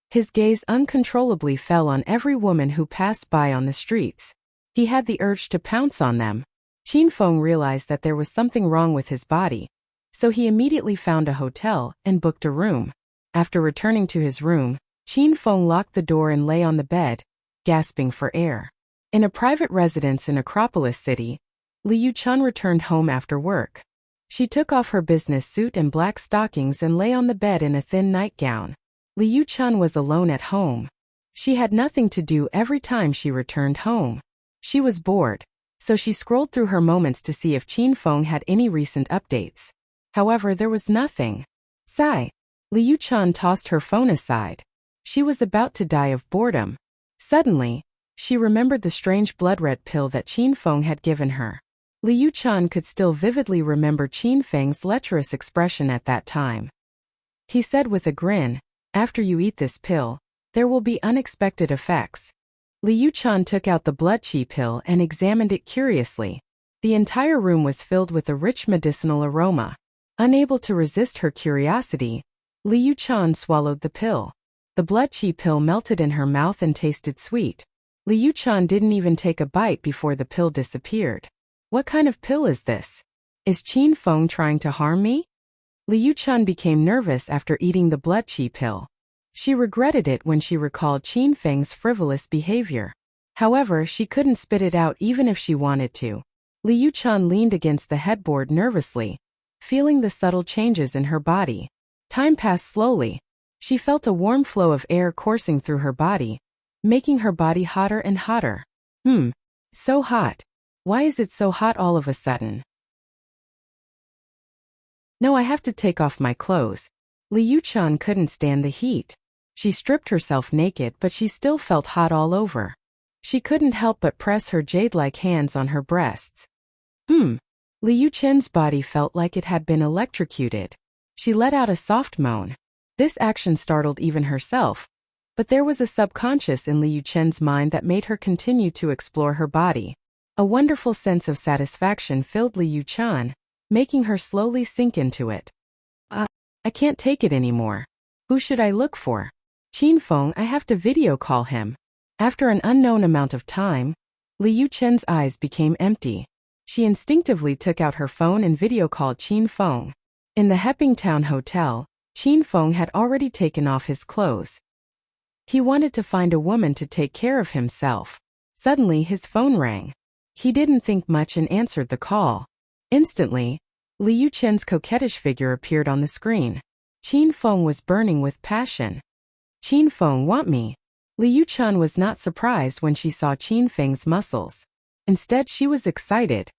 His gaze uncontrollably fell on every woman who passed by on the streets. He had the urge to pounce on them. Qin Feng realized that there was something wrong with his body, so he immediately found a hotel and booked a room. After returning to his room, Qin Feng locked the door and lay on the bed, gasping for air. In a private residence in Acropolis City, Liu Chun returned home after work. She took off her business suit and black stockings and lay on the bed in a thin nightgown. Liu Chun was alone at home. She had nothing to do every time she returned home. She was bored, so she scrolled through her moments to see if Qin Feng had any recent updates. However, there was nothing. Sigh. Liu Chun tossed her phone aside. She was about to die of boredom. Suddenly, she remembered the strange blood-red pill that Qin Feng had given her. Liu Chun could still vividly remember Qin Feng's lecherous expression at that time. He said with a grin, "After you eat this pill, there will be unexpected effects." Liu Chun took out the blood qi pill and examined it curiously. The entire room was filled with a rich medicinal aroma. Unable to resist her curiosity, Liu Chun swallowed the pill. The blood qi pill melted in her mouth and tasted sweet. Liu Chun didn't even take a bite before the pill disappeared. What kind of pill is this? Is Qin Feng trying to harm me? Liu Chun became nervous after eating the blood qi pill. She regretted it when she recalled Qin Feng's frivolous behavior. However, she couldn't spit it out even if she wanted to. Liu Chun leaned against the headboard nervously, feeling the subtle changes in her body. Time passed slowly. She felt a warm flow of air coursing through her body, making her body hotter and hotter. So hot. Why is it so hot all of a sudden? No, I have to take off my clothes. Liu Chun couldn't stand the heat. She stripped herself naked, but she still felt hot all over. She couldn't help but press her jade-like hands on her breasts. Liu Chen's body felt like it had been electrocuted. She let out a soft moan. This action startled even herself, but there was a subconscious in Liu Chen's mind that made her continue to explore her body. A wonderful sense of satisfaction filled Liu Chen, making her slowly sink into it. I can't take it anymore. Who should I look for? Qin Feng, I have to video call him. After an unknown amount of time, Liu Chen's eyes became empty. She instinctively took out her phone and video called Qin Feng. In the Hepping Town Hotel, Qin Feng had already taken off his clothes. He wanted to find a woman to take care of himself. Suddenly his phone rang. He didn't think much and answered the call. Instantly, Liu Chen's coquettish figure appeared on the screen. Qin Feng was burning with passion. Qin Feng, want me? Liu Chen was not surprised when she saw Qin Feng's muscles. Instead, she was excited.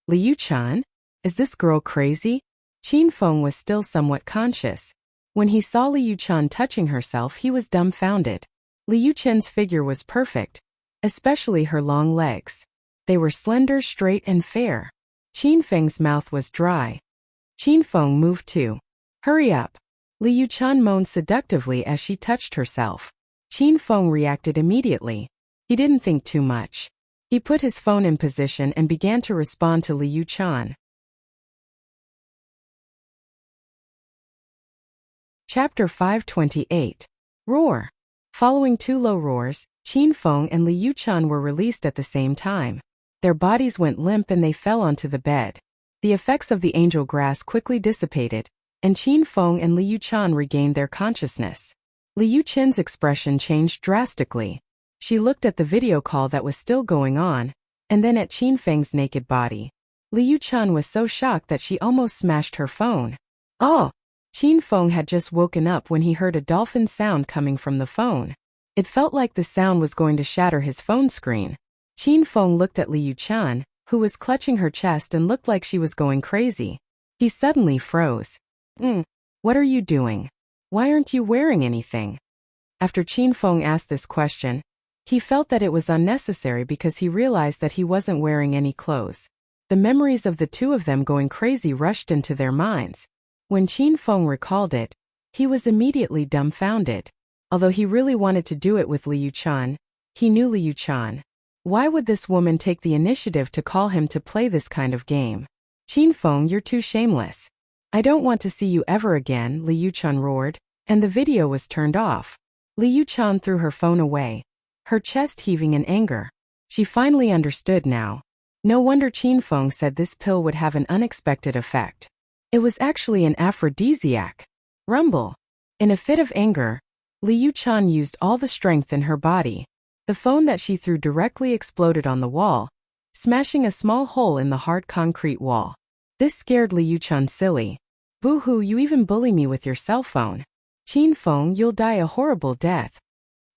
Liu Chen? Is this girl crazy? Qin Feng was still somewhat conscious. When he saw Liu Chen touching herself, he was dumbfounded. Liu Chen's figure was perfect, especially her long legs. They were slender, straight, and fair. Qin Feng's mouth was dry. Qin Feng moved too. Hurry up. Liu Chan moaned seductively as she touched herself. Qin Feng reacted immediately. He didn't think too much. He put his phone in position and began to respond to Liu Chan. Chapter 528. Roar. Following two low roars, Qin Feng and Liu Chan were released at the same time. Their bodies went limp and they fell onto the bed. The effects of the angel grass quickly dissipated, and Qin Feng and Liu Chan regained their consciousness. Liu Chen's expression changed drastically. She looked at the video call that was still going on, and then at Qin Feng's naked body. Liu Chan was so shocked that she almost smashed her phone. Oh! Qin Feng had just woken up when he heard a dolphin sound coming from the phone. It felt like the sound was going to shatter his phone screen. Qin Feng looked at Liu Chan, who was clutching her chest and looked like she was going crazy. He suddenly froze. What are you doing? Why aren't you wearing anything? After Qin Feng asked this question, he felt that it was unnecessary because he realized that he wasn't wearing any clothes. The memories of the two of them going crazy rushed into their minds. When Qin Feng recalled it, he was immediately dumbfounded. Although he really wanted to do it with Liu Chan, he knew Liu Chan. Why would this woman take the initiative to call him to play this kind of game? Qin Feng, you're too shameless. I don't want to see you ever again, Liu Chan roared, and the video was turned off. Liu Chan threw her phone away, her chest heaving in anger. She finally understood now. No wonder Qin Feng said this pill would have an unexpected effect. It was actually an aphrodisiac. Rumble. In a fit of anger, Liu Chan used all the strength in her body. The phone that she threw directly exploded on the wall, smashing a small hole in the hard concrete wall. This scared Liu Chan silly. Boo-hoo, you even bully me with your cell phone. Qin Feng, you'll die a horrible death.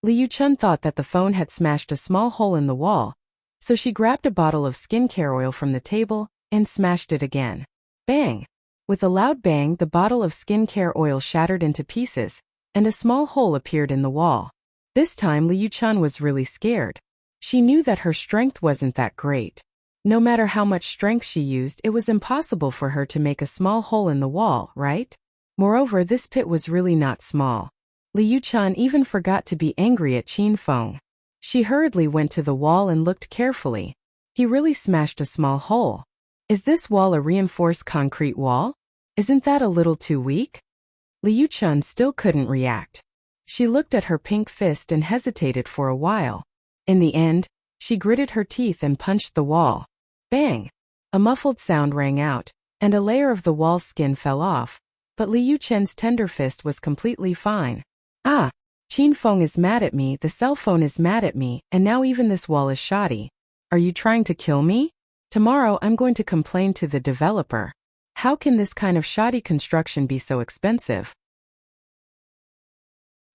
Liu Chan thought that the phone had smashed a small hole in the wall, so she grabbed a bottle of skincare oil from the table and smashed it again. Bang! With a loud bang, the bottle of skincare oil shattered into pieces, and a small hole appeared in the wall. This time Liu Chan was really scared. She knew that her strength wasn't that great. No matter how much strength she used, it was impossible for her to make a small hole in the wall, right? Moreover, this pit was really not small. Liu Chan even forgot to be angry at Qin Feng. She hurriedly went to the wall and looked carefully. He really smashed a small hole. Is this wall a reinforced concrete wall? Isn't that a little too weak? Liu Chan still couldn't react. She looked at her pink fist and hesitated for a while. In the end, she gritted her teeth and punched the wall. Bang! A muffled sound rang out, and a layer of the wall's skin fell off, but Liu Chen's tender fist was completely fine. Ah! Qin Feng is mad at me, the cell phone is mad at me, and now even this wall is shoddy. Are you trying to kill me? Tomorrow I'm going to complain to the developer. How can this kind of shoddy construction be so expensive?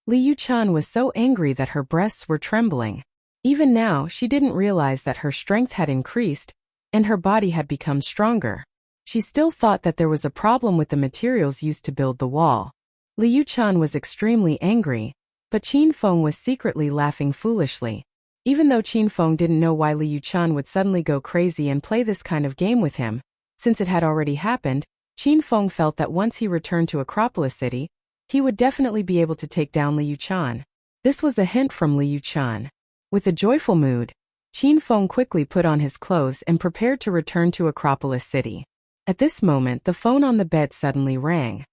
Liu Chan was so angry that her breasts were trembling. Even now, she didn't realize that her strength had increased, and her body had become stronger. She still thought that there was a problem with the materials used to build the wall. Liu Chan was extremely angry, but Qin Feng was secretly laughing foolishly. Even though Qin Feng didn't know why Liu Chan would suddenly go crazy and play this kind of game with him, since it had already happened, Qin Feng felt that once he returned to Acropolis City, he would definitely be able to take down Liu Chan. This was a hint from Liu Chan. With a joyful mood, Qin Feng quickly put on his clothes and prepared to return to Acropolis City. At this moment, the phone on the bed suddenly rang.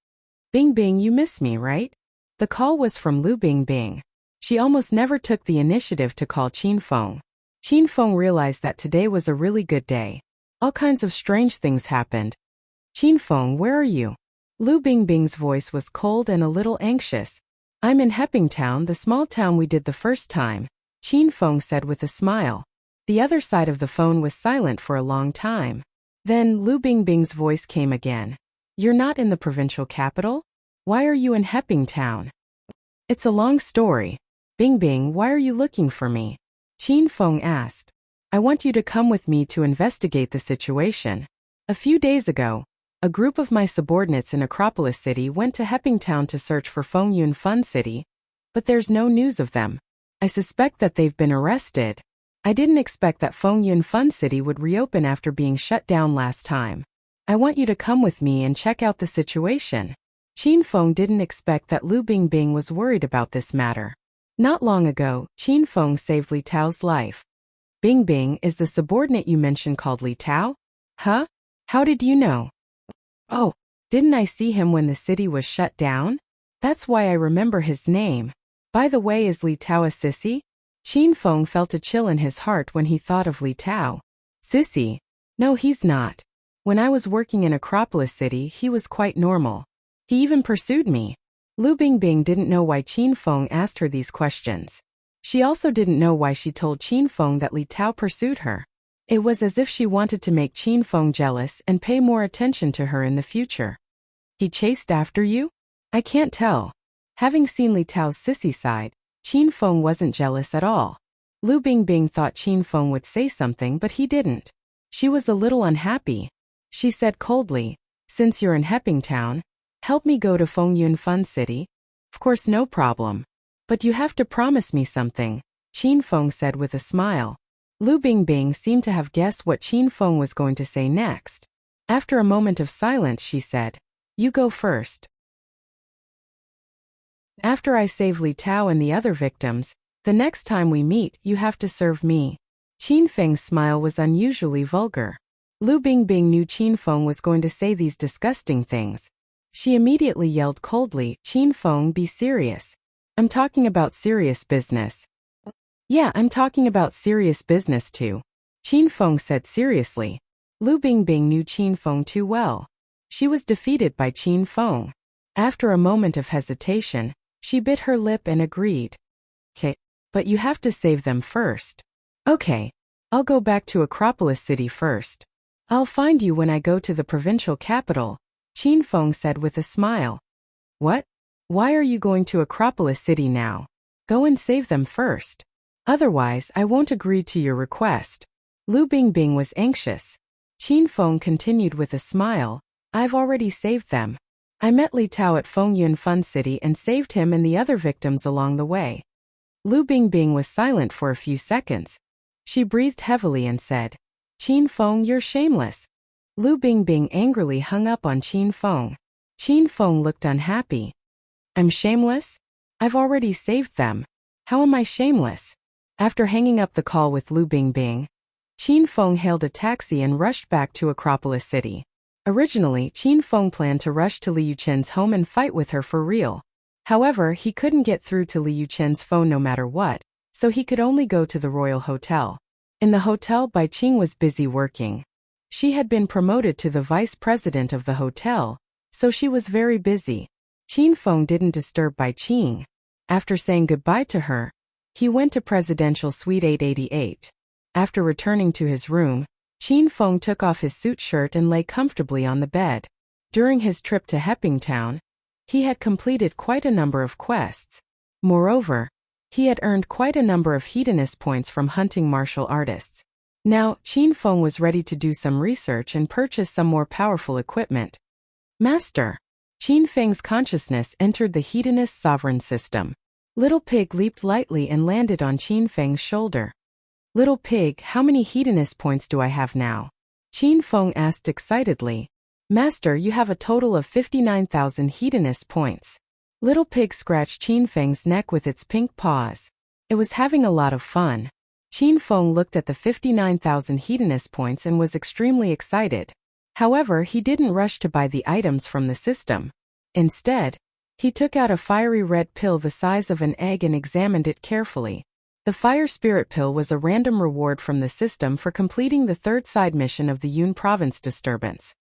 Bing Bing, you miss me, right? The call was from Lu Bingbing. She almost never took the initiative to call Qin Feng. Qin Feng realized that today was a really good day. All kinds of strange things happened. Qin Feng, where are you? Lu Bingbing's voice was cold and a little anxious. I'm in Hepping Town, the small town we did the first time, Qin Feng said with a smile. The other side of the phone was silent for a long time. Then Lu Bingbing's voice came again. You're not in the provincial capital? Why are you in Hepping Town? It's a long story. Bingbing, why are you looking for me? Qin Feng asked. I want you to come with me to investigate the situation. A few days ago, a group of my subordinates in Acropolis City went to Hepping Town to search for Fengyun Fun City, but there's no news of them. I suspect that they've been arrested. I didn't expect that Fengyun Fun City would reopen after being shut down last time. I want you to come with me and check out the situation. Qin Feng didn't expect that Lu Bingbing was worried about this matter. Not long ago, Qin Feng saved Li Tao's life. Bingbing is the subordinate you mentioned called Li Tao? Huh? How did you know? Oh, didn't I see him when the city was shut down? That's why I remember his name. By the way, is Li Tao a sissy? Qin Feng felt a chill in his heart when he thought of Li Tao. Sissy? No, he's not. When I was working in Acropolis City, he was quite normal. He even pursued me. Lu Bingbing didn't know why Qin Feng asked her these questions. She also didn't know why she told Qin Feng that Li Tao pursued her. It was as if she wanted to make Qin Feng jealous and pay more attention to her in the future. He chased after you? I can't tell. Having seen Li Tao's sissy side, Qin Feng wasn't jealous at all. Lu Bingbing thought Qin Feng would say something, but he didn't. She was a little unhappy. She said coldly, "Since you're in Hepping Town, help me go to Fengyun Fun City." Of course, no problem. But you have to promise me something, Qin Feng said with a smile. Lu Bingbing seemed to have guessed what Qin Feng was going to say next. After a moment of silence, she said, "You go first. After I save Li Tao and the other victims, the next time we meet, you have to serve me." Qin Feng's smile was unusually vulgar. Lu Bingbing knew Qin Feng was going to say these disgusting things. She immediately yelled coldly, "Qin Feng, be serious. I'm talking about serious business." "Yeah, I'm talking about serious business too," Qin Feng said seriously. Lu Bingbing knew Qin Feng too well. She was defeated by Qin Feng. After a moment of hesitation, she bit her lip and agreed. "Okay, but you have to save them first." "Okay, I'll go back to Acropolis City first. I'll find you when I go to the provincial capital," Qin Feng said with a smile. "What? Why are you going to Acropolis City now? Go and save them first. Otherwise, I won't agree to your request." Lu Bingbing was anxious. Qin Feng continued with a smile, "I've already saved them. I met Li Tao at Fengyun Fun City and saved him and the other victims along the way." Lu Bingbing was silent for a few seconds. She breathed heavily and said, "Qin Feng, you're shameless." Lu Bingbing angrily hung up on Qin Feng. Qin Feng looked unhappy. "I'm shameless? I've already saved them. How am I shameless?" After hanging up the call with Lu Bingbing, Qin Feng hailed a taxi and rushed back to Acropolis City. Originally, Qin Feng planned to rush to Liu Chen's home and fight with her for real. However, he couldn't get through to Liu Chen's phone no matter what, so he could only go to the Royal Hotel. In the hotel, Bai Qing was busy working. She had been promoted to the vice president of the hotel, so she was very busy. Qin Feng didn't disturb Bai Qing. After saying goodbye to her, he went to Presidential Suite 888. After returning to his room, Qin Feng took off his suit shirt and lay comfortably on the bed. During his trip to Hepping Town, he had completed quite a number of quests. Moreover, he had earned quite a number of hedonist points from hunting martial artists. Now, Qin Feng was ready to do some research and purchase some more powerful equipment. "Master!" Qin Feng's consciousness entered the hedonist sovereign system. Little Pig leaped lightly and landed on Qin Feng's shoulder. "Little Pig, how many hedonist points do I have now?" Qin Feng asked excitedly. "Master, you have a total of 59,000 hedonist points." Little Pig scratched Qin Feng's neck with its pink paws. It was having a lot of fun. Qin Feng looked at the 59,000 hedonist points and was extremely excited. However, he didn't rush to buy the items from the system. Instead, he took out a fiery red pill the size of an egg and examined it carefully. The Fire Spirit Pill was a random reward from the system for completing the third side mission of the Yun Province disturbance.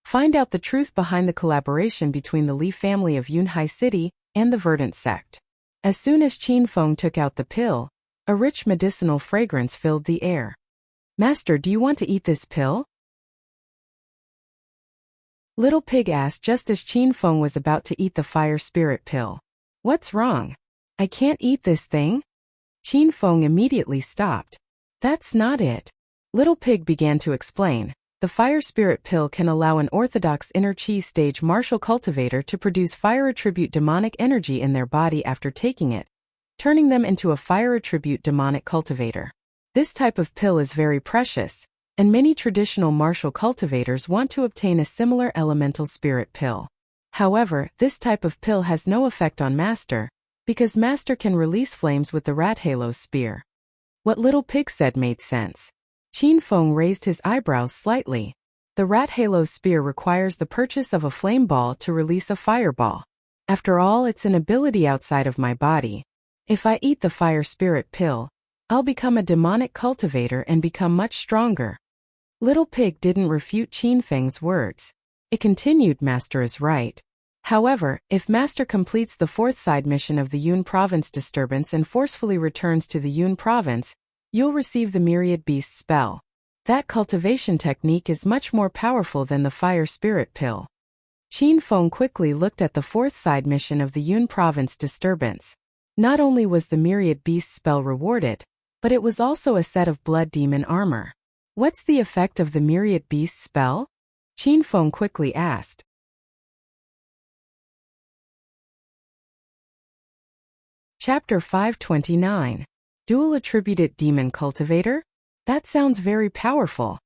Find out the truth behind the collaboration between the Li family of Yunhai City and the Verdant sect. As soon as Qin Feng took out the pill, a rich medicinal fragrance filled the air. "Master, do you want to eat this pill?" Little Pig asked just as Qin Feng was about to eat the Fire Spirit Pill. "What's wrong? I can't eat this thing?" Qin Feng immediately stopped. "That's not it." Little Pig began to explain. The Fire Spirit Pill can allow an orthodox inner chi stage martial cultivator to produce fire attribute demonic energy in their body after taking it, turning them into a fire attribute demonic cultivator. This type of pill is very precious, and many traditional martial cultivators want to obtain a similar elemental spirit pill. However, this type of pill has no effect on Master, because Master can release flames with the Rat Halo's spear. What Little Pig said made sense. Qin Feng raised his eyebrows slightly. The Rat Halo's spear requires the purchase of a flame ball to release a fireball. After all, it's an ability outside of my body. If I eat the fire spirit pill, I'll become a demonic cultivator and become much stronger. Little Pig didn't refute Qin Feng's words. It continued, Master is right. However, if Master completes the fourth side mission of the Yun Province disturbance and forcefully returns to the Yun Province, you'll receive the Myriad Beast spell. That cultivation technique is much more powerful than the fire spirit pill. Qin Feng quickly looked at the fourth side mission of the Yun Province disturbance. Not only was the Myriad Beast spell rewarded, but it was also a set of blood demon armor. What's the effect of the Myriad Beast spell? Qin Feng quickly asked. Chapter 529. Dual Attributed Demon Cultivator? That sounds very powerful.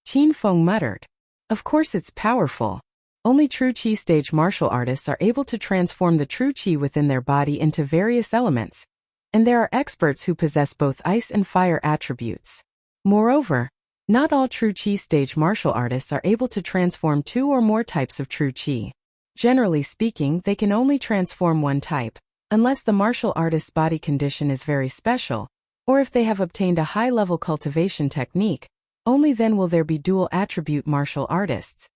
Qin Feng muttered. Of course it's powerful. Only true Qi stage martial artists are able to transform the true Qi within their body into various elements, and there are experts who possess both ice and fire attributes. Moreover, not all true Qi stage martial artists are able to transform two or more types of true Qi. Generally speaking, they can only transform one type, unless the martial artist's body condition is very special, or if they have obtained a high-level cultivation technique, only then will there be dual attribute martial artists.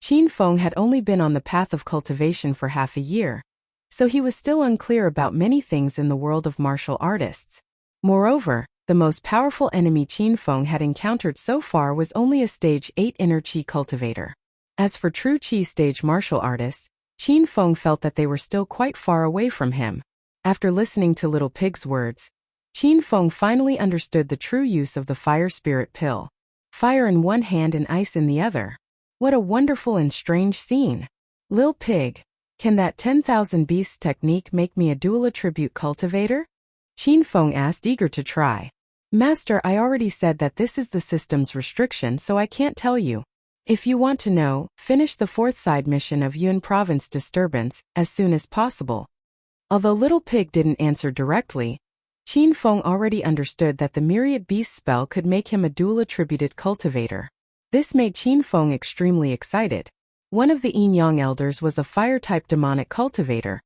Qin Feng had only been on the path of cultivation for half a year, so he was still unclear about many things in the world of martial artists. Moreover, the most powerful enemy Qin Feng had encountered so far was only a stage 8 inner Qi cultivator. As for true Qi stage martial artists, Qin Feng felt that they were still quite far away from him. After listening to Little Pig's words, Qin Feng finally understood the true use of the fire spirit pill. Fire in one hand and ice in the other. What a wonderful and strange scene. Lil Pig, can that 10,000 beasts technique make me a dual attribute cultivator? Qin Feng asked, eager to try. Master, I already said that this is the system's restriction, so I can't tell you. If you want to know, finish the fourth side mission of Yun Province disturbance as soon as possible. Although Little Pig didn't answer directly, Qin Feng already understood that the Myriad Beast spell could make him a dual attributed cultivator. This made Qin Feng extremely excited. One of the Yin-Yang elders was a fire-type demonic cultivator,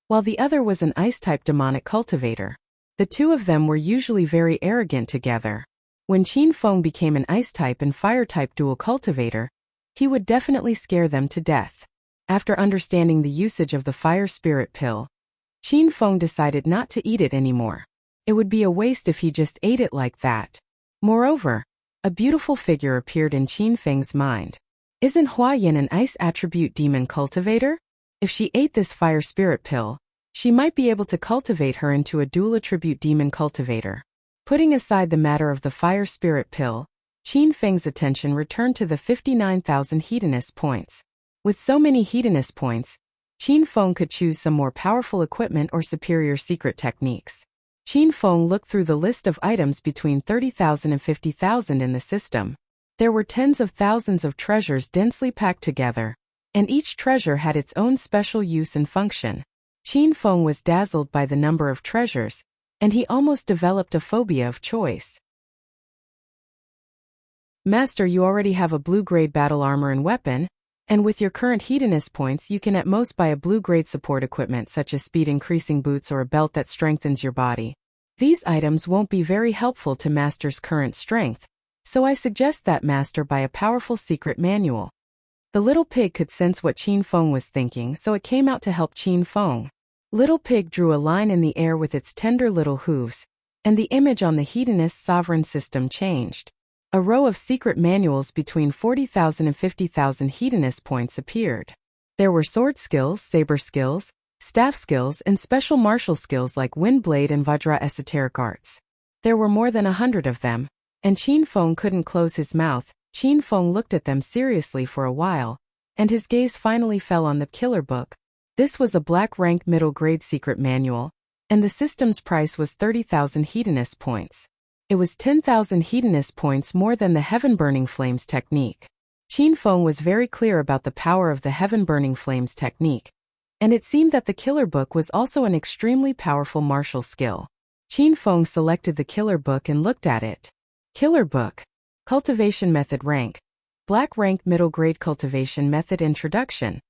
while the other was an ice-type demonic cultivator. The two of them were usually very arrogant together. When Qin Feng became an ice-type and fire-type dual cultivator, he would definitely scare them to death. After understanding the usage of the fire spirit pill, Qin Feng decided not to eat it anymore. It would be a waste if he just ate it like that. Moreover, a beautiful figure appeared in Qin Feng's mind. Isn't Hua Yin an ice attribute demon cultivator? If she ate this fire spirit pill, she might be able to cultivate her into a dual attribute demon cultivator. Putting aside the matter of the fire spirit pill, Qin Feng's attention returned to the 59,000 hedonist points. With so many hedonist points, Qin Feng could choose some more powerful equipment or superior secret techniques. Qin Feng looked through the list of items between 30,000 and 50,000 in the system. There were tens of thousands of treasures densely packed together, and each treasure had its own special use and function. Qin Feng was dazzled by the number of treasures, and he almost developed a phobia of choice. Master, you already have a blue-grade battle armor and weapon, and with your current hedonist points you can at most buy a blue-grade support equipment such as speed-increasing boots or a belt that strengthens your body. These items won't be very helpful to Master's current strength, so I suggest that Master buy a powerful secret manual. The Little Pig could sense what Qin Feng was thinking, so it came out to help Qin Feng. Little Pig drew a line in the air with its tender little hooves, and the image on the hedonist sovereign system changed. A row of secret manuals between 40,000 and 50,000 hedonist points appeared. There were sword skills, saber skills, staff skills, and special martial skills like wind blade and vajra esoteric arts. There were more than 100 of them, and Qin Feng couldn't close his mouth. Qin Feng looked at them seriously for a while, and his gaze finally fell on the killer book. This was a black-rank middle-grade secret manual, and the system's price was 30,000 hedonist points. It was 10,000 hedonist points more than the heaven-burning flames technique. Qin Feng was very clear about the power of the heaven-burning flames technique, and it seemed that the killer book was also an extremely powerful martial skill. Qin Feng selected the killer book and looked at it. Killer book. Cultivation method rank. Black rank middle grade cultivation method introduction.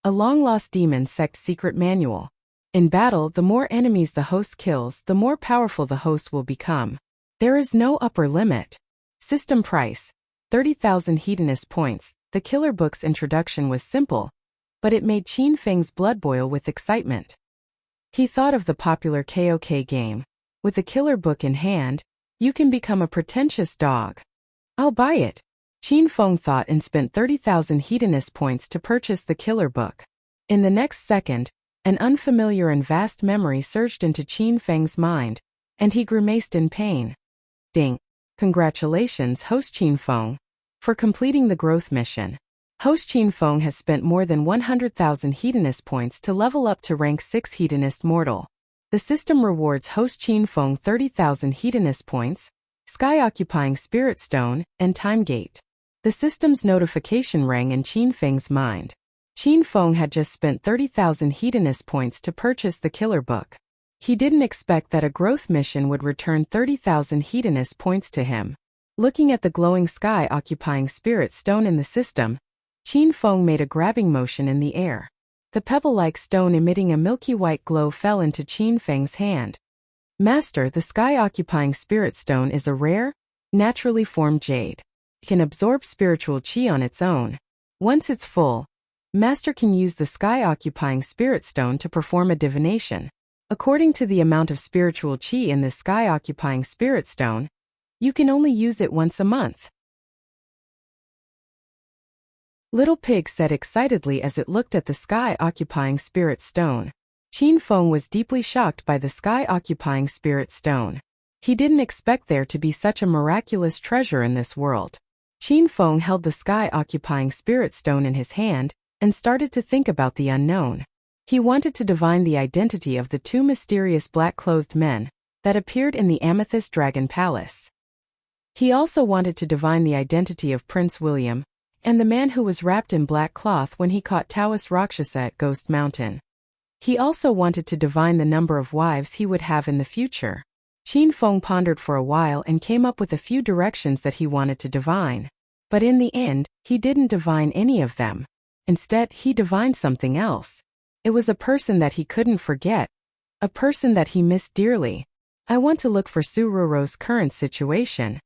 A long-lost demon sect secret manual. In battle, the more enemies the host kills, the more powerful the host will become. There is no upper limit. System price. 30,000 hedonist points. The killer book's introduction was simple, but it made Qin Feng's blood boil with excitement. He thought of the popular KOK game. With the killer book in hand, you can become a pretentious dog. I'll buy it. Qin Feng thought and spent 30,000 hedonist points to purchase the killer book. In the next second, an unfamiliar and vast memory surged into Qin Feng's mind, and he grimaced in pain. Ding. Congratulations, Host Qin Feng, for completing the growth mission. Host Qin Feng has spent more than 100,000 hedonist points to level up to rank 6 hedonist mortal. The system rewards Host Qin Feng 30,000 hedonist points, sky-occupying spirit stone, and time gate. The system's notification rang in Qin Feng's mind. Qin Feng had just spent 30,000 hedonist points to purchase the killer book. He didn't expect that a growth mission would return 30,000 hedonist points to him. Looking at the glowing sky-occupying spirit stone in the system, Qin Feng made a grabbing motion in the air. The pebble-like stone emitting a milky white glow fell into Qin Feng's hand. Master, the sky-occupying spirit stone is a rare, naturally formed jade. It can absorb spiritual qi on its own. Once it's full, Master can use the sky-occupying spirit stone to perform a divination. According to the amount of spiritual qi in the sky-occupying spirit stone, you can only use it once a month. Little Pig said excitedly as it looked at the sky-occupying spirit stone. Qin Feng was deeply shocked by the sky-occupying spirit stone. He didn't expect there to be such a miraculous treasure in this world. Qin Feng held the sky-occupying spirit stone in his hand and started to think about the unknown. He wanted to divine the identity of the two mysterious black-clothed men that appeared in the Amethyst Dragon Palace. He also wanted to divine the identity of Prince William and the man who was wrapped in black cloth when he caught Taoist Rakshasa at Ghost Mountain. He also wanted to divine the number of wives he would have in the future. Qin Feng pondered for a while and came up with a few directions that he wanted to divine. But in the end, he didn't divine any of them. Instead, he divined something else. It was a person that he couldn't forget. A person that he missed dearly. I want to look for Su Ruro's current situation.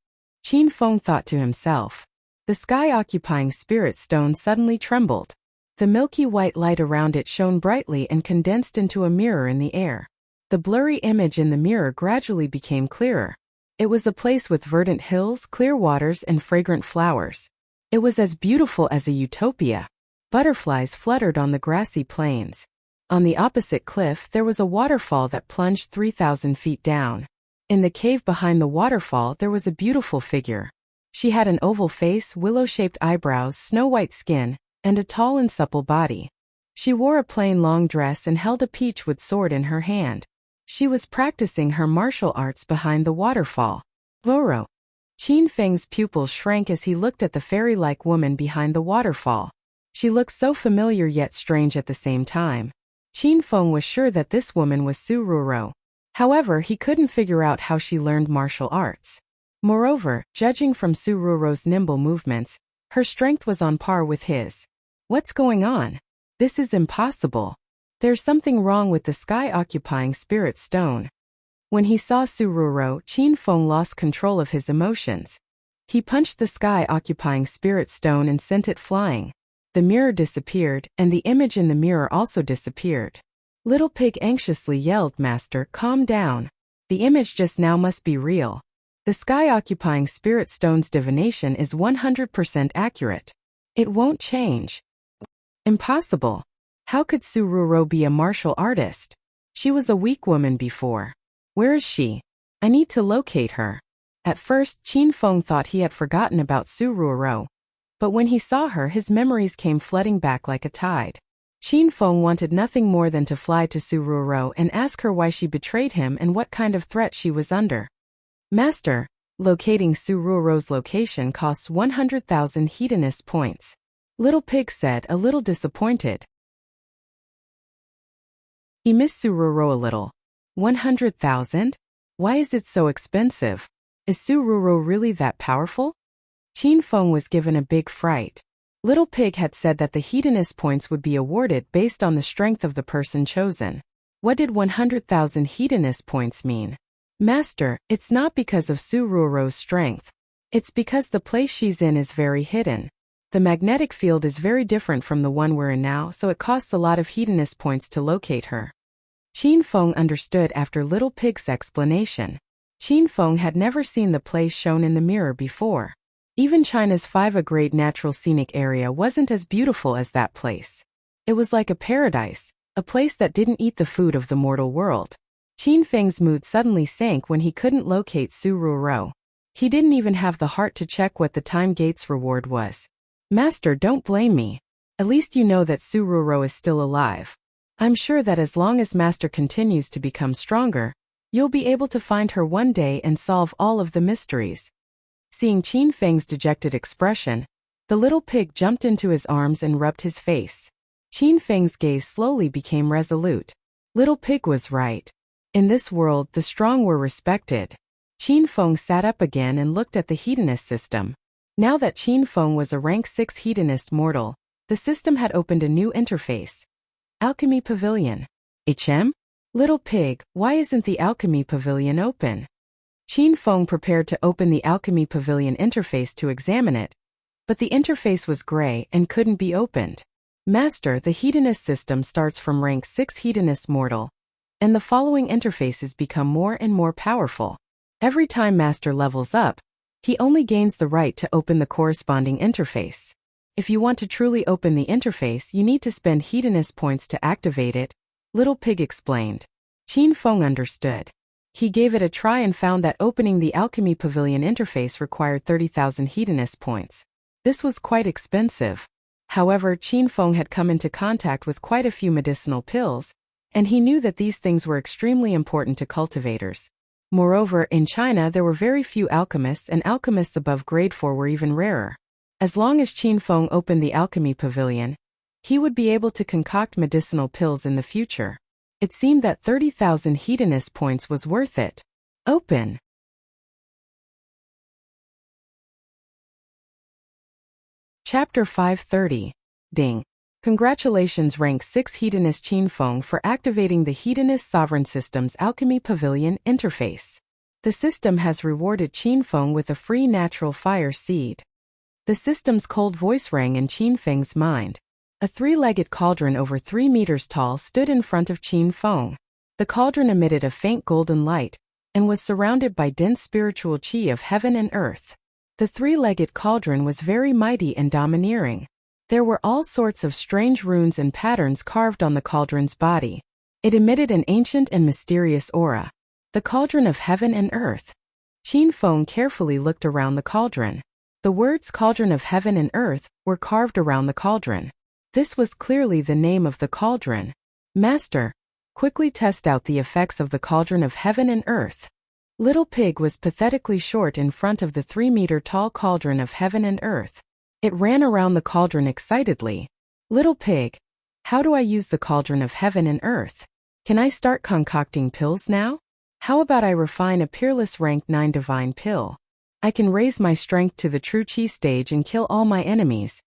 Qin Feng thought to himself. The sky-occupying spirit stone suddenly trembled. The milky white light around it shone brightly and condensed into a mirror in the air. The blurry image in the mirror gradually became clearer. It was a place with verdant hills, clear waters, and fragrant flowers. It was as beautiful as a utopia. Butterflies fluttered on the grassy plains. On the opposite cliff there was a waterfall that plunged 3,000 feet down. In the cave behind the waterfall there was a beautiful figure. She had an oval face, willow-shaped eyebrows, snow-white skin, and a tall and supple body. She wore a plain long dress and held a peachwood sword in her hand. She was practicing her martial arts behind the waterfall. Voro. Qin Feng's pupils shrank as he looked at the fairy-like woman behind the waterfall. She looked so familiar yet strange at the same time. Qin Feng was sure that this woman was Su Ruro. However, he couldn't figure out how she learned martial arts. Moreover, judging from Su Ruro's nimble movements, her strength was on par with his. What's going on? This is impossible. There's something wrong with the sky-occupying spirit stone. When he saw Su Ruro, Qin Feng lost control of his emotions. He punched the sky-occupying spirit stone and sent it flying. The mirror disappeared, and the image in the mirror also disappeared. Little Pig anxiously yelled, "Master, calm down. The image just now must be real. The sky-occupying spirit stone's divination is 100% accurate. It won't change." Impossible. How could Su Ruro be a martial artist? She was a weak woman before. Where is she? I need to locate her. At first, Qin Feng thought he had forgotten about Su Ruro. But when he saw her, his memories came flooding back like a tide. Qin Feng wanted nothing more than to fly to Su Ruro and ask her why she betrayed him and what kind of threat she was under. "Master, Locating Sururo's location costs 100,000 hedonist points. Little Pig said, a little disappointed. He missed Sururo a little. 100,000? Why is it so expensive? Is Sururo really that powerful? Qin Feng was given a big fright. Little Pig had said that the hedonist points would be awarded based on the strength of the person chosen. What did 100,000 hedonist points mean? Master, it's not because of Sururo's strength. It's because the place she's in is very hidden. The magnetic field is very different from the one we're in now, so it costs a lot of hedonist points to locate her. Qin Feng understood after Little Pig's explanation. Qin Feng had never seen the place shown in the mirror before. Even China's 5 a great natural scenic area wasn't as beautiful as that place. It was like a paradise, a place that didn't eat the food of the mortal world. Qin Feng's mood suddenly sank when he couldn't locate Sururo. He didn't even have the heart to check what the time gate's reward was. Master, don't blame me. At least you know that Sururo is still alive. I'm sure that as long as Master continues to become stronger, you'll be able to find her one day and solve all of the mysteries. Seeing Qin Feng's dejected expression, the little pig jumped into his arms and rubbed his face. Qin Feng's gaze slowly became resolute. Little Pig was right. In this world, the strong were respected. Qin Feng sat up again and looked at the hedonist system. Now that Qin Feng was a rank 6 hedonist mortal, the system had opened a new interface. Alchemy Pavilion. HM? Little Pig, why isn't the Alchemy Pavilion open? Qin Feng prepared to open the Alchemy Pavilion interface to examine it, but the interface was gray and couldn't be opened. Master, the hedonist system starts from rank 6 hedonist mortal, and the following interfaces become more and more powerful. Every time Master levels up, he only gains the right to open the corresponding interface. If you want to truly open the interface, you need to spend hedonist points to activate it, Little Pig explained. Qin Feng understood. He gave it a try and found that opening the Alchemy Pavilion interface required 30,000 hedonist points. This was quite expensive. However, Qin Feng had come into contact with quite a few medicinal pills, and he knew that these things were extremely important to cultivators. Moreover, in China there were very few alchemists, and alchemists above grade 4 were even rarer. As long as Qin Feng opened the Alchemy Pavilion, he would be able to concoct medicinal pills in the future. It seemed that 30,000 hedonist points was worth it. Open. Chapter 530. Ding. Congratulations rank 6 hedonist Qin Feng for activating the Hedonist Sovereign System's Alchemy Pavilion interface. The system has rewarded Qin Feng with a free natural fire seed. The system's cold voice rang in Qin Feng's mind. A 3-legged cauldron over 3 meters tall stood in front of Qin Feng. The cauldron emitted a faint golden light, and was surrounded by dense spiritual qi of heaven and earth. The 3-legged cauldron was very mighty and domineering. There were all sorts of strange runes and patterns carved on the cauldron's body. It emitted an ancient and mysterious aura. The cauldron of heaven and earth. Qin Feng carefully looked around the cauldron. The words Cauldron of Heaven and Earth were carved around the cauldron. This was clearly the name of the cauldron. Master, quickly test out the effects of the Cauldron of Heaven and Earth. Little Pig was pathetically short in front of the 3-meter-tall Cauldron of Heaven and Earth. It ran around the cauldron excitedly. Little Pig, how do I use the Cauldron of Heaven and Earth? Can I start concocting pills now? How about I refine a peerless rank 9 divine pill? I can raise my strength to the true Qi stage and kill all my enemies.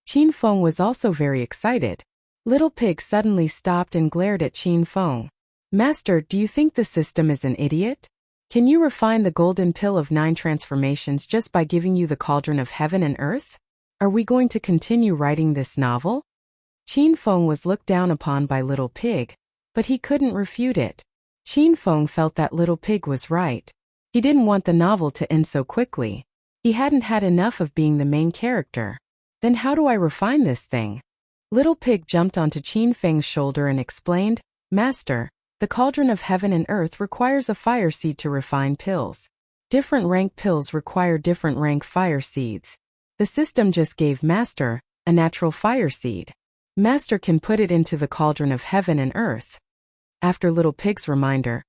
Qin Feng was also very excited. Little Pig suddenly stopped and glared at Qin Feng. Master, do you think the system is an idiot? Can you refine the golden pill of 9 transformations just by giving you the Cauldron of Heaven and Earth? Are we going to continue writing this novel? Qin Feng was looked down upon by Little Pig, but he couldn't refute it. Qin Feng felt that Little Pig was right. He didn't want the novel to end so quickly. He hadn't had enough of being the main character. Then how do I refine this thing? Little Pig jumped onto Qin Feng's shoulder and explained, Master, the Cauldron of Heaven and Earth requires a fire seed to refine pills. Different rank pills require different rank fire seeds. The system just gave Master a natural fire seed. Master can put it into the Cauldron of Heaven and Earth. After Little Pig's reminder,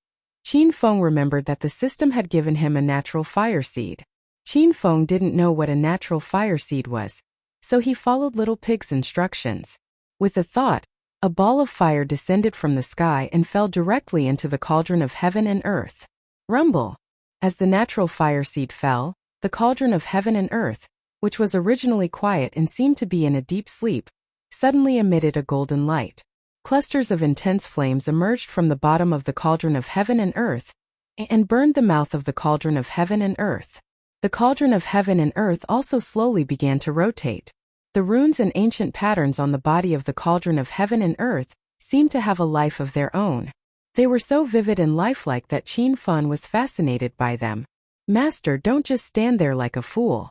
Qin Feng remembered that the system had given him a natural fire seed. Qin Feng didn't know what a natural fire seed was, so he followed Little Pig's instructions. With a thought, a ball of fire descended from the sky and fell directly into the cauldron of heaven and earth. Rumble! As the natural fire seed fell, the cauldron of heaven and earth, which was originally quiet and seemed to be in a deep sleep, suddenly emitted a golden light. Clusters of intense flames emerged from the bottom of the cauldron of heaven and earth and burned the mouth of the cauldron of heaven and earth. The cauldron of heaven and earth also slowly began to rotate. The runes and ancient patterns on the body of the cauldron of heaven and earth seemed to have a life of their own. They were so vivid and lifelike that Qin Feng was fascinated by them. Master, don't just stand there like a fool.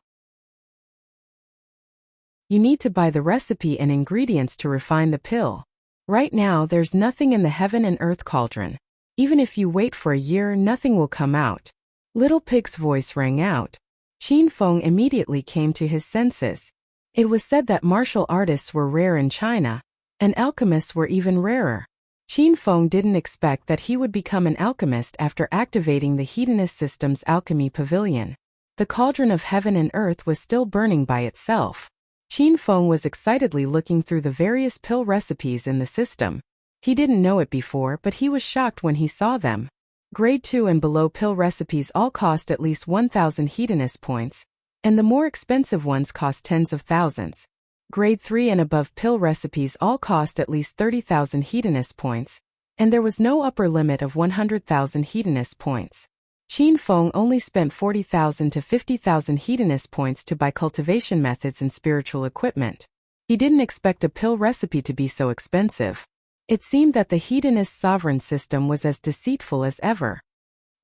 You need to buy the recipe and ingredients to refine the pill. Right now there's nothing in the heaven and earth cauldron. Even if you wait for a year, nothing will come out. Little Pig's voice rang out. Qin Feng immediately came to his senses. It was said that martial artists were rare in China, and alchemists were even rarer. Qin Feng didn't expect that he would become an alchemist after activating the Hedonist system's alchemy pavilion. The cauldron of heaven and earth was still burning by itself. Qin Feng was excitedly looking through the various pill recipes in the system. He didn't know it before, but he was shocked when he saw them. Grade 2 and below pill recipes all cost at least 1,000 Hedonist points, and the more expensive ones cost tens of thousands. Grade 3 and above pill recipes all cost at least 30,000 Hedonist points, and there was no upper limit of 100,000 Hedonist points. Qin Feng only spent 40,000 to 50,000 Hedonist points to buy cultivation methods and spiritual equipment. He didn't expect a pill recipe to be so expensive. It seemed that the Hedonist sovereign system was as deceitful as ever.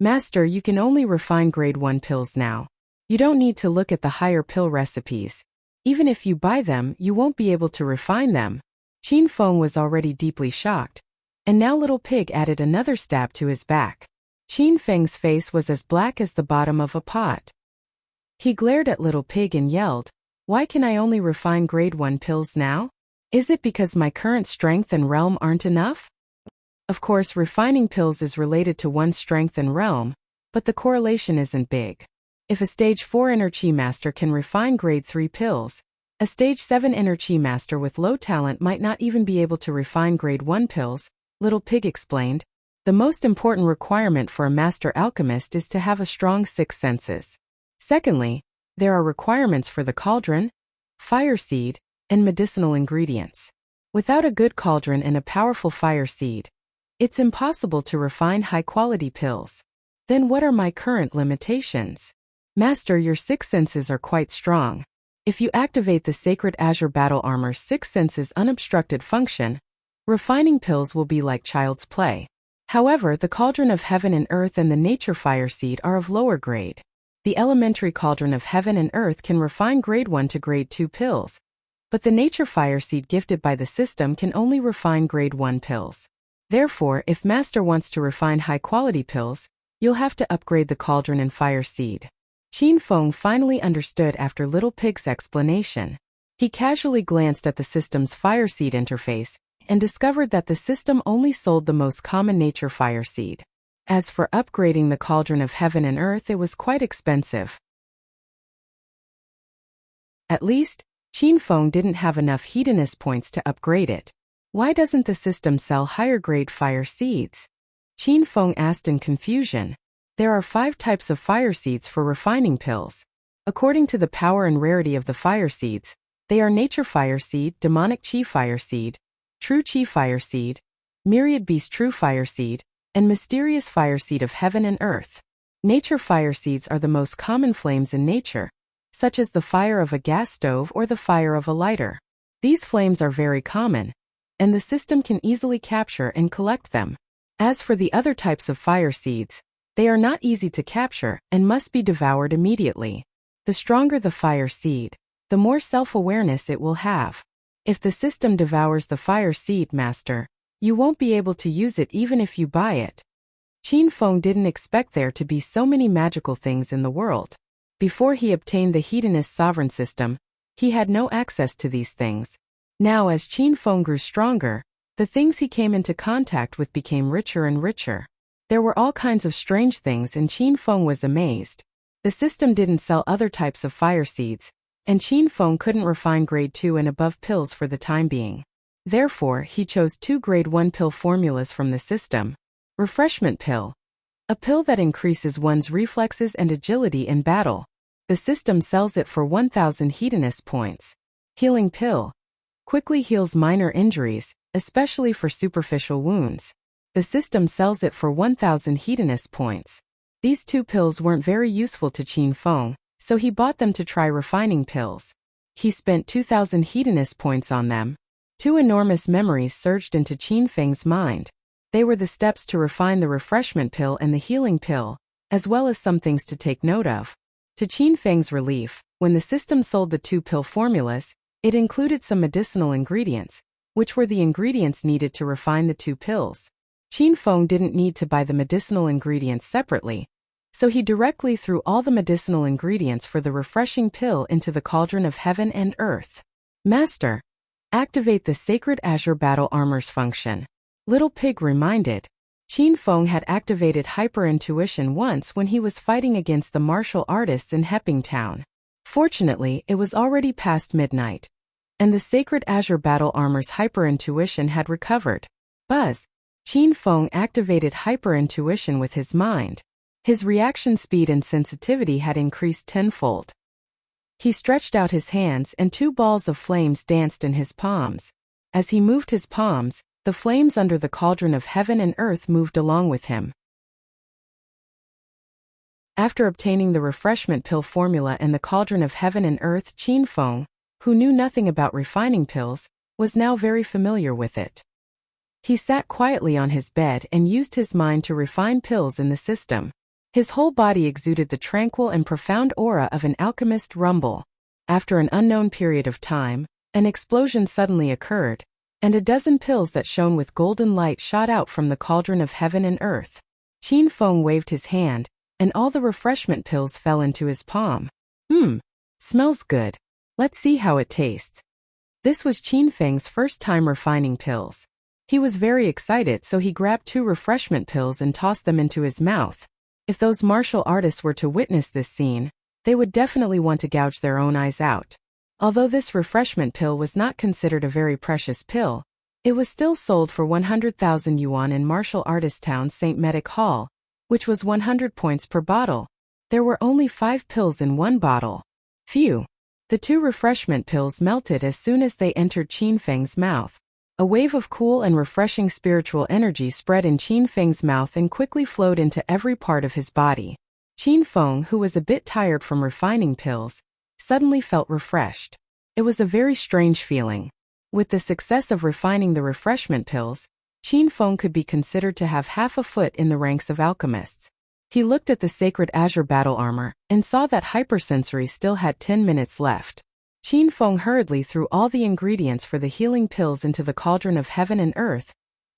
Master, you can only refine grade 1 pills now. You don't need to look at the higher pill recipes. Even if you buy them, you won't be able to refine them. Qin Feng was already deeply shocked, and now Little Pig added another stab to his back. Qin Feng's face was as black as the bottom of a pot. He glared at Little Pig and yelled, "Why can I only refine grade 1 pills now? Is it because my current strength and realm aren't enough?" Of course, refining pills is related to one's strength and realm, but the correlation isn't big. If a stage 4 inner chi master can refine grade 3 pills, a stage 7 inner chi master with low talent might not even be able to refine grade 1 pills, Little Pig explained. The most important requirement for a master alchemist is to have a strong 6 senses. Secondly, there are requirements for the cauldron, fire seed, and medicinal ingredients. Without a good cauldron and a powerful fire seed, it's impossible to refine high-quality pills. Then what are my current limitations? Master, your 6 senses are quite strong. If you activate the sacred azure battle armor's 6 senses unobstructed function, refining pills will be like child's play. However, the cauldron of heaven and earth and the nature fire seed are of lower grade. The elementary cauldron of heaven and earth can refine grade 1 to grade 2 pills, but the nature fire seed gifted by the system can only refine grade 1 pills. Therefore, if Master wants to refine high-quality pills, you'll have to upgrade the cauldron and fire seed. Qin Feng finally understood after Little Pig's explanation. He casually glanced at the system's fire seed interface and discovered that the system only sold the most common nature fire seed. As for upgrading the cauldron of heaven and earth, it was quite expensive. At least, Qin Feng didn't have enough hedonist points to upgrade it. Why doesn't the system sell higher grade fire seeds? Qin Feng asked in confusion. There are 5 types of fire seeds for refining pills. According to the power and rarity of the fire seeds, they are nature fire seed, demonic chi fire seed, true chi fire seed, myriad beast true fire seed, and mysterious fire seed of heaven and earth. Nature fire seeds are the most common flames in nature, such as the fire of a gas stove or the fire of a lighter. These flames are very common, and the system can easily capture and collect them. As for the other types of fire seeds, they are not easy to capture and must be devoured immediately. The stronger the fire seed, the more self-awareness it will have. If the system devours the fire seed, Master, you won't be able to use it even if you buy it. Qin Feng didn't expect there to be so many magical things in the world. Before he obtained the hedonist sovereign system, he had no access to these things. Now as Qin Feng grew stronger, the things he came into contact with became richer and richer. There were all kinds of strange things and Qin Feng was amazed. The system didn't sell other types of fire seeds, and Qin Feng couldn't refine grade 2 and above pills for the time being. Therefore, he chose 2 grade 1 pill formulas from the system. Refreshment pill. A pill that increases one's reflexes and agility in battle. The system sells it for 1,000 Hedonist points. Healing pill. Quickly heals minor injuries, especially for superficial wounds. The system sells it for 1,000 Hedonist points. These 2 pills weren't very useful to Qin Feng, so he bought them to try refining pills. He spent 2,000 Hedonist points on them. 2 enormous memories surged into Qin Feng's mind. They were the steps to refine the refreshment pill and the healing pill, as well as some things to take note of. To Qin Feng's relief, when the system sold the 2 pill formulas, it included some medicinal ingredients, which were the ingredients needed to refine the 2 pills. Qin Feng didn't need to buy the medicinal ingredients separately, so he directly threw all the medicinal ingredients for the refreshing pill into the cauldron of heaven and earth. Master, activate the sacred azure battle armor's function. Little Pig reminded. Qin Feng had activated hyper-intuition once when he was fighting against the martial artists in Hepping Town. Fortunately, it was already past midnight, and the sacred azure battle armor's hyper-intuition had recovered. Buzz. Qin Feng activated hyper-intuition with his mind. His reaction speed and sensitivity had increased tenfold. He stretched out his hands and 2 balls of flames danced in his palms. As he moved his palms, the flames under the cauldron of heaven and earth moved along with him. After obtaining the refreshment pill formula and the cauldron of heaven and earth, Qin Feng, who knew nothing about refining pills, was now very familiar with it. He sat quietly on his bed and used his mind to refine pills in the system. His whole body exuded the tranquil and profound aura of an alchemist. Rumble. After an unknown period of time, an explosion suddenly occurred, and a dozen pills that shone with golden light shot out from the cauldron of heaven and earth. Qin Feng waved his hand, and all the refreshment pills fell into his palm. Smells good. Let's see how it tastes. This was Qin Feng's first time refining pills. He was very excited, so he grabbed 2 refreshment pills and tossed them into his mouth. If those martial artists were to witness this scene, they would definitely want to gouge their own eyes out. Although this refreshment pill was not considered a very precious pill, it was still sold for 100,000 yuan in martial artist town St. Medic Hall, which was 100 points per bottle. There were only 5 pills in one bottle. Phew! The 2 refreshment pills melted as soon as they entered Qin Feng's mouth. A wave of cool and refreshing spiritual energy spread in Qin Feng's mouth and quickly flowed into every part of his body. Qin Feng, who was a bit tired from refining pills, suddenly felt refreshed. It was a very strange feeling. With the success of refining the refreshment pills, Qin Feng could be considered to have half a foot in the ranks of alchemists. He looked at the sacred azure battle armor and saw that hypersensory still had 10 minutes left. Qin Feng hurriedly threw all the ingredients for the healing pills into the cauldron of heaven and earth,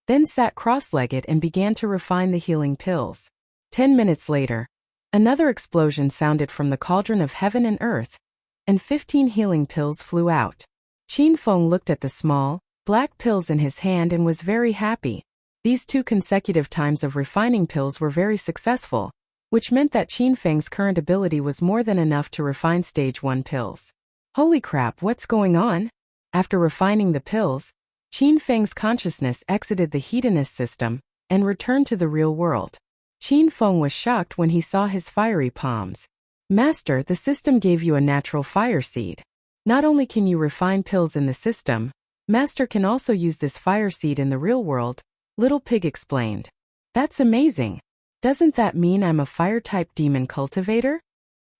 then sat cross-legged and began to refine the healing pills. 10 minutes later, another explosion sounded from the cauldron of heaven and earth, and 15 healing pills flew out. Qin Feng looked at the small, black pills in his hand and was very happy. These 2 consecutive times of refining pills were very successful, which meant that Qin Feng's current ability was more than enough to refine stage 1 pills. Holy crap, what's going on? After refining the pills, Qin Feng's consciousness exited the hedonist system and returned to the real world. Qin Feng was shocked when he saw his fiery palms. Master, the system gave you a natural fire seed. Not only can you refine pills in the system, Master can also use this fire seed in the real world, Little Pig explained. That's amazing. Doesn't that mean I'm a fire-type demon cultivator?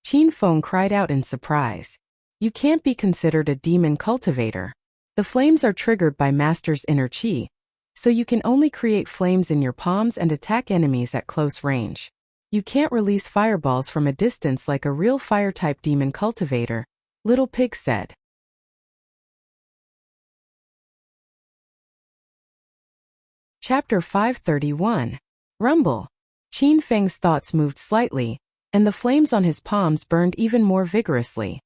Qin Feng cried out in surprise. You can't be considered a demon cultivator. The flames are triggered by Master's inner chi, so you can only create flames in your palms and attack enemies at close range. You can't release fireballs from a distance like a real fire-type demon cultivator, Little Pig said. Chapter 531. Rumble. Qin Feng's thoughts moved slightly, and the flames on his palms burned even more vigorously.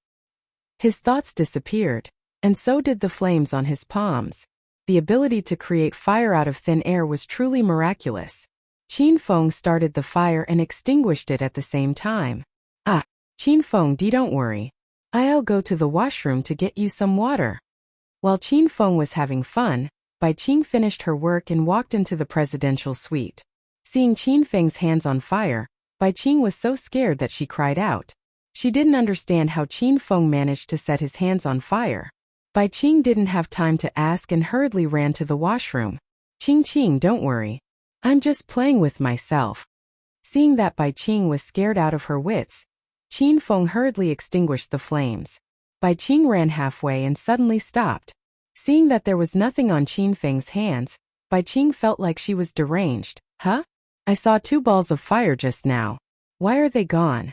His thoughts disappeared, and so did the flames on his palms. The ability to create fire out of thin air was truly miraculous. Qin Feng started the fire and extinguished it at the same time. Ah, Qin Feng, don't worry. I'll go to the washroom to get you some water. While Qin Feng was having fun, Bai Qing finished her work and walked into the presidential suite. Seeing Qin Feng's hands on fire, Bai Qing was so scared that she cried out. She didn't understand how Qin Feng managed to set his hands on fire. Bai Qing didn't have time to ask and hurriedly ran to the washroom. Qing, don't worry. I'm just playing with myself. Seeing that Bai Qing was scared out of her wits, Qin Feng hurriedly extinguished the flames. Bai Qing ran halfway and suddenly stopped. Seeing that there was nothing on Qin Feng's hands, Bai Qing felt like she was deranged. Huh? I saw 2 balls of fire just now. Why are they gone?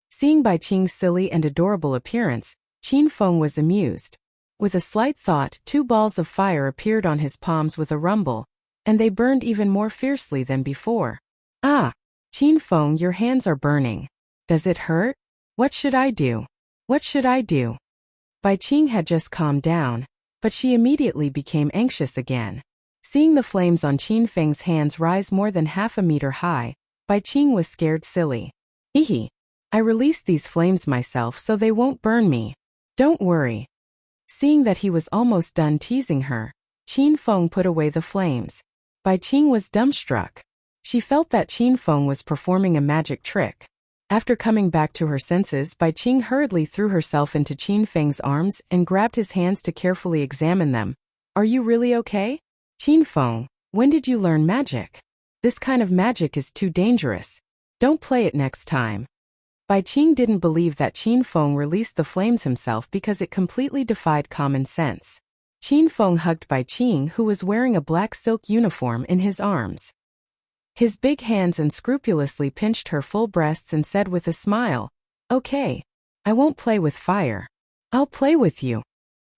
Seeing Bai Qing's silly and adorable appearance, Qin Feng was amused. With a slight thought, 2 balls of fire appeared on his palms with a rumble, and they burned even more fiercely than before. Ah! Qin Feng, your hands are burning. Does it hurt? What should I do? What should I do? Bai Qing had just calmed down, but she immediately became anxious again. Seeing the flames on Qin Feng's hands rise more than half a meter high, Bai Qing was scared silly. Hehe. I released these flames myself so they won't burn me. Don't worry. Seeing that he was almost done teasing her, Qin Feng put away the flames. Bai Qing was dumbstruck. She felt that Qin Feng was performing a magic trick. After coming back to her senses, Bai Qing hurriedly threw herself into Qin Feng's arms and grabbed his hands to carefully examine them. Are you really okay? Qin Feng, when did you learn magic? This kind of magic is too dangerous. Don't play it next time. Bai Qing didn't believe that Qin Feng released the flames himself because it completely defied common sense. Qin Feng hugged Bai Qing, who was wearing a black silk uniform, in his arms. His big hands unscrupulously pinched her full breasts and said with a smile, Okay, I won't play with fire. I'll play with you.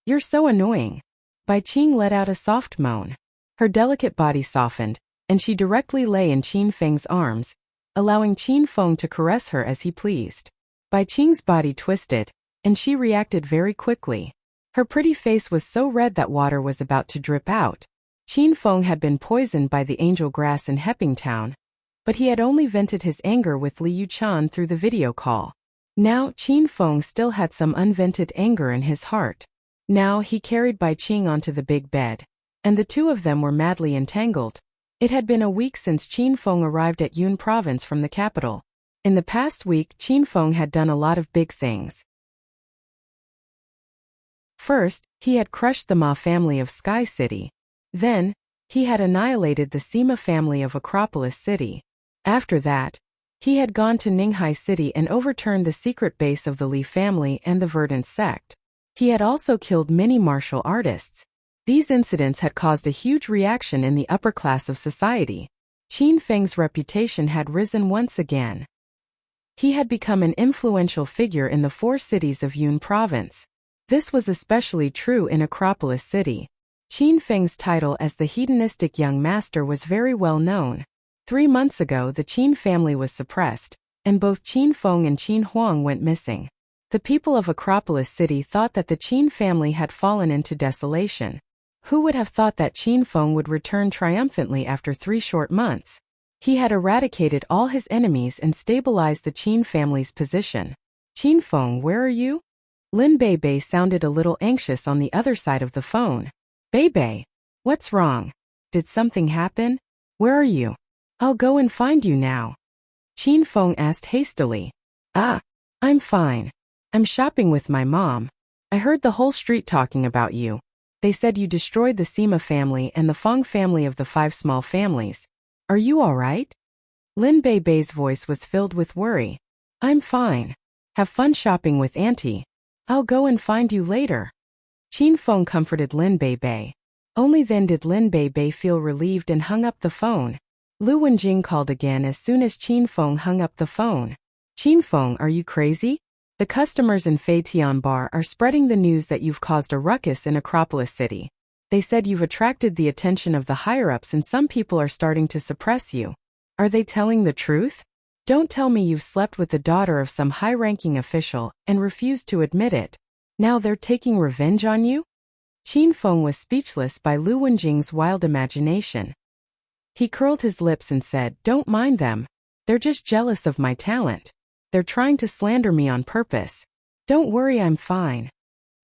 You're so annoying. Bai Qing let out a soft moan. Her delicate body softened, and she directly lay in Qin Feng's arms, allowing Qin Feng to caress her as he pleased. Bai Qing's body twisted, and she reacted very quickly. Her pretty face was so red that water was about to drip out. Qin Feng had been poisoned by the angel grass in Hepping Town, but he had only vented his anger with Li Yuchan through the video call. Now Qin Feng still had some unvented anger in his heart. Now he carried Bai Qing onto the big bed, and the 2 of them were madly entangled. It had been a week since Qin Feng arrived at Yun Province from the capital. In the past week, Qin Feng had done a lot of big things. First, he had crushed the Ma family of Sky City. Then, he had annihilated the Sima family of Acropolis City. After that, he had gone to Ninghai City and overturned the secret base of the Li family and the Verdant sect. He had also killed many martial artists. These incidents had caused a huge reaction in the upper class of society. Qin Feng's reputation had risen once again. He had become an influential figure in the 4 cities of Yun Province. This was especially true in Acropolis City. Qin Feng's title as the hedonistic young master was very well known. 3 months ago the Qin family was suppressed, and both Qin Feng and Qin Huang went missing. The people of Acropolis City thought that the Qin family had fallen into desolation. Who would have thought that Qin Feng would return triumphantly after 3 short months? He had eradicated all his enemies and stabilized the Qin family's position. Qin Feng, where are you? Lin Beibei sounded a little anxious on the other side of the phone. Beibei, what's wrong? Did something happen? Where are you? I'll go and find you now. Qin Feng asked hastily. Ah, I'm fine. I'm shopping with my mom. I heard the whole street talking about you. They said you destroyed the Sima family and the Feng family of the 5 small families. Are you all right? Lin Beibei's voice was filled with worry. I'm fine. Have fun shopping with Auntie. I'll go and find you later. Qin Feng comforted Lin Beibei. Only then did Lin Beibei feel relieved and hung up the phone. Lu Wenjing called again as soon as Qin Feng hung up the phone. Qin Feng, are you crazy? The customers in Fei Tian Bar are spreading the news that you've caused a ruckus in Acropolis City. They said you've attracted the attention of the higher-ups and some people are starting to suppress you. Are they telling the truth? Don't tell me you've slept with the daughter of some high-ranking official and refused to admit it. Now they're taking revenge on you? Qin Feng was speechless by Lu Wenjing's wild imagination. He curled his lips and said, "Don't mind them. They're just jealous of my talent. They're trying to slander me on purpose. Don't worry, I'm fine."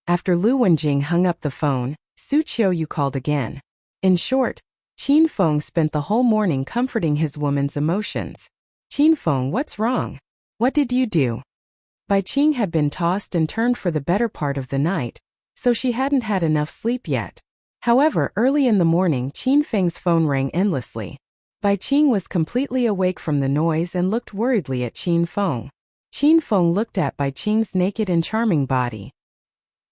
After Lu Wenjing hung up the phone, Su Qiuyu called again. In short, Qin Feng spent the whole morning comforting his woman's emotions. "Qin Feng, what's wrong? What did you do?" Bai Qing had been tossed and turned for the better part of the night, so she hadn't had enough sleep yet. However, early in the morning, Qin Feng's phone rang endlessly. Bai Qing was completely awake from the noise and looked worriedly at Qin Feng. Qin Feng looked at Bai Qing's naked and charming body.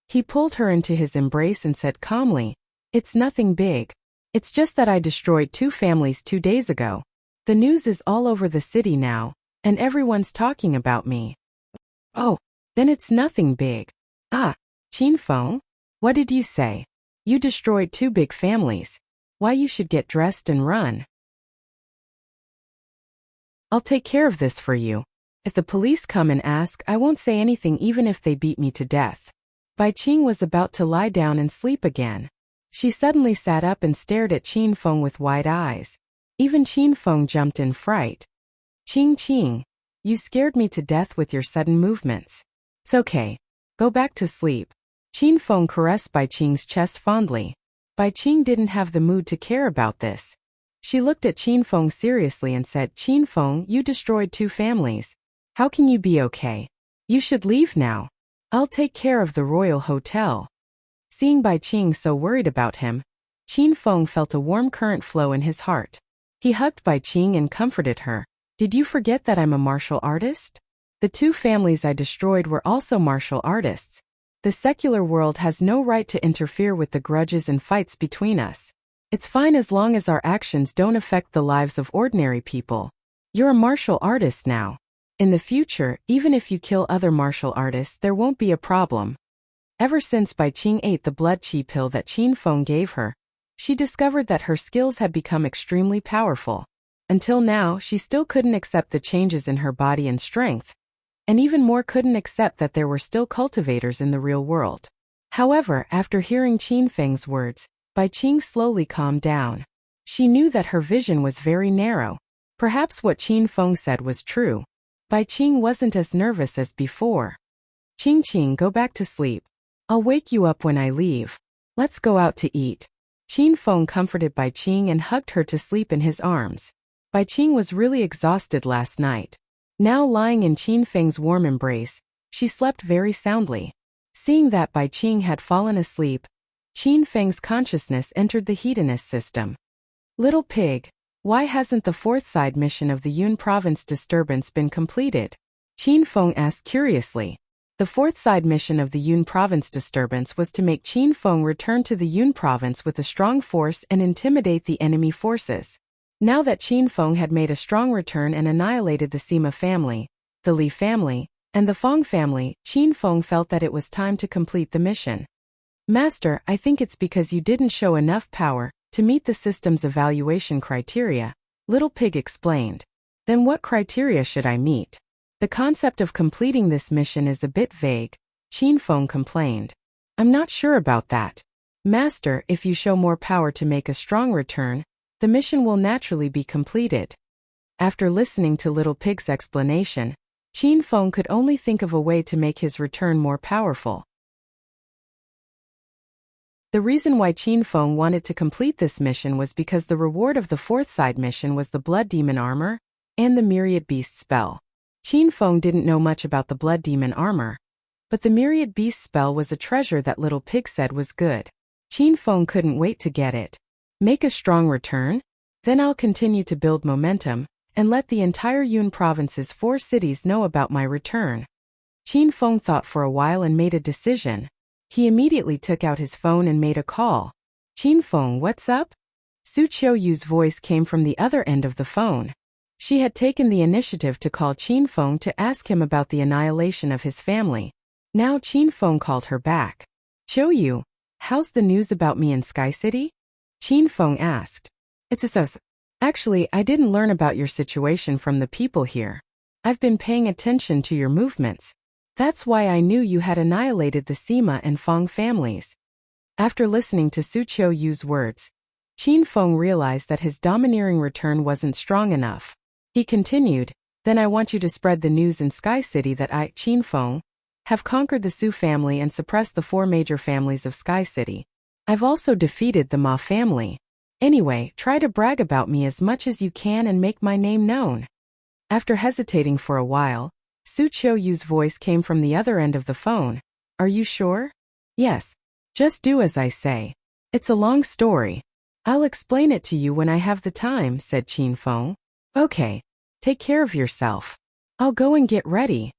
He pulled her into his embrace and said calmly, "It's nothing big. It's just that I destroyed 2 families 2 days ago. The news is all over the city now, and everyone's talking about me." "Oh, then it's nothing big." "Ah, Qin Feng? What did you say? You destroyed 2 big families. Why, you should get dressed and run. I'll take care of this for you. If the police come and ask, I won't say anything even if they beat me to death." Bai Qing was about to lie down and sleep again. She suddenly sat up and stared at Qin Feng with wide eyes. Even Qin Feng jumped in fright. Qing, you scared me to death with your sudden movements. It's okay. Go back to sleep." Qin Feng caressed Bai Qing's chest fondly. Bai Qing didn't have the mood to care about this. She looked at Qin Feng seriously and said, "Qin Feng, you destroyed 2 families. How can you be okay? You should leave now. I'll take care of the royal hotel." Seeing Bai Qing so worried about him, Qin Feng felt a warm current flow in his heart. He hugged Bai Qing and comforted her. "Did you forget that I'm a martial artist? The 2 families I destroyed were also martial artists. The secular world has no right to interfere with the grudges and fights between us. It's fine as long as our actions don't affect the lives of ordinary people. You're a martial artist now. In the future, even if you kill other martial artists, there won't be a problem." Ever since Bai Qing ate the blood qi pill that Qin Feng gave her, she discovered that her skills had become extremely powerful. Until now, she still couldn't accept the changes in her body and strength, and even more couldn't accept that there were still cultivators in the real world. However, after hearing Qin Feng's words, Bai Qing slowly calmed down. She knew that her vision was very narrow. Perhaps what Qin Feng said was true. Bai Qing wasn't as nervous as before. Qing, go back to sleep. I'll wake you up when I leave. Let's go out to eat." Qin Feng comforted Bai Qing and hugged her to sleep in his arms. Bai Qing was really exhausted last night. Now lying in Qin Feng's warm embrace, she slept very soundly. Seeing that Bai Qing had fallen asleep, Qin Feng's consciousness entered the Hedonist system. "Little pig, why hasn't the 4th side mission of the Yun province disturbance been completed?" Qin Feng asked curiously. The 4th side mission of the Yun province disturbance was to make Qin Feng return to the Yun province with a strong force and intimidate the enemy forces. Now that Qin Feng had made a strong return and annihilated the Sima family, the Li family, and the Fong family, Qin Feng felt that it was time to complete the mission. "Master, I think it's because you didn't show enough power to meet the system's evaluation criteria," Little Pig explained. "Then what criteria should I meet? The concept of completing this mission is a bit vague," Qin Feng complained. "I'm not sure about that. Master, if you show more power to make a strong return, the mission will naturally be completed." After listening to Little Pig's explanation, Qin Feng could only think of a way to make his return more powerful. The reason why Qin Feng wanted to complete this mission was because the reward of the 4th side mission was the Blood Demon armor and the Myriad Beast spell. Qin Feng didn't know much about the Blood Demon armor, but the Myriad Beast spell was a treasure that Little Pig said was good. Qin Feng couldn't wait to get it. Make a strong return? Then I'll continue to build momentum, and let the entire Yun province's 4 cities know about my return. Qin Feng thought for a while and made a decision. He immediately took out his phone and made a call. "Qin Feng, what's up?" Su Qiuyu's voice came from the other end of the phone. She had taken the initiative to call Qin Feng to ask him about the annihilation of his family. Now Qin Feng called her back. "Qiuyu, how's the news about me in Sky City?" Qin Feng asked. "It's us. Actually, I didn't learn about your situation from the people here. I've been paying attention to your movements. That's why I knew you had annihilated the Sima and Fong families." After listening to Su Qiuyu's words, Qin Feng realized that his domineering return wasn't strong enough. He continued, "Then I want you to spread the news in Sky City that I, Qin Feng, have conquered the Su family and suppressed the 4 major families of Sky City. I've also defeated the Ma family. Anyway, try to brag about me as much as you can and make my name known." After hesitating for a while, Su Qiuyu's voice came from the other end of the phone. "Are you sure?" "Yes. Just do as I say. It's a long story. I'll explain it to you when I have the time," said Qin Feng. "Okay. Take care of yourself. I'll go and get ready."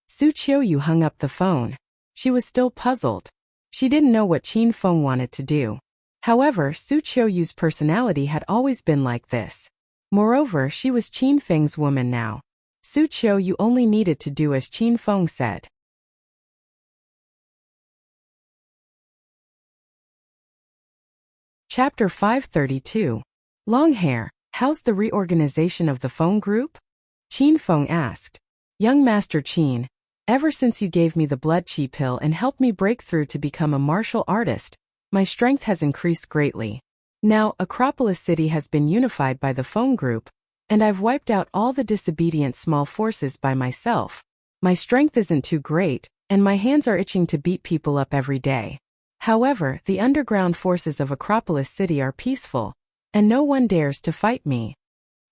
Su Qiuyu hung up the phone. She was still puzzled. She didn't know what Qin Feng wanted to do. However, Su Qiuyu's personality had always been like this. Moreover, she was Qin Feng's woman now. Su Qiuyu only needed to do as Qin Feng said. Chapter 532. Long hair, how's the reorganization of the phone group? Qin Feng asked. "Young Master Qin, ever since you gave me the blood chi pill and helped me break through to become a martial artist, my strength has increased greatly. Now, Acropolis City has been unified by the phone group, and I've wiped out all the disobedient small forces by myself. My strength isn't too great, and my hands are itching to beat people up every day. However, the underground forces of Acropolis City are peaceful, and no one dares to fight me."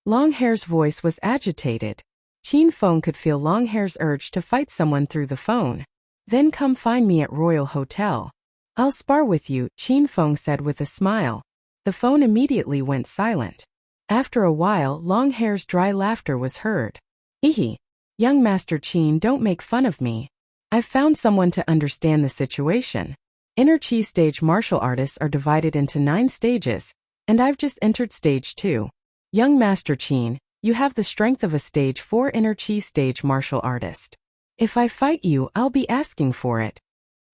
Longhair's voice was agitated. Qin Feng could feel Longhair's urge to fight someone through the phone. "Then come find me at Royal Hotel. I'll spar with you," Qin Feng said with a smile. The phone immediately went silent. After a while, Longhair's dry laughter was heard. "Hehe. Young Master Qin, don't make fun of me. I've found someone to understand the situation. Inner Chi stage martial artists are divided into 9 stages, and I've just entered stage 2. Young Master Qin, you have the strength of a stage 4 Inner Chi stage martial artist. If I fight you, I'll be asking for it."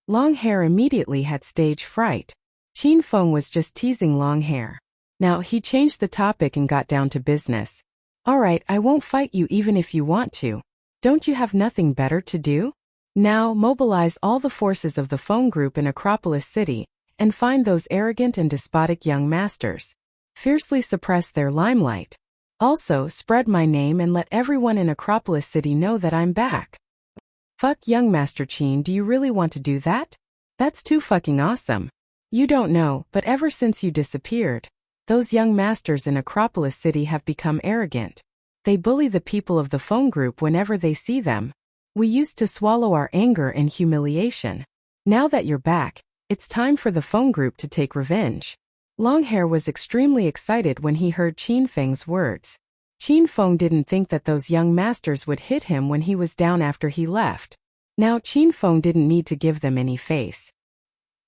Longhair immediately had stage fright. Qin Feng was just teasing Longhair. Now he changed the topic and got down to business. "All right, I won't fight you even if you want to. Don't you have nothing better to do? Now mobilize all the forces of the phone group in Acropolis City and find those arrogant and despotic young masters. Fiercely suppress their limelight. Also, spread my name and let everyone in Acropolis City know that I'm back." "Fuck, Young Master Qin, do you really want to do that? That's too fucking awesome. You don't know, but ever since you disappeared, those young masters in Acropolis City have become arrogant. They bully the people of the phone group whenever they see them. We used to swallow our anger and humiliation. Now that you're back, it's time for the phone group to take revenge." Longhair was extremely excited when he heard Qin Feng's words. Qin Feng didn't think that those young masters would hit him when he was down after he left. Now Qin Feng didn't need to give them any face.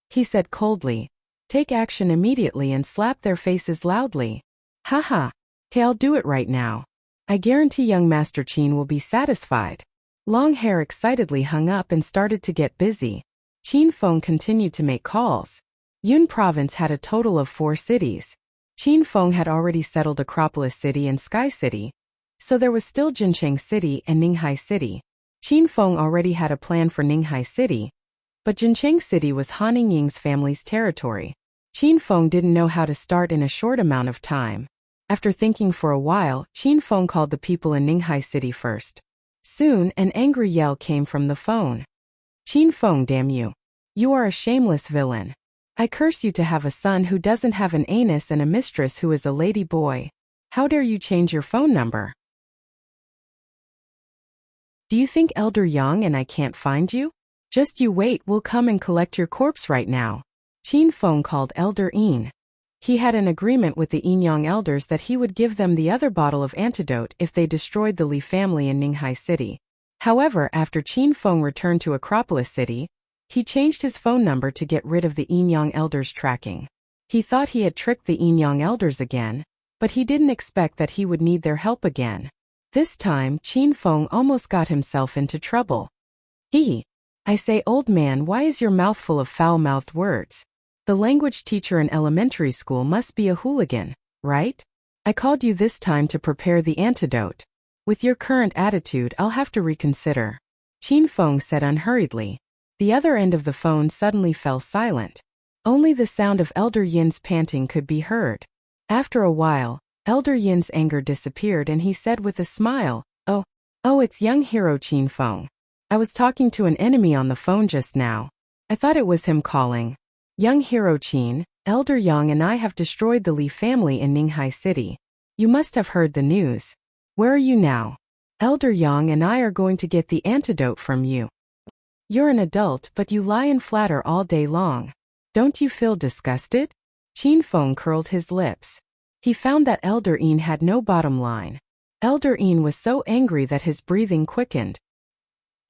He said coldly, "Take action immediately and slap their faces loudly." "Haha. Okay, I'll do it right now. I guarantee young Master Qin will be satisfied." Longhair excitedly hung up and started to get busy. Qin Feng continued to make calls. Yun Province had a total of 4 cities. Qin Feng had already settled Acropolis City and Sky City, so there was still Jincheng City and Ninghai City. Qin Feng already had a plan for Ninghai City, but Jincheng City was Han Ying's family's territory. Qin Feng didn't know how to start in a short amount of time. After thinking for a while, Qin Feng called the people in Ninghai City first. Soon, an angry yell came from the phone. "Qin Feng, damn you. You are a shameless villain. I curse you to have a son who doesn't have an anus and a mistress who is a lady boy. How dare you change your phone number? Do you think Elder Yang and I can't find you? Just you wait, we'll come and collect your corpse right now." Qin Feng called Elder Yin. He had an agreement with the Yinyang elders that he would give them the other bottle of antidote if they destroyed the Li family in Ninghai City. However, after Qin Feng returned to Acropolis City, he changed his phone number to get rid of the Yinyang elders' tracking. He thought he had tricked the Yinyang elders again, but he didn't expect that he would need their help again. This time, Qin Feng almost got himself into trouble. I say, old man, why is your mouth full of foul-mouthed words? The language teacher in elementary school must be a hooligan, right? I called you this time to prepare the antidote. With your current attitude, I'll have to reconsider. Qin Feng said unhurriedly. The other end of the phone suddenly fell silent. Only the sound of Elder Yin's panting could be heard. After a while, Elder Yin's anger disappeared and he said with a smile, Oh, it's young hero Qin Feng. I was talking to an enemy on the phone just now. I thought it was him calling. Young hero Qin, Elder Yang and I have destroyed the Li family in Ninghai City. You must have heard the news. Where are you now? Elder Yang and I are going to get the antidote from you. You're an adult but you lie and flatter all day long. Don't you feel disgusted? Qin Feng curled his lips. He found that Elder Yin had no bottom line. Elder Yin was so angry that his breathing quickened.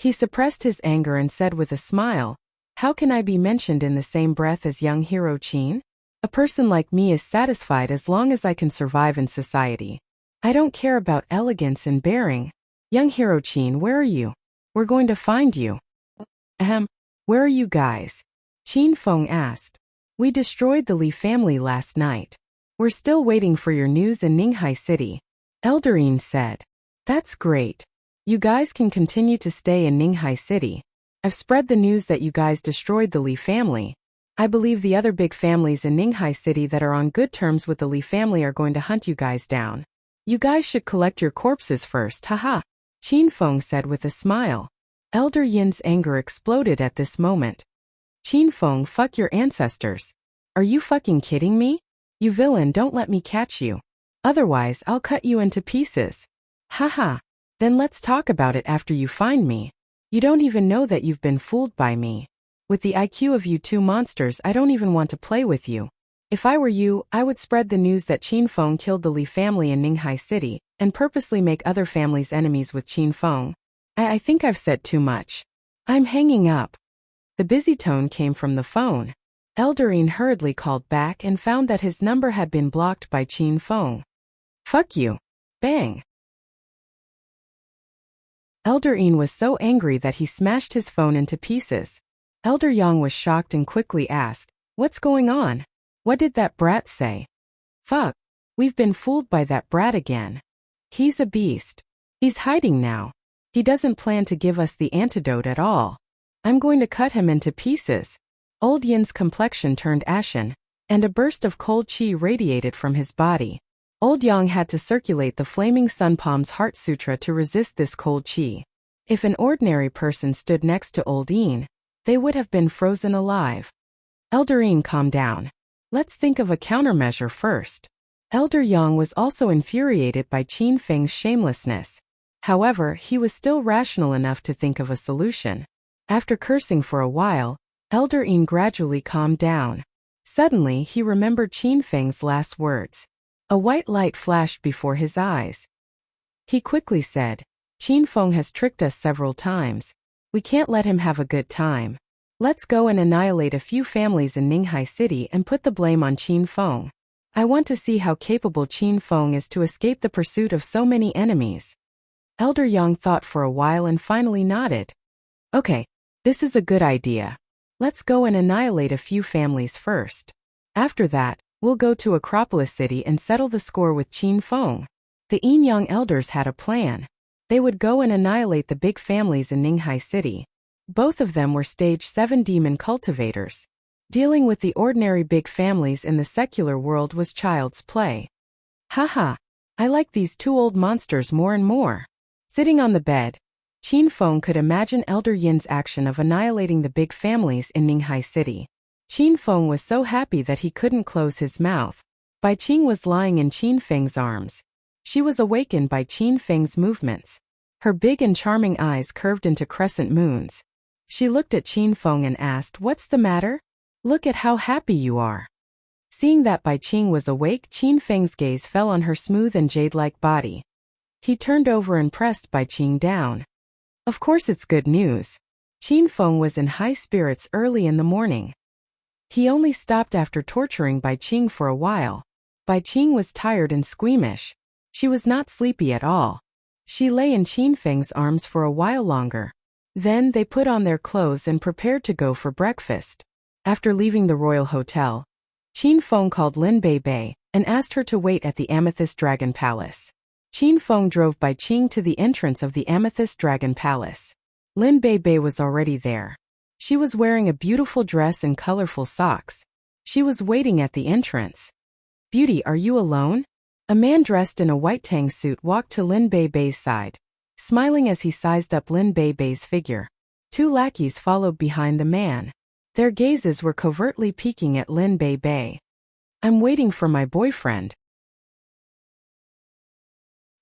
He suppressed his anger and said with a smile, How can I be mentioned in the same breath as young hero Qin? A person like me is satisfied as long as I can survive in society. I don't care about elegance and bearing. Young hero Qin, where are you? We're going to find you. Where are you guys? Qin Feng asked. We destroyed the Li family last night. We're still waiting for your news in Ninghai City. Elder Yin said. That's great. You guys can continue to stay in Ninghai City. I've spread the news that you guys destroyed the Li family. I believe the other big families in Ninghai City that are on good terms with the Li family are going to hunt you guys down. You guys should collect your corpses first, haha. Qin Feng said with a smile. Elder Yin's anger exploded at this moment. Qin Feng, fuck your ancestors. Are you fucking kidding me? You villain, don't let me catch you. Otherwise, I'll cut you into pieces. Haha. Then let's talk about it after you find me. You don't even know that you've been fooled by me. With the IQ of you two monsters, I don't even want to play with you. If I were you, I would spread the news that Qin Feng killed the Li family in Ninghai City, and purposely make other families enemies with Qin Feng. I think I've said too much. I'm hanging up. The busy tone came from the phone. Elder Yin hurriedly called back and found that his number had been blocked by Qin Feng. Fuck you. Bang. Elder Yin was so angry that he smashed his phone into pieces. Elder Yang was shocked and quickly asked, What's going on? What did that brat say? Fuck. We've been fooled by that brat again. He's a beast. He's hiding now. He doesn't plan to give us the antidote at all. I'm going to cut him into pieces. Old Yin's complexion turned ashen, and a burst of cold qi radiated from his body. Old Yang had to circulate the flaming sun palm's heart sutra to resist this cold qi. If an ordinary person stood next to Old Yin, they would have been frozen alive. Elder Yin, calm down. Let's think of a countermeasure first. Elder Yang was also infuriated by Qin Feng's shamelessness. However, he was still rational enough to think of a solution. After cursing for a while, Elder Yin gradually calmed down. Suddenly, he remembered Qin Feng's last words. A white light flashed before his eyes. He quickly said, Qin Feng has tricked us several times. We can't let him have a good time. Let's go and annihilate a few families in Ninghai City and put the blame on Qin Feng. I want to see how capable Qin Feng is to escape the pursuit of so many enemies. Elder Yang thought for a while and finally nodded. Okay, this is a good idea. Let's go and annihilate a few families first. After that, we'll go to Acropolis City and settle the score with Qin Feng. The Yin Yang elders had a plan. They would go and annihilate the big families in Ninghai City. Both of them were stage 7 demon cultivators. Dealing with the ordinary big families in the secular world was child's play. Haha, I like these two old monsters more and more. Sitting on the bed, Qin Feng could imagine Elder Yin's action of annihilating the big families in Ninghai City. Qin Feng was so happy that he couldn't close his mouth. Bai Qing was lying in Qin Feng's arms. She was awakened by Qin Feng's movements. Her big and charming eyes curved into crescent moons. She looked at Qin Feng and asked, What's the matter? Look at how happy you are. Seeing that Bai Qing was awake, Qin Feng's gaze fell on her smooth and jade-like body. He turned over and pressed Bai Qing down. Of course it's good news. Qin Feng was in high spirits early in the morning. He only stopped after torturing Bai Qing for a while. Bai Qing was tired and squeamish. She was not sleepy at all. She lay in Qin Feng's arms for a while longer. Then they put on their clothes and prepared to go for breakfast. After leaving the royal hotel, Qin Feng called Lin Bei and asked her to wait at the Amethyst Dragon Palace. Qin Feng drove Bai Qing to the entrance of the Amethyst Dragon Palace. Lin Bei was already there. She was wearing a beautiful dress and colorful socks. She was waiting at the entrance. "Beauty, are you alone?" A man dressed in a white tang suit walked to Lin Beibei's side, smiling as he sized up Lin Beibei's figure. Two lackeys followed behind the man. Their gazes were covertly peeking at Lin Beibei. "I'm waiting for my boyfriend.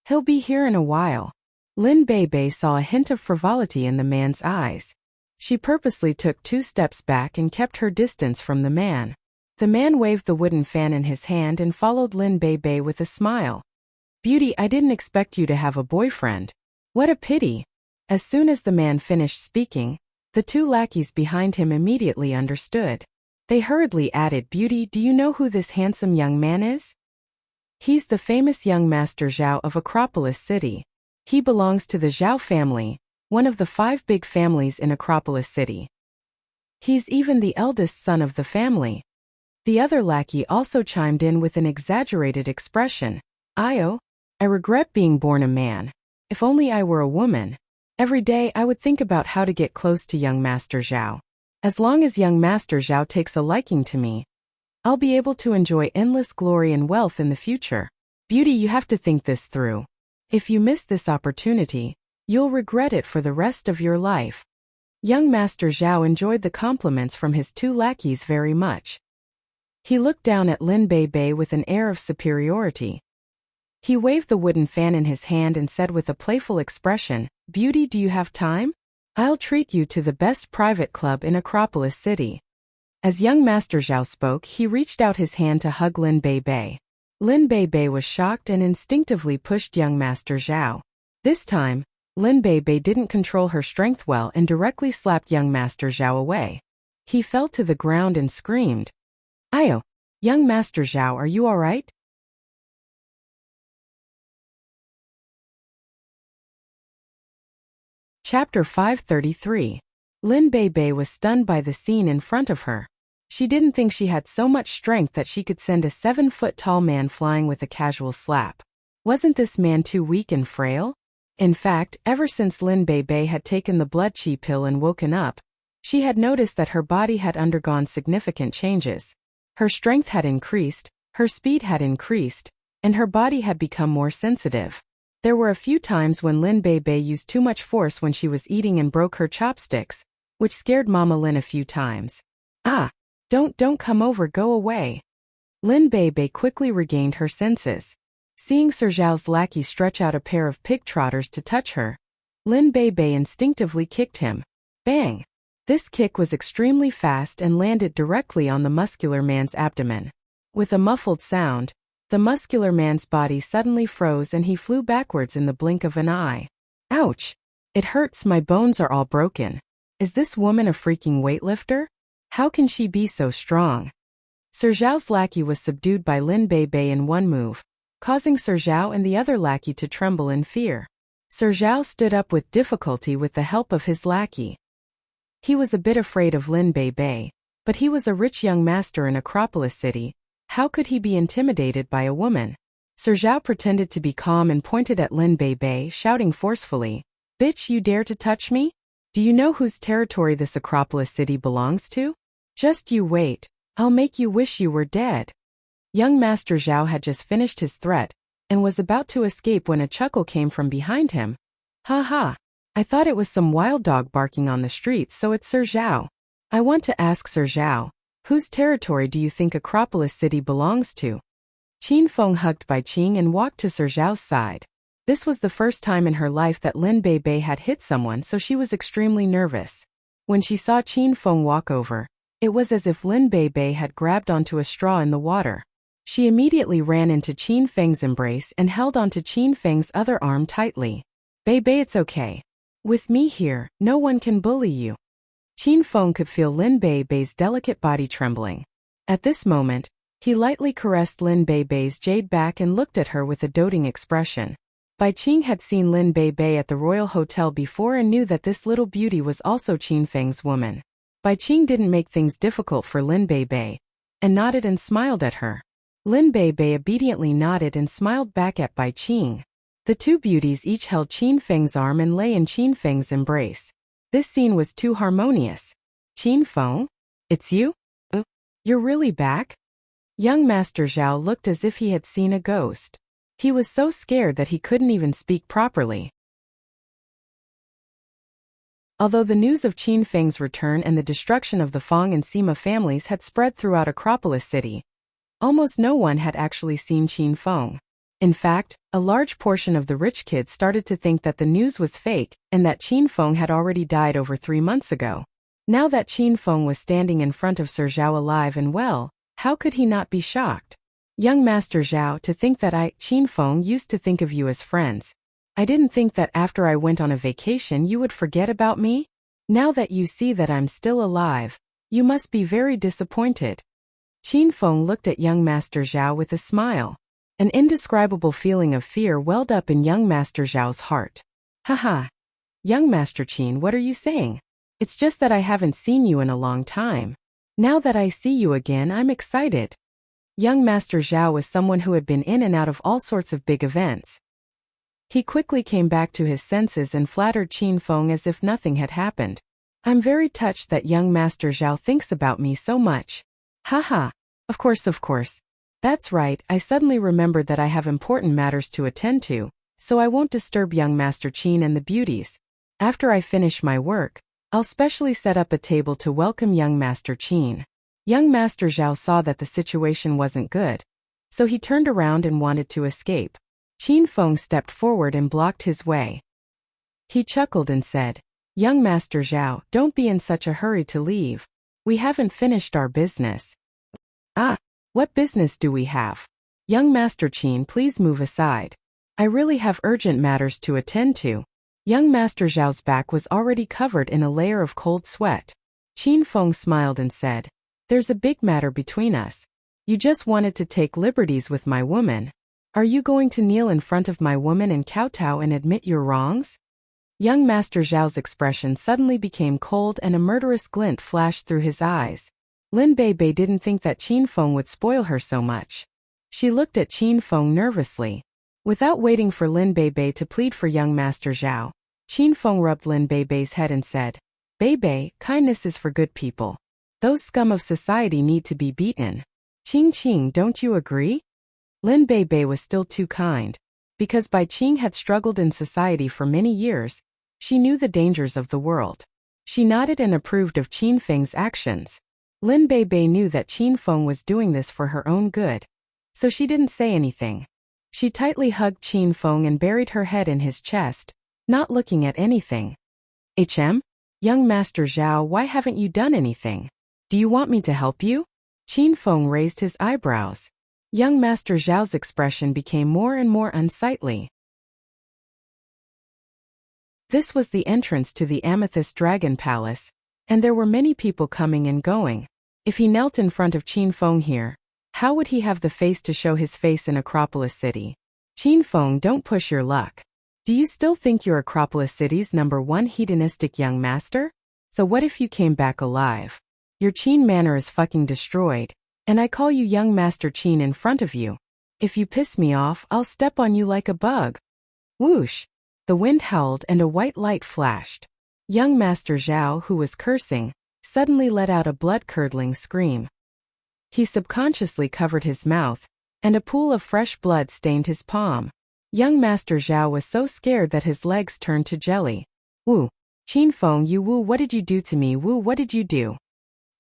He'll be here in a while." Lin Beibei saw a hint of frivolity in the man's eyes. She purposely took 2 steps back and kept her distance from the man. The man waved the wooden fan in his hand and followed Lin Beibei with a smile. "Beauty, I didn't expect you to have a boyfriend. What a pity." As soon as the man finished speaking, the 2 lackeys behind him immediately understood. They hurriedly added, "Beauty, do you know who this handsome young man is? He's the famous young Master Zhao of Acropolis City. He belongs to the Zhao family, one of the 5 big families in Acropolis City. He's even the eldest son of the family." The other lackey also chimed in with an exaggerated expression. I regret being born a man. If only I were a woman. Every day I would think about how to get close to young Master Zhao. As long as young Master Zhao takes a liking to me, I'll be able to enjoy endless glory and wealth in the future. Beauty, you have to think this through. If you miss this opportunity, you'll regret it for the rest of your life." Young Master Zhao enjoyed the compliments from his 2 lackeys very much. He looked down at Lin Beibei with an air of superiority. He waved the wooden fan in his hand and said with a playful expression, "Beauty, do you have time? I'll treat you to the best private club in Acropolis City." As young Master Zhao spoke, he reached out his hand to hug Lin Beibei. Lin Beibei was shocked and instinctively pushed young Master Zhao. This time, Lin Beibei didn't control her strength well and directly slapped young Master Zhao away. He fell to the ground and screamed, "Ayo! Young Master Zhao, are you alright?" Chapter 533. Lin Beibei was stunned by the scene in front of her. She didn't think she had so much strength that she could send a 7-foot-tall man flying with a casual slap. Wasn't this man too weak and frail? In fact, ever since Lin Beibei had taken the blood qi pill and woken up, she had noticed that her body had undergone significant changes. Her strength had increased, her speed had increased, and her body had become more sensitive. There were a few times when Lin Beibei used too much force when she was eating and broke her chopsticks, which scared Mama Lin a few times. Don't come over, go away." Lin Beibei quickly regained her senses. Seeing Sir Zhao's lackey stretch out a pair of pig trotters to touch her, Lin Beibei instinctively kicked him. Bang! This kick was extremely fast and landed directly on the muscular man's abdomen. With a muffled sound, the muscular man's body suddenly froze and he flew backwards in the blink of an eye. "Ouch! It hurts, my bones are all broken. Is this woman a freaking weightlifter? How can she be so strong?" Sir Zhao's lackey was subdued by Lin Beibei in one move, causing Sir Zhao and the other lackey to tremble in fear. Sir Zhao stood up with difficulty with the help of his lackey. He was a bit afraid of Lin Beibei, but he was a rich young master in Acropolis City. How could he be intimidated by a woman? Sir Zhao pretended to be calm and pointed at Lin Beibei, shouting forcefully, "Bitch, you dare to touch me? Do you know whose territory this Acropolis City belongs to? Just you wait. I'll make you wish you were dead." Young Master Zhao had just finished his threat and was about to escape when a chuckle came from behind him. "Ha ha! I thought it was some wild dog barking on the streets, so it's Sir Zhao. I want to ask Sir Zhao, whose territory do you think Acropolis City belongs to?" Qin Feng hugged Bai Qing and walked to Sir Zhao's side. This was the first time in her life that Lin Beibei had hit someone, so she was extremely nervous. When she saw Qin Feng walk over, it was as if Lin Beibei had grabbed onto a straw in the water. She immediately ran into Qin Feng's embrace and held onto Qin Feng's other arm tightly. "Beibei, it's okay. With me here, no one can bully you." Qin Feng could feel Lin Beibei's delicate body trembling. At this moment, he lightly caressed Lin Beibei's jade back and looked at her with a doting expression. Bai Qing had seen Lin Beibei at the Royal Hotel before and knew that this little beauty was also Qin Feng's woman. Bai Qing didn't make things difficult for Lin Beibei, and nodded and smiled at her. Lin Beibei obediently nodded and smiled back at Bai Qing. The two beauties each held Qin Feng's arm and lay in Qin Feng's embrace. This scene was too harmonious. "Qin Feng? It's you? You're really back? Young Master Zhao looked as if he had seen a ghost. He was so scared that he couldn't even speak properly. Although the news of Qin Feng's return and the destruction of the Feng and Sima families had spread throughout Acropolis City, almost no one had actually seen Qin Feng. In fact, a large portion of the rich kids started to think that the news was fake and that Qin Feng had already died over 3 months ago. Now that Qin Feng was standing in front of Sir Zhao alive and well, how could he not be shocked? Young Master Zhao, to think that Qin Feng, used to think of you as friends. I didn't think that after I went on a vacation you would forget about me? Now that you see that I'm still alive, you must be very disappointed. Qin Feng looked at young Master Zhao with a smile. An indescribable feeling of fear welled up in young Master Zhao's heart. Haha. Young Master Qin, what are you saying? It's just that I haven't seen you in a long time. Now that I see you again, I'm excited. Young Master Zhao was someone who had been in and out of all sorts of big events. He quickly came back to his senses and flattered Qin Feng as if nothing had happened. I'm very touched that young Master Zhao thinks about me so much. Haha. Of course. That's right, I suddenly remembered that I have important matters to attend to, so I won't disturb young Master Qin and the beauties. After I finish my work, I'll specially set up a table to welcome young Master Qin. Young Master Zhao saw that the situation wasn't good, so he turned around and wanted to escape. Qin Feng stepped forward and blocked his way. He chuckled and said, Young Master Zhao, don't be in such a hurry to leave. We haven't finished our business. Ah, what business do we have? Young Master Qin, please move aside. I really have urgent matters to attend to. Young Master Zhao's back was already covered in a layer of cold sweat. Qin Feng smiled and said, There's a big matter between us. You just wanted to take liberties with my woman. Are you going to kneel in front of my woman and kowtow and admit your wrongs? Young Master Zhao's expression suddenly became cold and a murderous glint flashed through his eyes. Lin Beibei didn't think that Qin Feng would spoil her so much. She looked at Qin Feng nervously. Without waiting for Lin Beibei to plead for young Master Zhao, Qin Feng rubbed Lin Beibei's head and said, Beibei, kindness is for good people. Those scum of society need to be beaten. Qing, don't you agree? Lin Beibei was still too kind. Because Bai Qing had struggled in society for many years, she knew the dangers of the world. She nodded and approved of Qin Feng's actions. Lin Beibei knew that Qin Feng was doing this for her own good, so she didn't say anything. She tightly hugged Qin Feng and buried her head in his chest, not looking at anything. Young Master Zhao, why haven't you done anything? Do you want me to help you? Qin Feng raised his eyebrows. Young Master Zhao's expression became more and more unsightly. This was the entrance to the Amethyst Dragon Palace, and there were many people coming and going. If he knelt in front of Qin Feng here, how would he have the face to show his face in Acropolis City? Qin Feng, don't push your luck. Do you still think you're Acropolis City's #1 hedonistic young master? So what if you came back alive? Your Qin manor is fucking destroyed, and I call you young Master Qin in front of you. If you piss me off, I'll step on you like a bug. Whoosh! The wind howled and a white light flashed. Young Master Zhao, who was cursing, suddenly let out a blood-curdling scream. He subconsciously covered his mouth, and a pool of fresh blood stained his palm. Young Master Zhao was so scared that his legs turned to jelly. Woo! Qin Feng, what did you do to me? What did you do?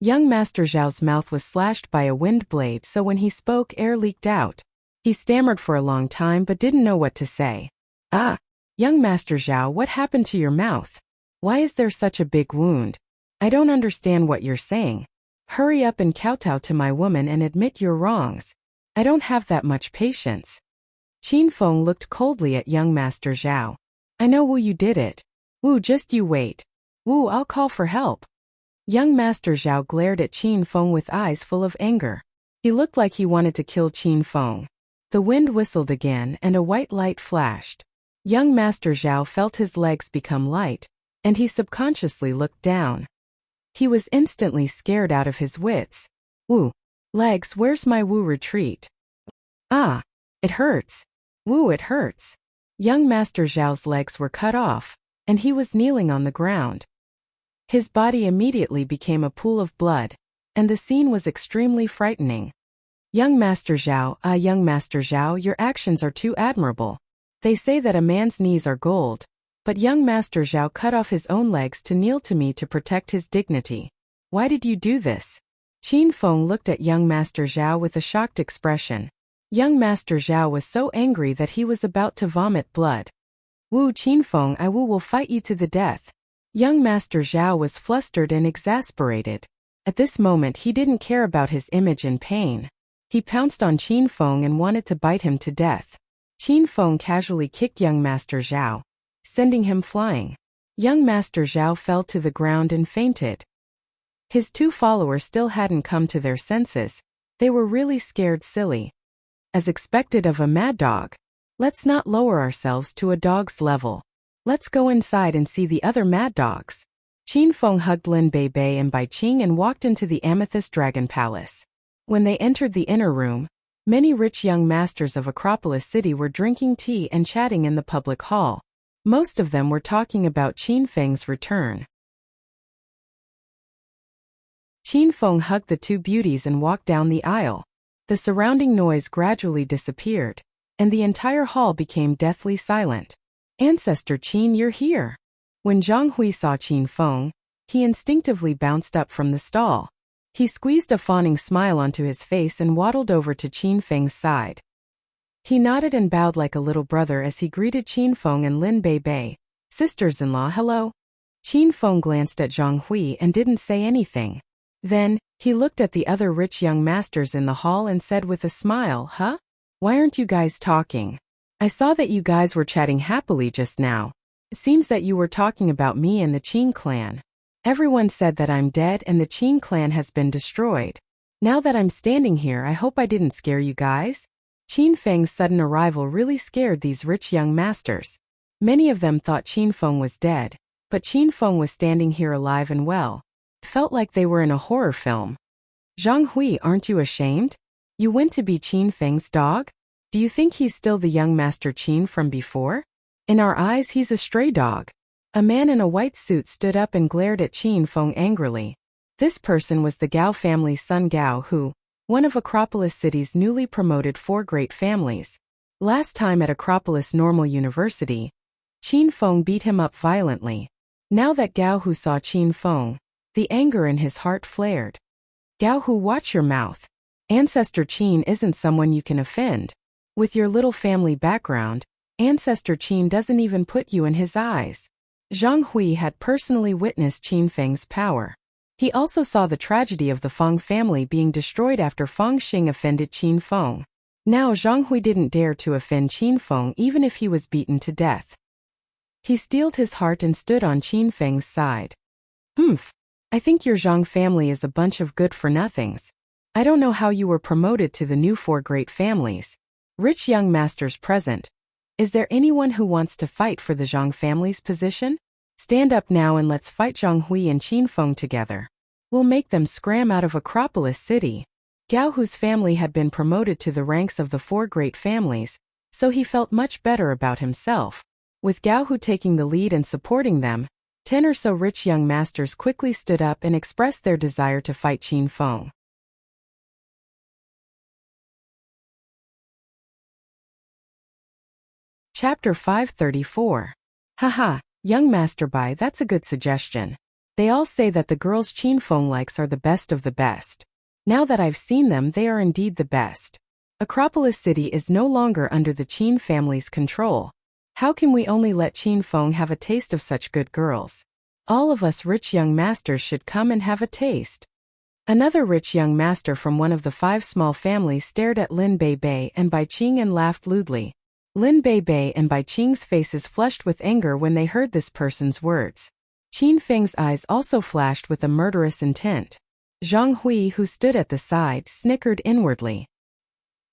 Young Master Zhao's mouth was slashed by a wind blade, so when he spoke, air leaked out. He stammered for a long time but didn't know what to say. Ah! Young Master Zhao, what happened to your mouth? Why is there such a big wound? I don't understand what you're saying. Hurry up and kowtow to my woman and admit your wrongs. I don't have that much patience. Qin Feng looked coldly at young Master Zhao. I know you did it. Just you wait. I'll call for help. Young Master Zhao glared at Qin Feng with eyes full of anger. He looked like he wanted to kill Qin Feng. The wind whistled again and a white light flashed. Young Master Zhao felt his legs become light, and he subconsciously looked down. He was instantly scared out of his wits. Legs, where's my retreat? Ah, it hurts. It hurts. Young Master Zhao's legs were cut off, and he was kneeling on the ground. His body immediately became a pool of blood, and the scene was extremely frightening. Young Master Zhao, your actions are too admirable. They say that a man's knees are gold, but young Master Zhao cut off his own legs to kneel to me to protect his dignity. Why did you do this? Qin Feng looked at young Master Zhao with a shocked expression. Young Master Zhao was so angry that he was about to vomit blood. Wu Qinfeng, I will fight you to the death. Young Master Zhao was flustered and exasperated. At this moment he didn't care about his image and pain. He pounced on Qin Feng and wanted to bite him to death. Qin Feng casually kicked young Master Zhao, sending him flying. Young Master Zhao fell to the ground and fainted. His two followers still hadn't come to their senses. They were really scared silly. As expected of a mad dog. Let's not lower ourselves to a dog's level. Let's go inside and see the other mad dogs. Qin Feng hugged Lin Beibei and Bai Qing and walked into the Amethyst Dragon Palace. When they entered the inner room, many rich young masters of Acropolis City were drinking tea and chatting in the public hall. Most of them were talking about Qin Feng's return. Qin Feng hugged the two beauties and walked down the aisle. The surrounding noise gradually disappeared, and the entire hall became deathly silent. Ancestor Qin, you're here. When Zhang Hui saw Qin Feng, he instinctively bounced up from the stall. He squeezed a fawning smile onto his face and waddled over to Qin Feng's side. He nodded and bowed like a little brother as he greeted Qin Feng and Lin Beibei. Sisters-in-law, hello. Qin Feng glanced at Zhang Hui and didn't say anything. Then, he looked at the other rich young masters in the hall and said with a smile, Huh? Why aren't you guys talking? I saw that you guys were chatting happily just now. It seems that you were talking about me and the Qin clan. Everyone said that I'm dead and the Qin clan has been destroyed. Now that I'm standing here, I hope I didn't scare you guys. Qin Feng's sudden arrival really scared these rich young masters. Many of them thought Qin Feng was dead, but Qin Feng was standing here alive and well. It felt like they were in a horror film. Zhang Hui, aren't you ashamed? You went to be Qin Feng's dog? Do you think he's still the young Master Qin from before? In our eyes, he's a stray dog. A man in a white suit stood up and glared at Qin Feng angrily. This person was the Gao family's son Gao who, one of Acropolis City's newly promoted 4 great families. Last time at Acropolis Normal University, Qin Feng beat him up violently. Now that Gao Hu saw Qin Feng, the anger in his heart flared. Gao Hu, watch your mouth. Ancestor Qin isn't someone you can offend. With your little family background, Ancestor Qin doesn't even put you in his eyes. Zhang Hui had personally witnessed Qin Feng's power. He also saw the tragedy of the Feng family being destroyed after Feng Xing offended Qin Feng. Now Zhang Hui didn't dare to offend Qin Feng even if he was beaten to death. He steeled his heart and stood on Qin Feng's side. I think your Zhang family is a bunch of good-for-nothings. I don't know how you were promoted to the new 4 great families. Rich young masters present. Is there anyone who wants to fight for the Zhang family's position? Stand up now and let's fight Zhang Hui and Qin Feng together. We'll make them scram out of Acropolis City. Gao Hu's family had been promoted to the ranks of the 4 great families, so he felt much better about himself. With Gao Hu taking the lead and supporting them, 10 or so rich young masters quickly stood up and expressed their desire to fight Qin Feng. Chapter 534. Haha, young Master Bai, that's a good suggestion. They all say that the girls Qin Feng likes are the best of the best. Now that I've seen them, they are indeed the best. Acropolis City is no longer under the Qin family's control. How can we only let Qin Feng have a taste of such good girls? All of us rich young masters should come and have a taste. Another rich young master from one of the 5 small families stared at Lin Beibei and Bai Qing and laughed lewdly. Lin Beibei and Bai Qing's faces flushed with anger when they heard this person's words. Qin Feng's eyes also flashed with a murderous intent. Zhang Hui, who stood at the side, snickered inwardly.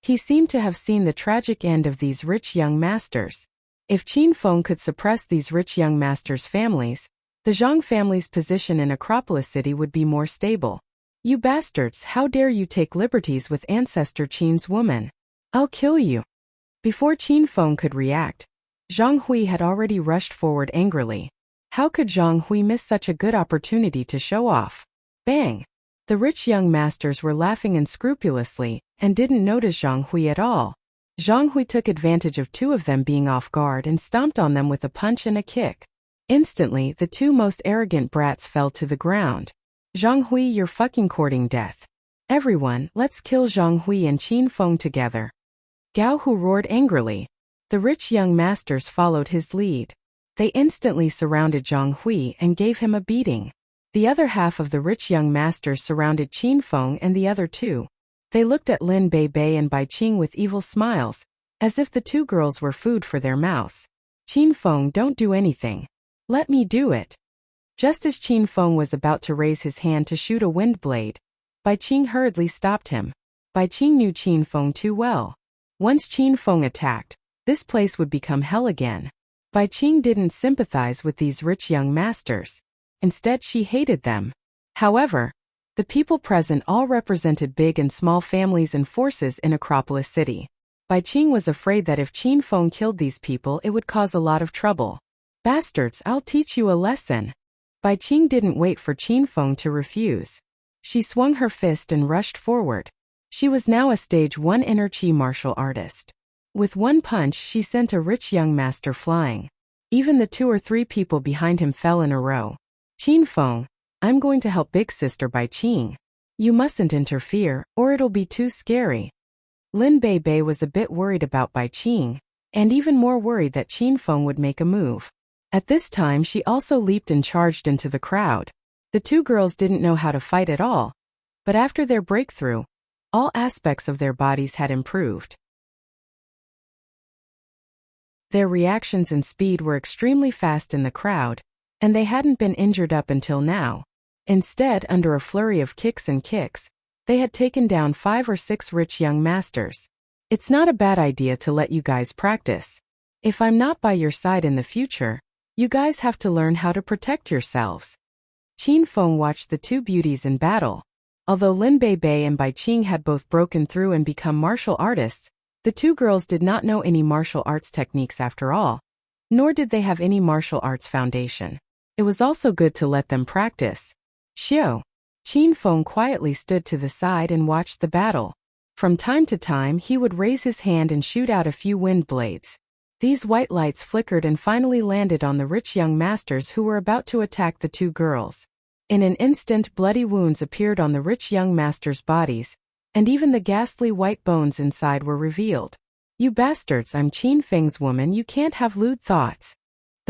He seemed to have seen the tragic end of these rich young masters. If Qin Feng could suppress these rich young masters' families, the Zhang family's position in Acropolis City would be more stable. You bastards, how dare you take liberties with Ancestor Qin's woman? I'll kill you. Before Qin Feng could react, Zhang Hui had already rushed forward angrily. How could Zhang Hui miss such a good opportunity to show off? Bang! The rich young masters were laughing unscrupulously and didn't notice Zhang Hui at all. Zhang Hui took advantage of two of them being off guard and stomped on them with a punch and a kick. Instantly, the two most arrogant brats fell to the ground. Zhang Hui, you're fucking courting death. Everyone, let's kill Zhang Hui and Qin Feng together. Gao Hu roared angrily. The rich young masters followed his lead. They instantly surrounded Zhang Hui and gave him a beating. The other half of the rich young masters surrounded Qin Feng and the other two. They looked at Lin Bei Bei and Bai Qing with evil smiles, as if the two girls were food for their mouths. Qin Feng, don't do anything. Let me do it. Just as Qin Feng was about to raise his hand to shoot a wind blade, Bai Qing hurriedly stopped him. Bai Qing knew Qin Feng too well. Once Qin Feng attacked, this place would become hell again. Bai Qing didn't sympathize with these rich young masters. Instead, she hated them. However, the people present all represented big and small families and forces in Acropolis City. Bai Qing was afraid that if Qin Feng killed these people, it would cause a lot of trouble. Bastards, I'll teach you a lesson. Bai Qing didn't wait for Qin Feng to refuse. She swung her fist and rushed forward. She was now a stage 1 inner chi martial artist. With one punch, she sent a rich young master flying. Even the 2 or 3 people behind him fell in a row. Qin Feng, I'm going to help big sister Bai Qing. You mustn't interfere, or it'll be too scary. Lin Bei Bei was a bit worried about Bai Qing, and even more worried that Qin Feng would make a move. At this time, she also leaped and charged into the crowd. The two girls didn't know how to fight at all, but after their breakthrough, all aspects of their bodies had improved. Their reactions and speed were extremely fast in the crowd, and they hadn't been injured up until now. Instead, under a flurry of kicks, they had taken down 5 or 6 rich young masters. It's not a bad idea to let you guys practice. If I'm not by your side in the future, you guys have to learn how to protect yourselves. Qin Feng watched the two beauties in battle. Although Lin Bei Bei and Bai Qing had both broken through and become martial artists, the two girls did not know any martial arts techniques after all, nor did they have any martial arts foundation. It was also good to let them practice. Xiao. Qin Feng quietly stood to the side and watched the battle. From time to time, he would raise his hand and shoot out a few wind blades. These white lights flickered and finally landed on the rich young masters who were about to attack the two girls. In an instant, bloody wounds appeared on the rich young masters' bodies, and even the ghastly white bones inside were revealed. You bastards, I'm Qin Feng's woman, you can't have lewd thoughts.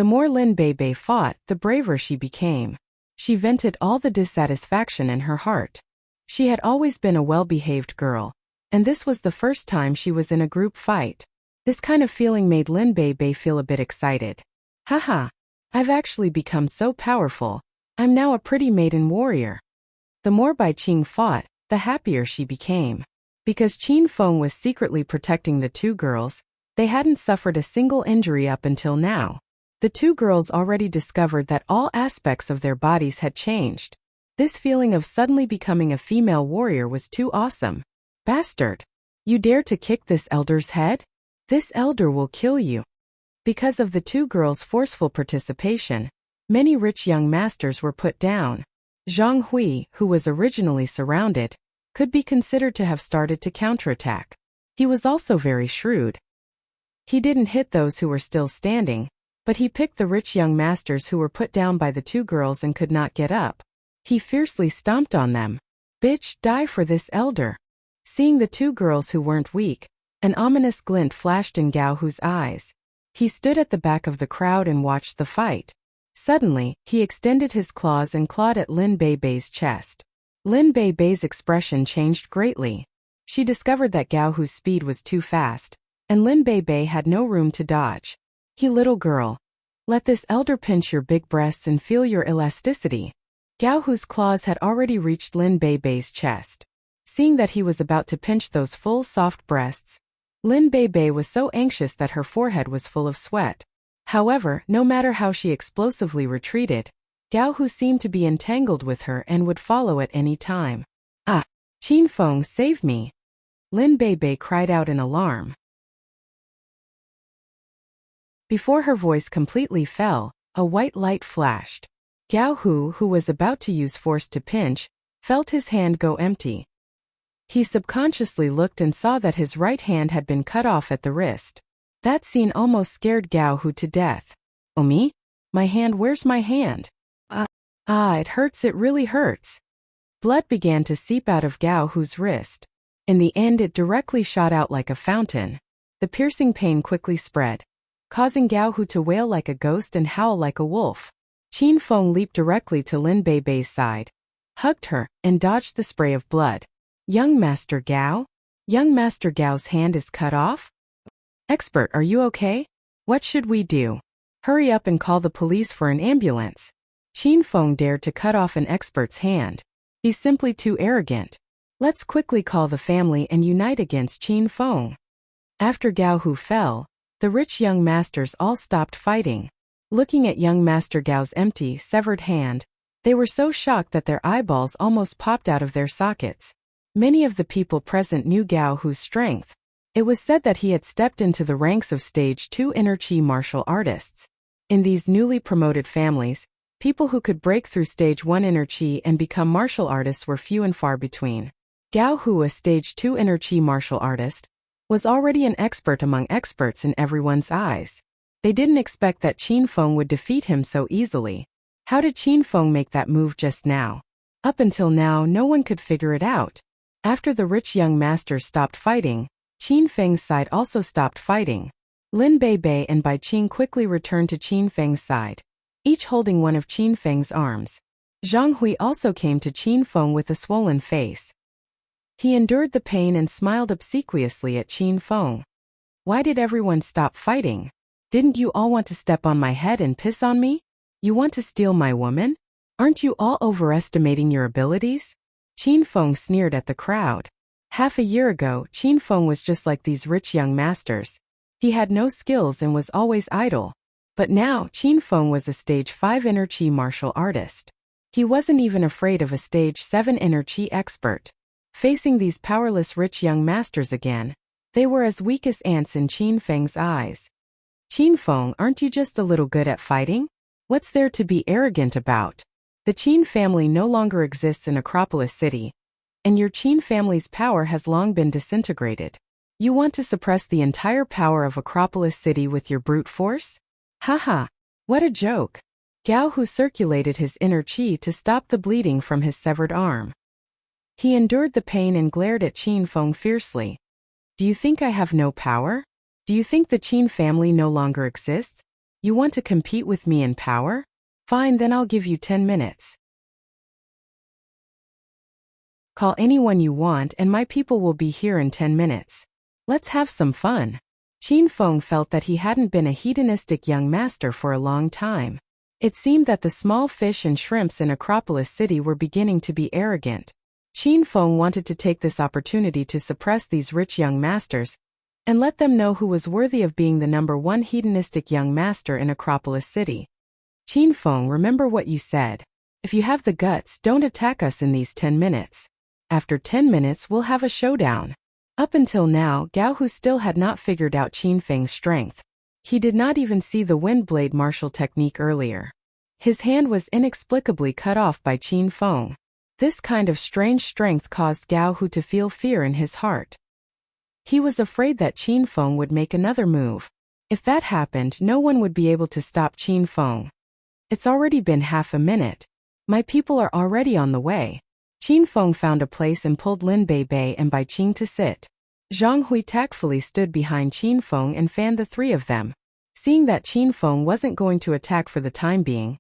The more Lin Bei Bei fought, the braver she became. She vented all the dissatisfaction in her heart. She had always been a well-behaved girl, and this was the first time she was in a group fight. This kind of feeling made Lin Bei Bei feel a bit excited. Haha, I've actually become so powerful. I'm now a pretty maiden warrior. The more Bai Qing fought, the happier she became. Because Qin Feng was secretly protecting the two girls, they hadn't suffered a single injury up until now. The two girls already discovered that all aspects of their bodies had changed. This feeling of suddenly becoming a female warrior was too awesome. Bastard! You dare to kick this elder's head? This elder will kill you. Because of the two girls' forceful participation, many rich young masters were put down. Zhang Hui, who was originally surrounded, could be considered to have started to counterattack. He was also very shrewd. He didn't hit those who were still standing, but he picked the rich young masters who were put down by the two girls and could not get up. He fiercely stomped on them. Bitch, die for this elder. Seeing the two girls who weren't weak, an ominous glint flashed in Gao Hu's eyes. He stood at the back of the crowd and watched the fight. Suddenly, he extended his claws and clawed at Lin Bei Bei's chest. Lin Bei Bei's expression changed greatly. She discovered that Gao Hu's speed was too fast, and Lin Bei Bei had no room to dodge. You little girl. Let this elder pinch your big breasts and feel your elasticity. Gao Hu's claws had already reached Lin Bei Bei's chest. Seeing that he was about to pinch those full, soft breasts, Lin Bei Bei was so anxious that her forehead was full of sweat. However, no matter how she explosively retreated, Gao Hu seemed to be entangled with her and would follow at any time. Ah! Qin Feng, save me! Lin Bei Bei cried out in alarm. Before her voice completely fell, a white light flashed. Gao Hu, who was about to use force to pinch, felt his hand go empty. He subconsciously looked and saw that his right hand had been cut off at the wrist. That scene almost scared Gao Hu to death. Oh me? My hand, where's my hand? It hurts, it really hurts. Blood began to seep out of Gao Hu's wrist. In the end it directly shot out like a fountain. The piercing pain quickly spread, causing Gao Hu to wail like a ghost and howl like a wolf. Qin Feng leaped directly to Lin Beibei's side, hugged her, and dodged the spray of blood. Young Master Gao? Young Master Gao's hand is cut off? Expert, are you okay? What should we do? Hurry up and call the police for an ambulance. Qin Feng dared to cut off an expert's hand. He's simply too arrogant. Let's quickly call the family and unite against Qin Feng. After Gao Hu fell, the rich young masters all stopped fighting. Looking at young Master Gao's empty, severed hand, they were so shocked that their eyeballs almost popped out of their sockets. Many of the people present knew Gao Hu's strength. It was said that he had stepped into the ranks of Stage 2 inner chi martial artists. In these newly promoted families, people who could break through Stage 1 inner chi and become martial artists were few and far between. Gao Hu, a Stage 2 inner chi martial artist, was already an expert among experts in everyone's eyes. They didn't expect that Qin Feng would defeat him so easily. How did Qin Feng make that move just now? Up until now, no one could figure it out. After the rich young masters stopped fighting, Qin Feng's side also stopped fighting. Lin Beibei and Bai Qing quickly returned to Qin Feng's side, each holding one of Qin Feng's arms. Zhang Hui also came to Qin Feng with a swollen face. He endured the pain and smiled obsequiously at Qin Feng. Why did everyone stop fighting? Didn't you all want to step on my head and piss on me? You want to steal my woman? Aren't you all overestimating your abilities? Qin Feng sneered at the crowd. Half a year ago, Qin Feng was just like these rich young masters. He had no skills and was always idle. But now, Qin Feng was a Stage 5 inner chi martial artist. He wasn't even afraid of a Stage 7 inner chi expert. Facing these powerless rich young masters again, they were as weak as ants in Qin Feng's eyes. Qin Feng, aren't you just a little good at fighting? What's there to be arrogant about? The Qin family no longer exists in Acropolis City, and your Qin family's power has long been disintegrated. You want to suppress the entire power of Acropolis City with your brute force? Haha, what a joke. Gao Hu circulated his inner chi to stop the bleeding from his severed arm. He endured the pain and glared at Qin Feng fiercely. Do you think I have no power? Do you think the Qin family no longer exists? You want to compete with me in power? Fine, then I'll give you 10 minutes. Call anyone you want and my people will be here in 10 minutes. Let's have some fun. Qin Feng felt that he hadn't been a hedonistic young master for a long time. It seemed that the small fish and shrimps in Acropolis City were beginning to be arrogant. Qin Feng wanted to take this opportunity to suppress these rich young masters and let them know who was worthy of being the #1 hedonistic young master in Acropolis City. Qin Feng, remember what you said. If you have the guts, don't attack us in these 10 minutes. After 10 minutes, we'll have a showdown. Up until now, Gao Hu still had not figured out Qin Feng's strength. He did not even see the wind blade martial technique earlier. His hand was inexplicably cut off by Qin Feng. This kind of strange strength caused Gao Hu to feel fear in his heart. He was afraid that Qin Feng would make another move. If that happened, no one would be able to stop Qin Feng. It's already been half a minute. My people are already on the way. Qin Feng found a place and pulled Lin Beibei and Bai Qing to sit. Zhang Hui tactfully stood behind Qin Feng and fanned the three of them. Seeing that Qin Feng wasn't going to attack for the time being,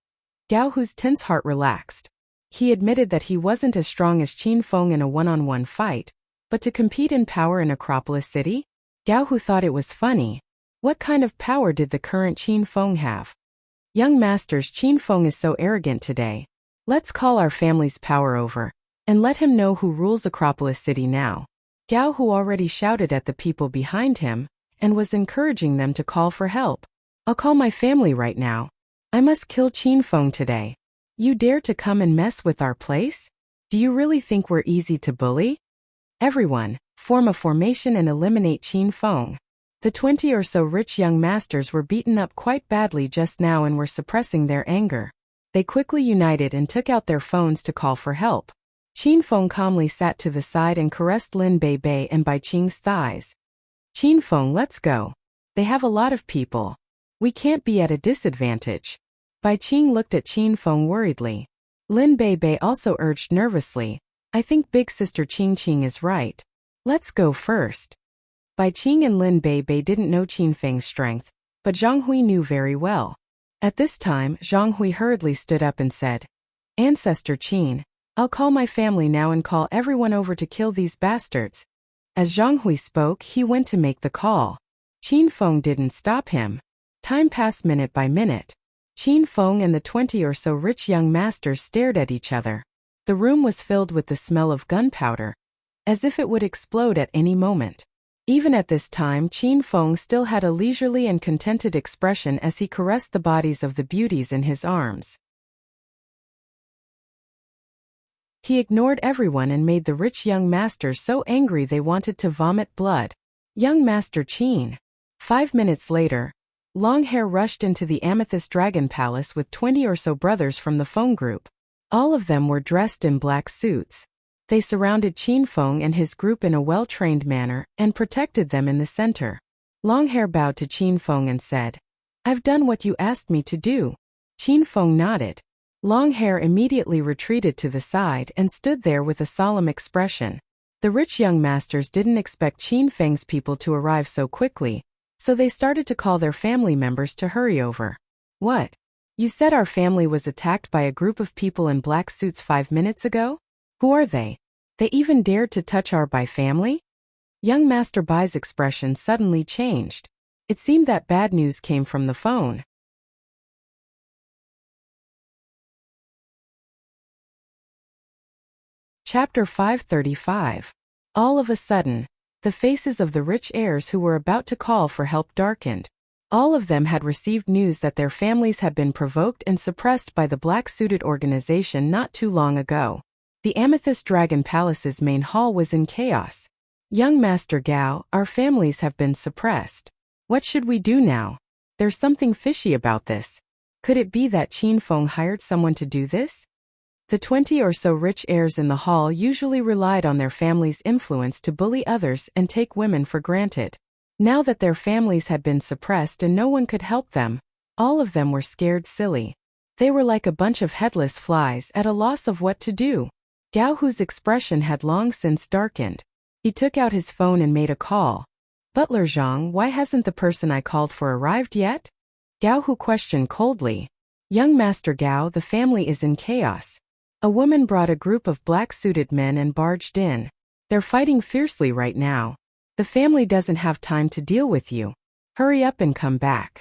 Gao Hu's tense heart relaxed. He admitted that he wasn't as strong as Qin Feng in a one-on-one fight, but to compete in power in Acropolis City? Gao Hu thought it was funny. What kind of power did the current Qin Feng have? Young masters, Qin Feng is so arrogant today. Let's call our family's power over, and let him know who rules Acropolis City now. Gao Hu already shouted at the people behind him, and was encouraging them to call for help. I'll call my family right now. I must kill Qin Feng today. You dare to come and mess with our place? Do you really think we're easy to bully? Everyone, form a formation and eliminate Qin Feng. The 20 or so rich young masters were beaten up quite badly just now and were suppressing their anger. They quickly united and took out their phones to call for help. Qin Feng calmly sat to the side and caressed Lin Bei and Bai Qing's thighs. Qin Feng, let's go. They have a lot of people. We can't be at a disadvantage. Bai Qing looked at Qin Feng worriedly. Lin Bei also urged nervously, I think big sister Qing is right. Let's go first. Bai Qing and Lin Bei didn't know Qin Feng's strength, but Zhang Hui knew very well. At this time, Zhang Hui hurriedly stood up and said, Ancestor Qin, I'll call my family now and call everyone over to kill these bastards. As Zhang Hui spoke, he went to make the call. Qin Feng didn't stop him. Time passed minute by minute. Qin Feng and the 20 or so rich young masters stared at each other. The room was filled with the smell of gunpowder, as if it would explode at any moment. Even at this time, Qin Feng still had a leisurely and contented expression as he caressed the bodies of the beauties in his arms. He ignored everyone and made the rich young masters so angry they wanted to vomit blood. Young Master Qin. 5 minutes later, Longhair rushed into the Amethyst Dragon Palace with 20 or so brothers from the Feng group. All of them were dressed in black suits. They surrounded Qin Feng and his group in a well-trained manner and protected them in the center. Longhair bowed to Qin Feng and said, I've done what you asked me to do. Qin Feng nodded. Longhair immediately retreated to the side and stood there with a solemn expression. The rich young masters didn't expect Qin Feng's people to arrive so quickly, so they started to call their family members to hurry over. What? You said our family was attacked by a group of people in black suits 5 minutes ago? Who are they? They even dared to touch our Bai family? Young Master Bai's expression suddenly changed. It seemed that bad news came from the phone. Chapter 535. All of a sudden, the faces of the rich heirs who were about to call for help darkened. All of them had received news that their families had been provoked and suppressed by the black-suited organization not too long ago. The Amethyst Dragon Palace's main hall was in chaos. Young Master Gao, our families have been suppressed. What should we do now? There's something fishy about this. Could it be that Qin Feng hired someone to do this? The 20 or so rich heirs in the hall usually relied on their family's influence to bully others and take women for granted. Now that their families had been suppressed and no one could help them, all of them were scared silly. They were like a bunch of headless flies at a loss of what to do. Gao, whose expression had long since darkened. He took out his phone and made a call. Butler Zhang, why hasn't the person I called for arrived yet? Gao Hu questioned coldly. Young Master Gao, the family is in chaos. A woman brought a group of black-suited men and barged in. They're fighting fiercely right now. The family doesn't have time to deal with you. Hurry up and come back.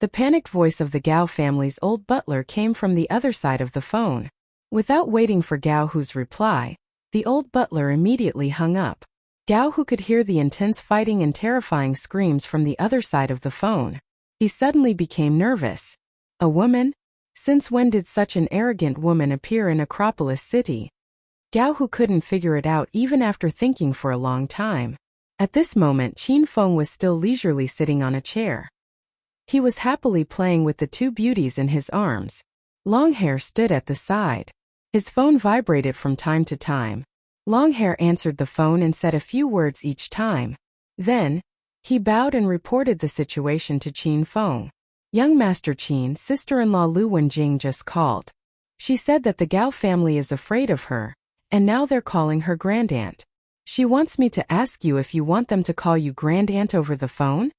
The panicked voice of the Gao family's old butler came from the other side of the phone. Without waiting for Gao Hu's reply, the old butler immediately hung up. Gao Hu could hear the intense fighting and terrifying screams from the other side of the phone. He suddenly became nervous. A woman? Since when did such an arrogant woman appear in Acropolis City? Gao Hu couldn't figure it out even after thinking for a long time. At this moment, Qin Feng was still leisurely sitting on a chair. He was happily playing with the two beauties in his arms. Longhair stood at the side. His phone vibrated from time to time. Longhair answered the phone and said a few words each time. Then, he bowed and reported the situation to Qin Feng. Young Master Qin, sister-in-law Lu Wenjing just called. She said that the Gao family is afraid of her, and now they're calling her grandaunt. She wants me to ask you if you want them to call you grandaunt over the phone?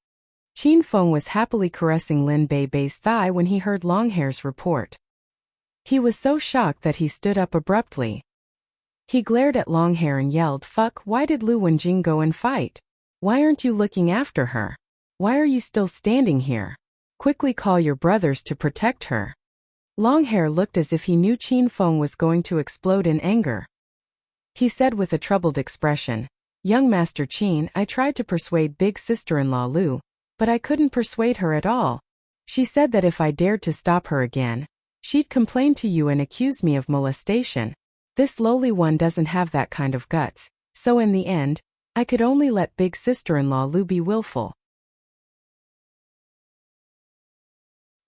Qin Feng was happily caressing Lin Bei's thigh when he heard Longhair's report. He was so shocked that he stood up abruptly. He glared at Longhair and yelled, "Fuck, why did Lu Wenjing go and fight? Why aren't you looking after her? Why are you still standing here? Quickly call your brothers to protect her." Longhair looked as if he knew Qin Feng was going to explode in anger. He said with a troubled expression, "Young Master Qin, I tried to persuade big sister-in-law Lu, but I couldn't persuade her at all. She said that if I dared to stop her again, she'd complain to you and accuse me of molestation. This lowly one doesn't have that kind of guts, so in the end, I could only let big sister-in-law Lu be willful."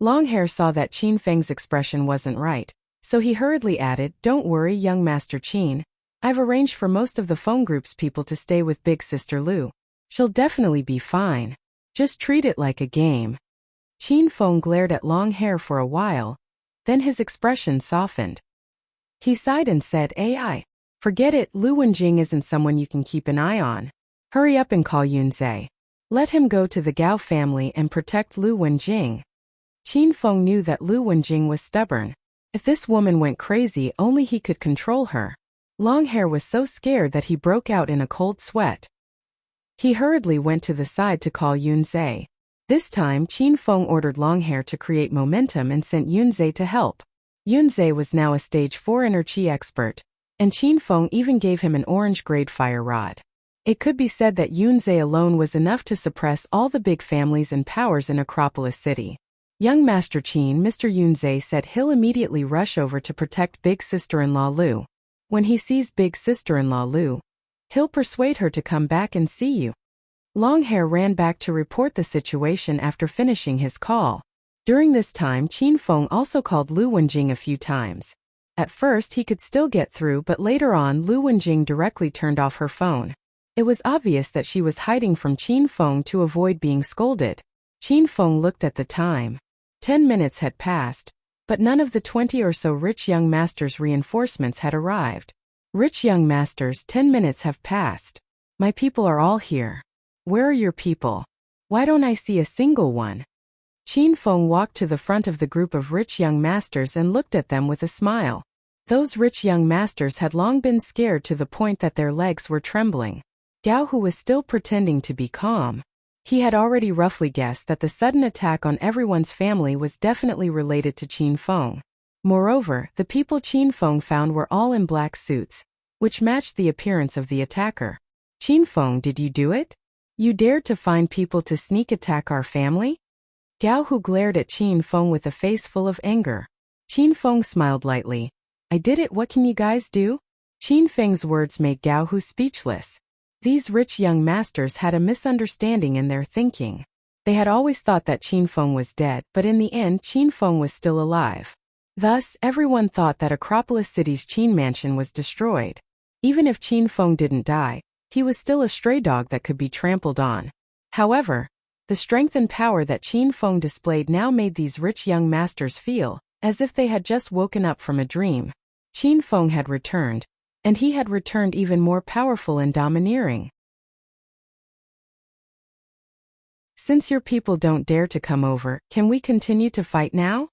Longhair saw that Qin Feng's expression wasn't right, so he hurriedly added, "Don't worry, young Master Qin, I've arranged for most of the phone group's people to stay with Big Sister Lu. She'll definitely be fine. Just treat it like a game. Qin Feng glared at Long Hair for a while, then his expression softened. He sighed and said, "AI. Forget it, Lu Wenjing isn't someone you can keep an eye on. Hurry up and call Yunzhe. Let him go to the Gao family and protect Lu Wenjing." Qin Feng knew that Lu Wenjing was stubborn. If this woman went crazy, only he could control her. Long Hair was so scared that he broke out in a cold sweat. He hurriedly went to the side to call Yunzhe. This time, Qin Feng ordered Long Hair to create momentum and sent Yunzhe to help. Yunzhe was now a stage 4 inner chi expert, and Qin Feng even gave him an orange-grade fire rod. It could be said that Yunzhe alone was enough to suppress all the big families and powers in Acropolis City. Young Master Qin, Mr. Yunzhe said he'll immediately rush over to protect big sister-in-law Lu. When he sees big sister-in-law Lu, he'll persuade her to come back and see you. Long Hair ran back to report the situation after finishing his call. During this time, Qin Feng also called Lu Wenjing a few times. At first he could still get through, but later on Lu Wenjing directly turned off her phone. It was obvious that she was hiding from Qin Feng to avoid being scolded. Qin Feng looked at the time. 10 minutes had passed, but none of the 20 or so rich young masters' reinforcements had arrived. Rich young masters, 10 minutes have passed. My people are all here. Where are your people? Why don't I see a single one? Qin Feng walked to the front of the group of rich young masters and looked at them with a smile. Those rich young masters had long been scared to the point that their legs were trembling. Gao, who was still pretending to be calm. He had already roughly guessed that the sudden attack on everyone's family was definitely related to Qin Feng. Moreover, the people Qin Feng found were all in black suits, which matched the appearance of the attacker. Qin Feng, did you do it? You dared to find people to sneak attack our family? Gao, who glared at Qin Feng with a face full of anger. Qin Feng smiled lightly. I did it, what can you guys do? Qin Feng's words made Gao, who speechless. These rich young masters had a misunderstanding in their thinking. They had always thought that Qin Feng was dead, but in the end Qin Feng was still alive. Thus, everyone thought that Acropolis City's Qin Mansion was destroyed. Even if Qin Feng didn't die, he was still a stray dog that could be trampled on. However, the strength and power that Qin Feng displayed now made these rich young masters feel as if they had just woken up from a dream. Qin Feng had returned, and he had returned even more powerful and domineering. Since your people don't dare to come over, can we continue to fight now?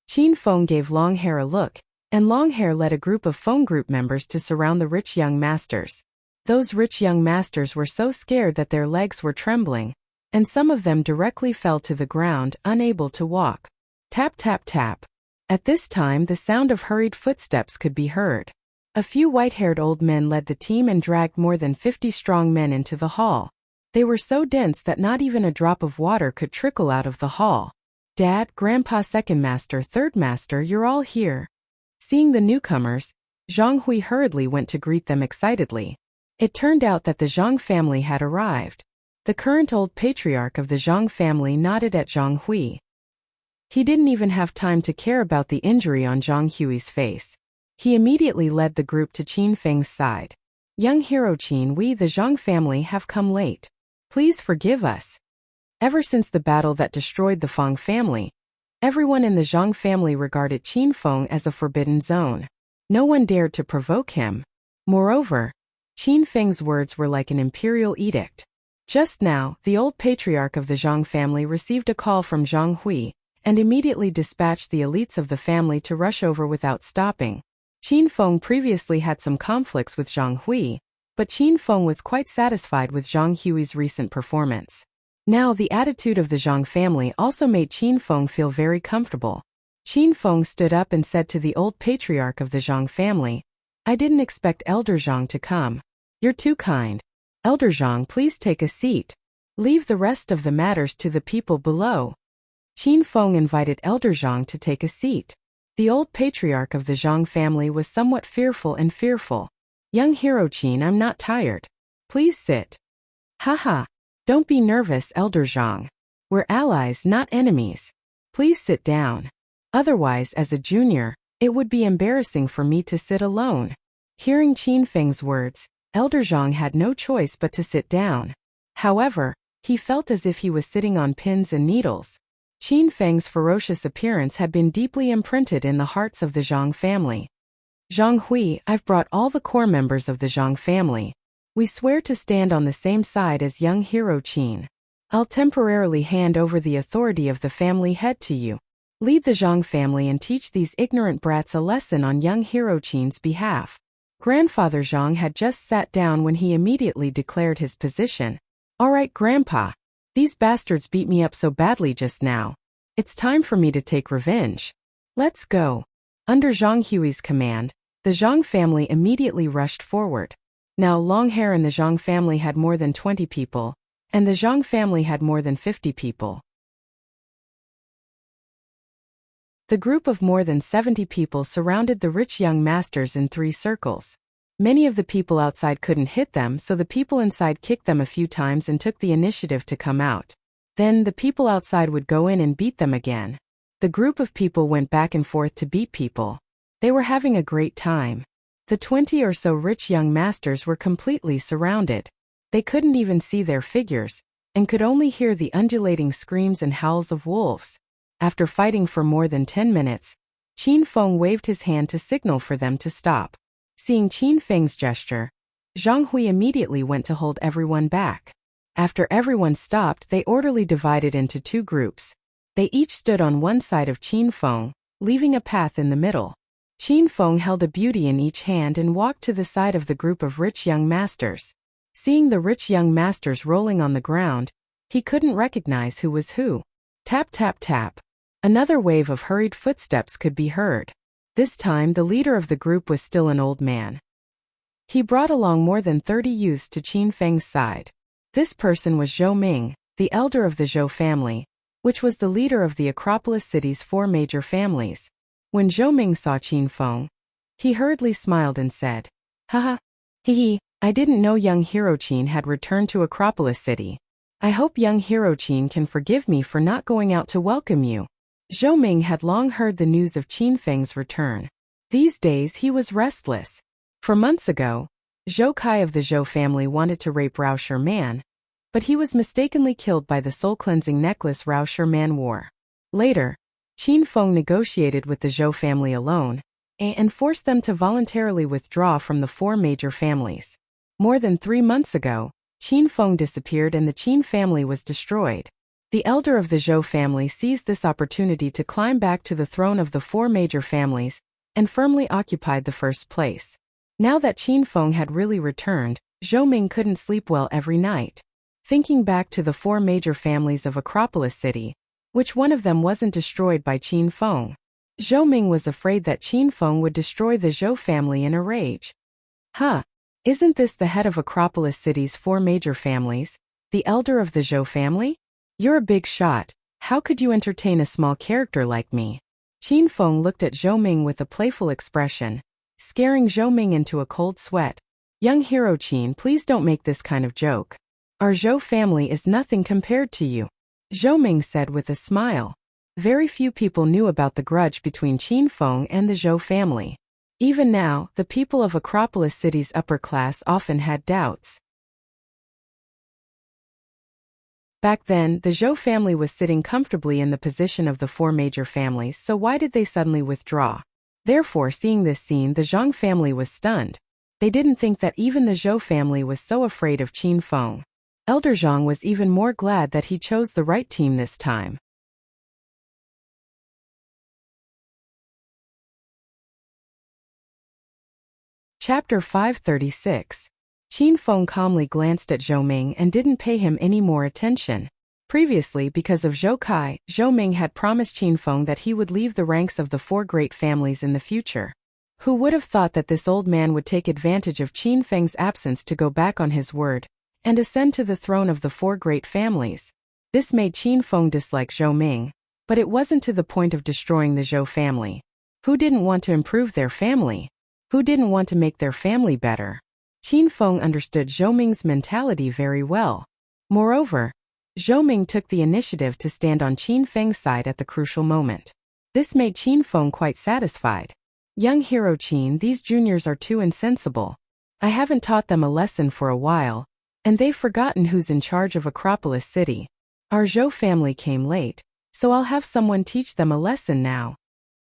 Qin Feng gave Long Hair a look, and Long Hair led a group of phone group members to surround the rich young masters. Those rich young masters were so scared that their legs were trembling, and some of them directly fell to the ground, unable to walk. Tap tap tap. At this time the sound of hurried footsteps could be heard. A few white-haired old men led the team and dragged more than 50 strong men into the hall. They were so dense that not even a drop of water could trickle out of the hall. Dad, Grandpa, Second Master, Third Master, you're all here. Seeing the newcomers, Zhang Hui hurriedly went to greet them excitedly. It turned out that the Zhang family had arrived. The current old patriarch of the Zhang family nodded at Zhang Hui. He didn't even have time to care about the injury on Zhang Hui's face. He immediately led the group to Qin Feng's side. Young hero Qin, we the Zhang family have come late. Please forgive us. Ever since the battle that destroyed the Feng family, everyone in the Zhang family regarded Qin Feng as a forbidden zone. No one dared to provoke him. Moreover, Qin Feng's words were like an imperial edict. Just now, the old patriarch of the Zhang family received a call from Zhang Hui, and immediately dispatched the elites of the family to rush over without stopping. Qin Feng previously had some conflicts with Zhang Hui, but Qin Feng was quite satisfied with Zhang Hui's recent performance. Now the attitude of the Zhang family also made Qin Feng feel very comfortable. Qin Feng stood up and said to the old patriarch of the Zhang family, I didn't expect Elder Zhang to come. You're too kind. Elder Zhang, please take a seat. Leave the rest of the matters to the people below. Qin Feng invited Elder Zhang to take a seat. The old patriarch of the Zhang family was somewhat fearful. Young hero Qin, I'm not tired. Please sit. Haha. Don't be nervous, Elder Zhang. We're allies, not enemies. Please sit down. Otherwise, as a junior, it would be embarrassing for me to sit alone. Hearing Qin Feng's words, Elder Zhang had no choice but to sit down. However, he felt as if he was sitting on pins and needles. Qin Feng's ferocious appearance had been deeply imprinted in the hearts of the Zhang family. Zhang Hui, I've brought all the core members of the Zhang family. We swear to stand on the same side as young hero Qin. I'll temporarily hand over the authority of the family head to you. Lead the Zhang family and teach these ignorant brats a lesson on young hero Qin's behalf. Grandfather Zhang had just sat down when he immediately declared his position. All right, Grandpa. These bastards beat me up so badly just now. It's time for me to take revenge. Let's go. Under Zhang Hui's command, the Zhang family immediately rushed forward. Now Longhair and the Zhang family had more than 20 people, and the Zhang family had more than 50 people. The group of more than 70 people surrounded the rich young masters in 3 circles. Many of the people outside couldn't hit them, so the people inside kicked them a few times and took the initiative to come out. Then the people outside would go in and beat them again. The group of people went back and forth to beat people. They were having a great time. The 20 or so rich young masters were completely surrounded. They couldn't even see their figures, and could only hear the undulating screams and howls of wolves. After fighting for more than 10 minutes, Qin Feng waved his hand to signal for them to stop. Seeing Qin Feng's gesture, Zhang Hui immediately went to hold everyone back. After everyone stopped, they orderly divided into 2 groups. They each stood on one side of Qin Feng, leaving a path in the middle. Qin Feng held a beauty in each hand and walked to the side of the group of rich young masters. Seeing the rich young masters rolling on the ground, he couldn't recognize who was who. Tap tap tap. Another wave of hurried footsteps could be heard. This time the leader of the group was still an old man. He brought along more than 30 youths to Qin Feng's side. This person was Zhou Ming, the elder of the Zhou family, which was the leader of the Acropolis city's 4 major families. When Zhou Ming saw Qin Feng, he hurriedly smiled and said, Haha, hee, I didn't know young hero Qin had returned to Acropolis city. I hope young hero Qin can forgive me for not going out to welcome you. Zhou Ming had long heard the news of Qin Feng's return. These days he was restless. For months ago, Zhou Kai of the Zhou family wanted to rape Rao Sherman, but he was mistakenly killed by the soul-cleansing necklace Rao Sherman wore. Later, Qin Feng negotiated with the Zhou family alone, and forced them to voluntarily withdraw from the 4 major families. More than 3 months ago, Qin Feng disappeared and the Qin family was destroyed. The elder of the Zhou family seized this opportunity to climb back to the throne of the 4 major families, and firmly occupied the first place. Now that Qin Feng had really returned, Zhou Ming couldn't sleep well every night. Thinking back to the 4 major families of Acropolis City, which one of them wasn't destroyed by Qin Feng? Zhou Ming was afraid that Qin Feng would destroy the Zhou family in a rage. Isn't this the head of Acropolis City's 4 major families, the elder of the Zhou family? You're a big shot. How could you entertain a small character like me? Qin Feng looked at Zhou Ming with a playful expression, scaring Zhou Ming into a cold sweat. Young hero Qin, please don't make this kind of joke. Our Zhou family is nothing compared to you. Zhou Ming said with a smile. Very few people knew about the grudge between Qin Feng and the Zhou family. Even now, the people of Acropolis City's upper class often had doubts. Back then, the Zhou family was sitting comfortably in the position of the 4 major families, so why did they suddenly withdraw? Therefore, seeing this scene, the Zhang family was stunned. They didn't think that even the Zhou family was so afraid of Qin Feng. Elder Zhang was even more glad that he chose the right team this time. Chapter 536. Qin Feng calmly glanced at Zhou Ming and didn't pay him any more attention. Previously, because of Zhou Kai, Zhou Ming had promised Qin Feng that he would leave the ranks of the 4 great families in the future. Who would have thought that this old man would take advantage of Qin Feng's absence to go back on his word and ascend to the throne of the 4 great families? This made Qin Feng dislike Zhou Ming, but it wasn't to the point of destroying the Zhou family. Who didn't want to improve their family? Who didn't want to make their family better? Qin Feng understood Zhou Ming's mentality very well. Moreover, Zhou Ming took the initiative to stand on Qin Feng's side at the crucial moment. This made Qin Feng quite satisfied. Young hero Qin, these juniors are too insensible. I haven't taught them a lesson for a while, and they've forgotten who's in charge of Acropolis City. Our Zhou family came late, so I'll have someone teach them a lesson now.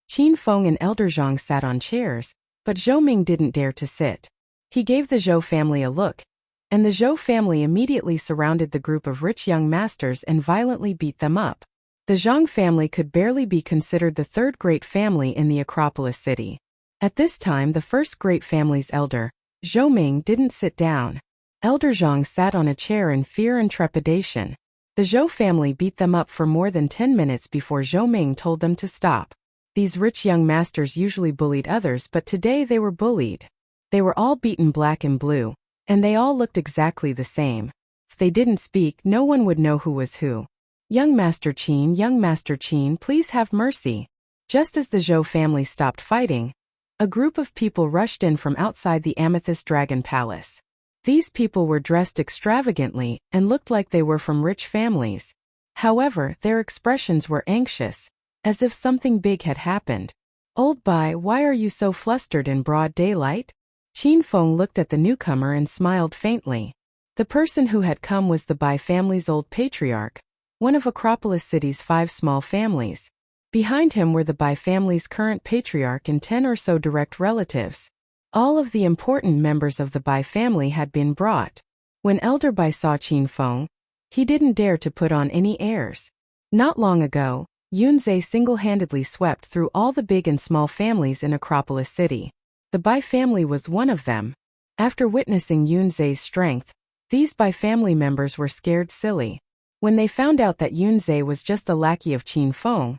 Qin Feng and Elder Zhang sat on chairs, but Zhou Ming didn't dare to sit. He gave the Zhou family a look, and the Zhou family immediately surrounded the group of rich young masters and violently beat them up. The Zhang family could barely be considered the third great family in the Acropolis City. At this time, the first great family's elder, Zhou Ming, didn't sit down. Elder Zhang sat on a chair in fear and trepidation. The Zhou family beat them up for more than 10 minutes before Zhou Ming told them to stop. These rich young masters usually bullied others, but today they were bullied. They were all beaten black and blue, and they all looked exactly the same. If they didn't speak, no one would know who was who. Young Master Qin, please have mercy. Just as the Zhou family stopped fighting, a group of people rushed in from outside the Amethyst Dragon Palace. These people were dressed extravagantly and looked like they were from rich families. However, their expressions were anxious, as if something big had happened. Old Bai, why are you so flustered in broad daylight? Qin Feng looked at the newcomer and smiled faintly. The person who had come was the Bai family's old patriarch, one of Acropolis City's 5 small families. Behind him were the Bai family's current patriarch and 10 or so direct relatives. All of the important members of the Bai family had been brought. When Elder Bai saw Qin Feng, he didn't dare to put on any airs. Not long ago, Yunzhe single-handedly swept through all the big and small families in Acropolis City. The Bai family was one of them. After witnessing Yunzhe's strength, these Bai family members were scared silly. When they found out that Yunzhe was just a lackey of Qin Feng,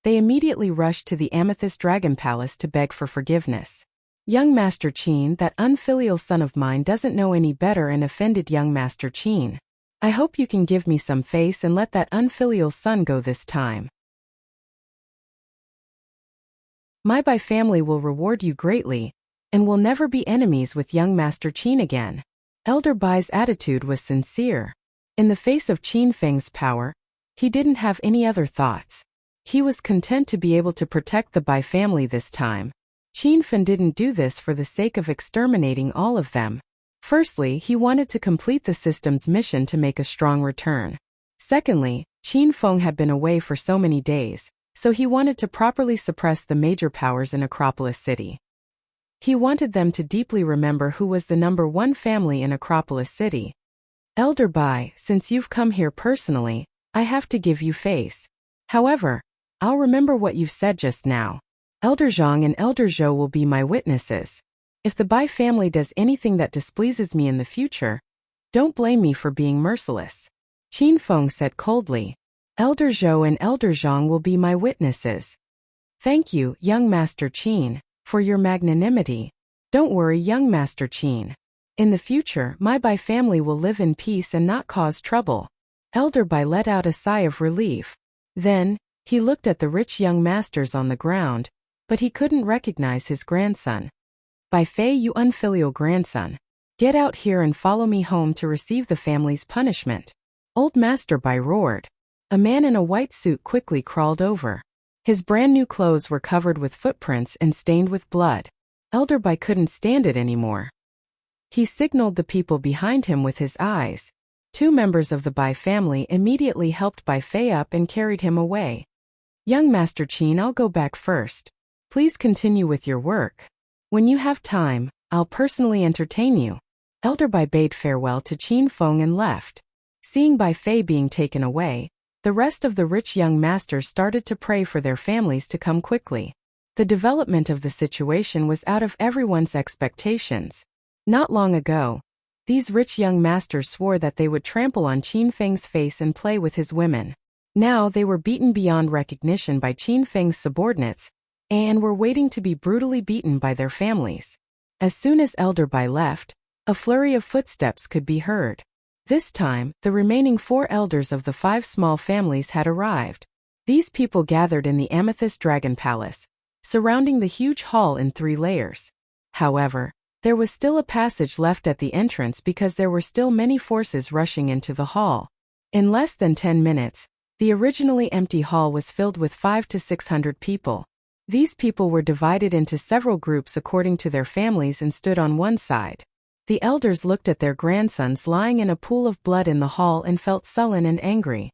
they immediately rushed to the Amethyst Dragon Palace to beg for forgiveness. Young Master Qin, that unfilial son of mine doesn't know any better and offended young Master Qin. I hope you can give me some face and let that unfilial son go this time. My Bai family will reward you greatly, and will never be enemies with young Master Qin again. Elder Bai's attitude was sincere. In the face of Qin Feng's power, he didn't have any other thoughts. He was content to be able to protect the Bai family this time. Qin Feng didn't do this for the sake of exterminating all of them. Firstly, he wanted to complete the system's mission to make a strong return. Secondly, Qin Feng had been away for so many days, so he wanted to properly suppress the major powers in Acropolis City. He wanted them to deeply remember who was the #1 family in Acropolis City. Elder Bai, since you've come here personally, I have to give you face. However, I'll remember what you've said just now. Elder Zhang and Elder Zhou will be my witnesses. If the Bai family does anything that displeases me in the future, don't blame me for being merciless. Qin Feng said coldly. Elder Zhou and Elder Zhang will be my witnesses. Thank you, young Master Qin, for your magnanimity. Don't worry, young Master Qin. In the future, my Bai family will live in peace and not cause trouble. Elder Bai let out a sigh of relief. Then, he looked at the rich young masters on the ground, but he couldn't recognize his grandson. Bai Fei, you unfilial grandson. Get out here and follow me home to receive the family's punishment. Old Master Bai roared. A man in a white suit quickly crawled over. His brand new clothes were covered with footprints and stained with blood. Elder Bai couldn't stand it anymore. He signaled the people behind him with his eyes. 2 members of the Bai family immediately helped Bai Fei up and carried him away. Young Master Qin, I'll go back first. Please continue with your work. When you have time, I'll personally entertain you. Elder Bai bade farewell to Qin Feng and left. Seeing Bai Fei being taken away, the rest of the rich young masters started to pray for their families to come quickly. The development of the situation was out of everyone's expectations. Not long ago, these rich young masters swore that they would trample on Qin Feng's face and play with his women. Now they were beaten beyond recognition by Qin Feng's subordinates, and were waiting to be brutally beaten by their families. As soon as Elder Bai left, a flurry of footsteps could be heard. This time, the remaining 4 elders of the 5 small families had arrived. These people gathered in the Amethyst Dragon Palace, surrounding the huge hall in 3 layers. However, there was still a passage left at the entrance because there were still many forces rushing into the hall. In less than 10 minutes, the originally empty hall was filled with 500 to 600 people. These people were divided into several groups according to their families and stood on one side. The elders looked at their grandsons lying in a pool of blood in the hall and felt sullen and angry.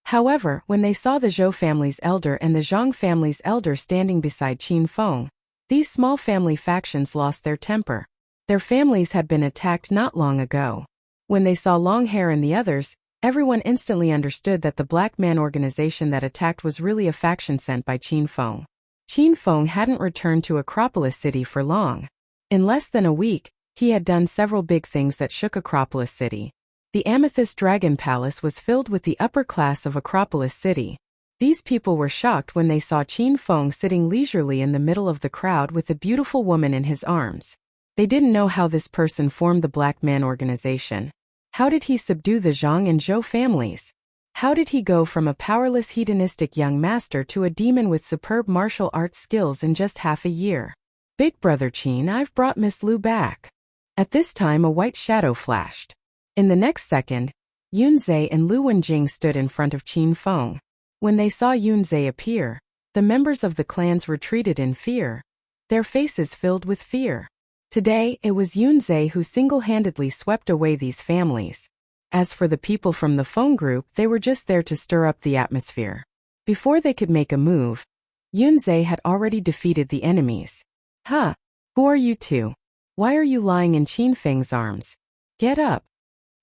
However, when they saw the Zhou family's elder and the Zhang family's elder standing beside Qin Feng, these small family factions lost their temper. Their families had been attacked not long ago. When they saw Longhair and the others, everyone instantly understood that the Black Man organization that attacked was really a faction sent by Qin Feng. Qin Feng hadn't returned to Acropolis City for long. In less than a week, he had done several big things that shook Acropolis City. The Amethyst Dragon Palace was filled with the upper class of Acropolis City. These people were shocked when they saw Qin Feng sitting leisurely in the middle of the crowd with a beautiful woman in his arms. They didn't know how this person formed the Black Man organization. How did he subdue the Zhang and Zhou families? How did he go from a powerless hedonistic young master to a demon with superb martial arts skills in just half a year? Big Brother Qin, I've brought Miss Lu back. At this time a white shadow flashed. In the next second, Yunzhe and Lu Wenjing stood in front of Qin Feng. When they saw Yunzhe appear, the members of the clans retreated in fear, their faces filled with fear. Today, it was Yunzhe who single-handedly swept away these families. As for the people from the Feng group, they were just there to stir up the atmosphere. Before they could make a move, Yunzhe had already defeated the enemies. Huh? Who are you two? Why are you lying in Qin Feng's arms? Get up.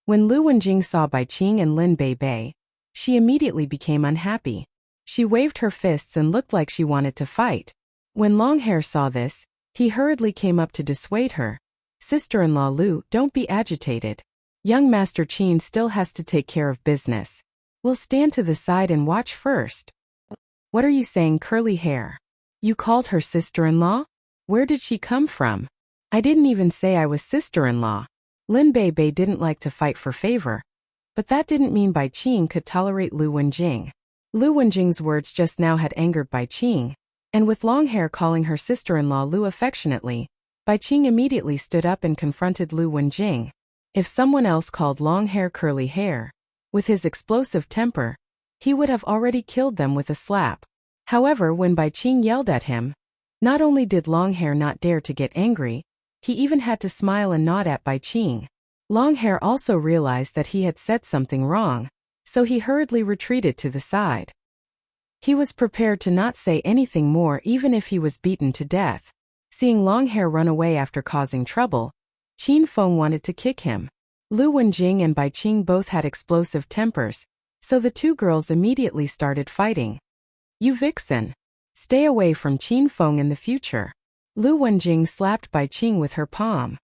When Lu Wenjing saw Bai Qing and Lin Bei, she immediately became unhappy. She waved her fists and looked like she wanted to fight. When Longhair saw this, he hurriedly came up to dissuade her. Sister-in-law Lu, don't be agitated. Young Master Qin still has to take care of business. We'll stand to the side and watch first. What are you saying, curly hair? You called her sister-in-law? Where did she come from? I didn't even say I was sister-in-law. Lin Bei didn't like to fight for favor. But that didn't mean Bai Qing could tolerate Lu Wenjing. Lu Wenjing's words just now had angered Bai Qing, and with Longhair calling her sister-in-law Lu affectionately, Bai Qing immediately stood up and confronted Lu Wenjing. If someone else called Longhair curly hair, with his explosive temper, he would have already killed them with a slap. However, when Bai Qing yelled at him, not only did Longhair not dare to get angry, he even had to smile and nod at Bai Qing. Longhair also realized that he had said something wrong, so he hurriedly retreated to the side. He was prepared to not say anything more even if he was beaten to death. Seeing Longhair run away after causing trouble, Qin Feng wanted to kick him. Lu Wenjing and Bai Qing both had explosive tempers, so the two girls immediately started fighting. You vixen! Stay away from Qin Feng in the future. Lu Wenjing slapped Bai Qing with her palm.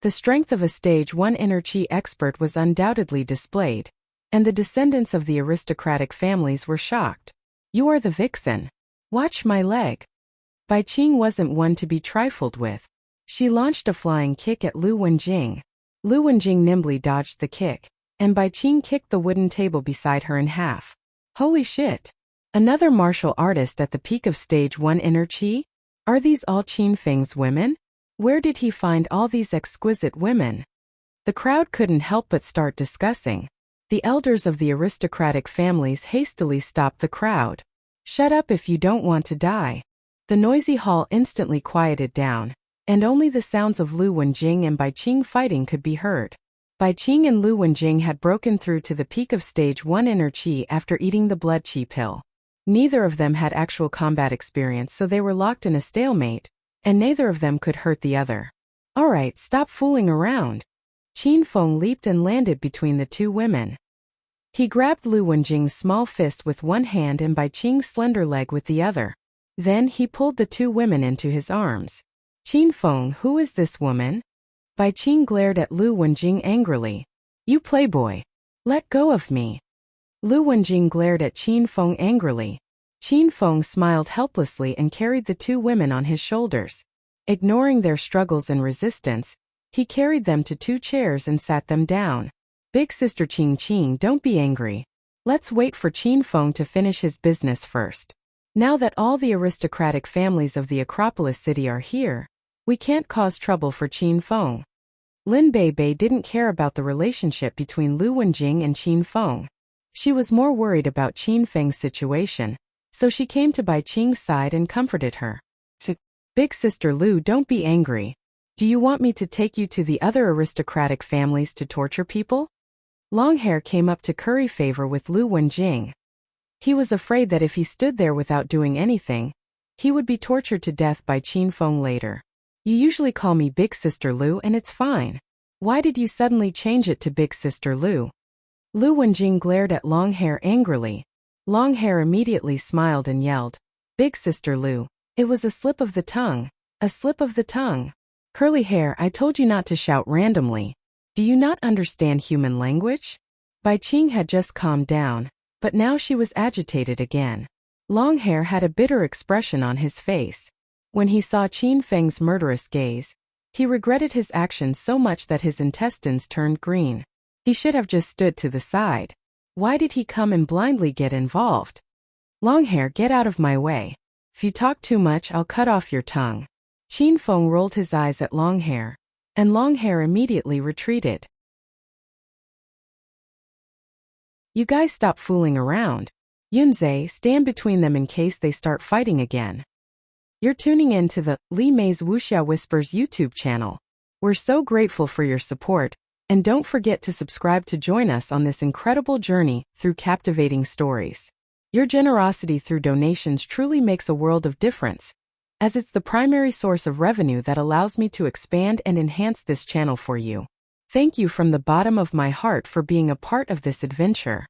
The strength of a Stage 1 inner Qi expert was undoubtedly displayed, and the descendants of the aristocratic families were shocked. You are the vixen. Watch my leg. Bai Qing wasn't one to be trifled with. She launched a flying kick at Lu Wenjing. Lu Wenjing nimbly dodged the kick, and Bai Qing kicked the wooden table beside her in half. Holy shit! Another martial artist at the peak of Stage 1 inner Qi? Are these all Qin Feng's women? Where did he find all these exquisite women? The crowd couldn't help but start discussing. The elders of the aristocratic families hastily stopped the crowd. Shut up if you don't want to die. The noisy hall instantly quieted down, and only the sounds of Lu Wenjing and Bai Qing fighting could be heard. Bai Qing and Lu Wenjing had broken through to the peak of Stage 1 inner Qi after eating the blood Qi pill. Neither of them had actual combat experience, so they were locked in a stalemate, and neither of them could hurt the other. Alright, stop fooling around. Qin Feng leaped and landed between the two women. He grabbed Lu Wenjing's small fist with one hand and Bai Qing's slender leg with the other. Then he pulled the two women into his arms. Qin Feng, who is this woman? Bai Qing glared at Lu Wenjing angrily. You playboy. Let go of me. Lu Wenjing glared at Qin Feng angrily. Qin Feng smiled helplessly and carried the two women on his shoulders. Ignoring their struggles and resistance, he carried them to two chairs and sat them down. Big sister Qing, don't be angry. Let's wait for Qin Feng to finish his business first. Now that all the aristocratic families of the Acropolis City are here, we can't cause trouble for Qin Feng. Lin Bei didn't care about the relationship between Lu Wenjing and Qin Feng. She was more worried about Qin Feng's situation, so she came to Bai Qing's side and comforted her. Big Sister Lu, don't be angry. Do you want me to take you to the other aristocratic families to torture people? Longhair came up to curry favor with Lu Wenjing. He was afraid that if he stood there without doing anything, he would be tortured to death by Qin Feng later. You usually call me Big Sister Lu and it's fine. Why did you suddenly change it to Big Sister Lu? Lu Wenjing glared at Longhair angrily. Longhair immediately smiled and yelled, Big Sister Lu, it was a slip of the tongue. A slip of the tongue. Curly hair, I told you not to shout randomly. Do you not understand human language? Bai Qing had just calmed down, but now she was agitated again. Longhair had a bitter expression on his face. When he saw Qin Feng's murderous gaze, he regretted his actions so much that his intestines turned green. He should have just stood to the side. Why did he come and blindly get involved? Longhair, get out of my way. If you talk too much, I'll cut off your tongue. Qin Feng rolled his eyes at Longhair, and Longhair immediately retreated. You guys stop fooling around. Yunzhe, stand between them in case they start fighting again. You're tuning in to the Li Mei's Wuxia Whispers YouTube channel. We're so grateful for your support, and don't forget to subscribe to join us on this incredible journey through captivating stories. Your generosity through donations truly makes a world of difference, as it's the primary source of revenue that allows me to expand and enhance this channel for you. Thank you from the bottom of my heart for being a part of this adventure.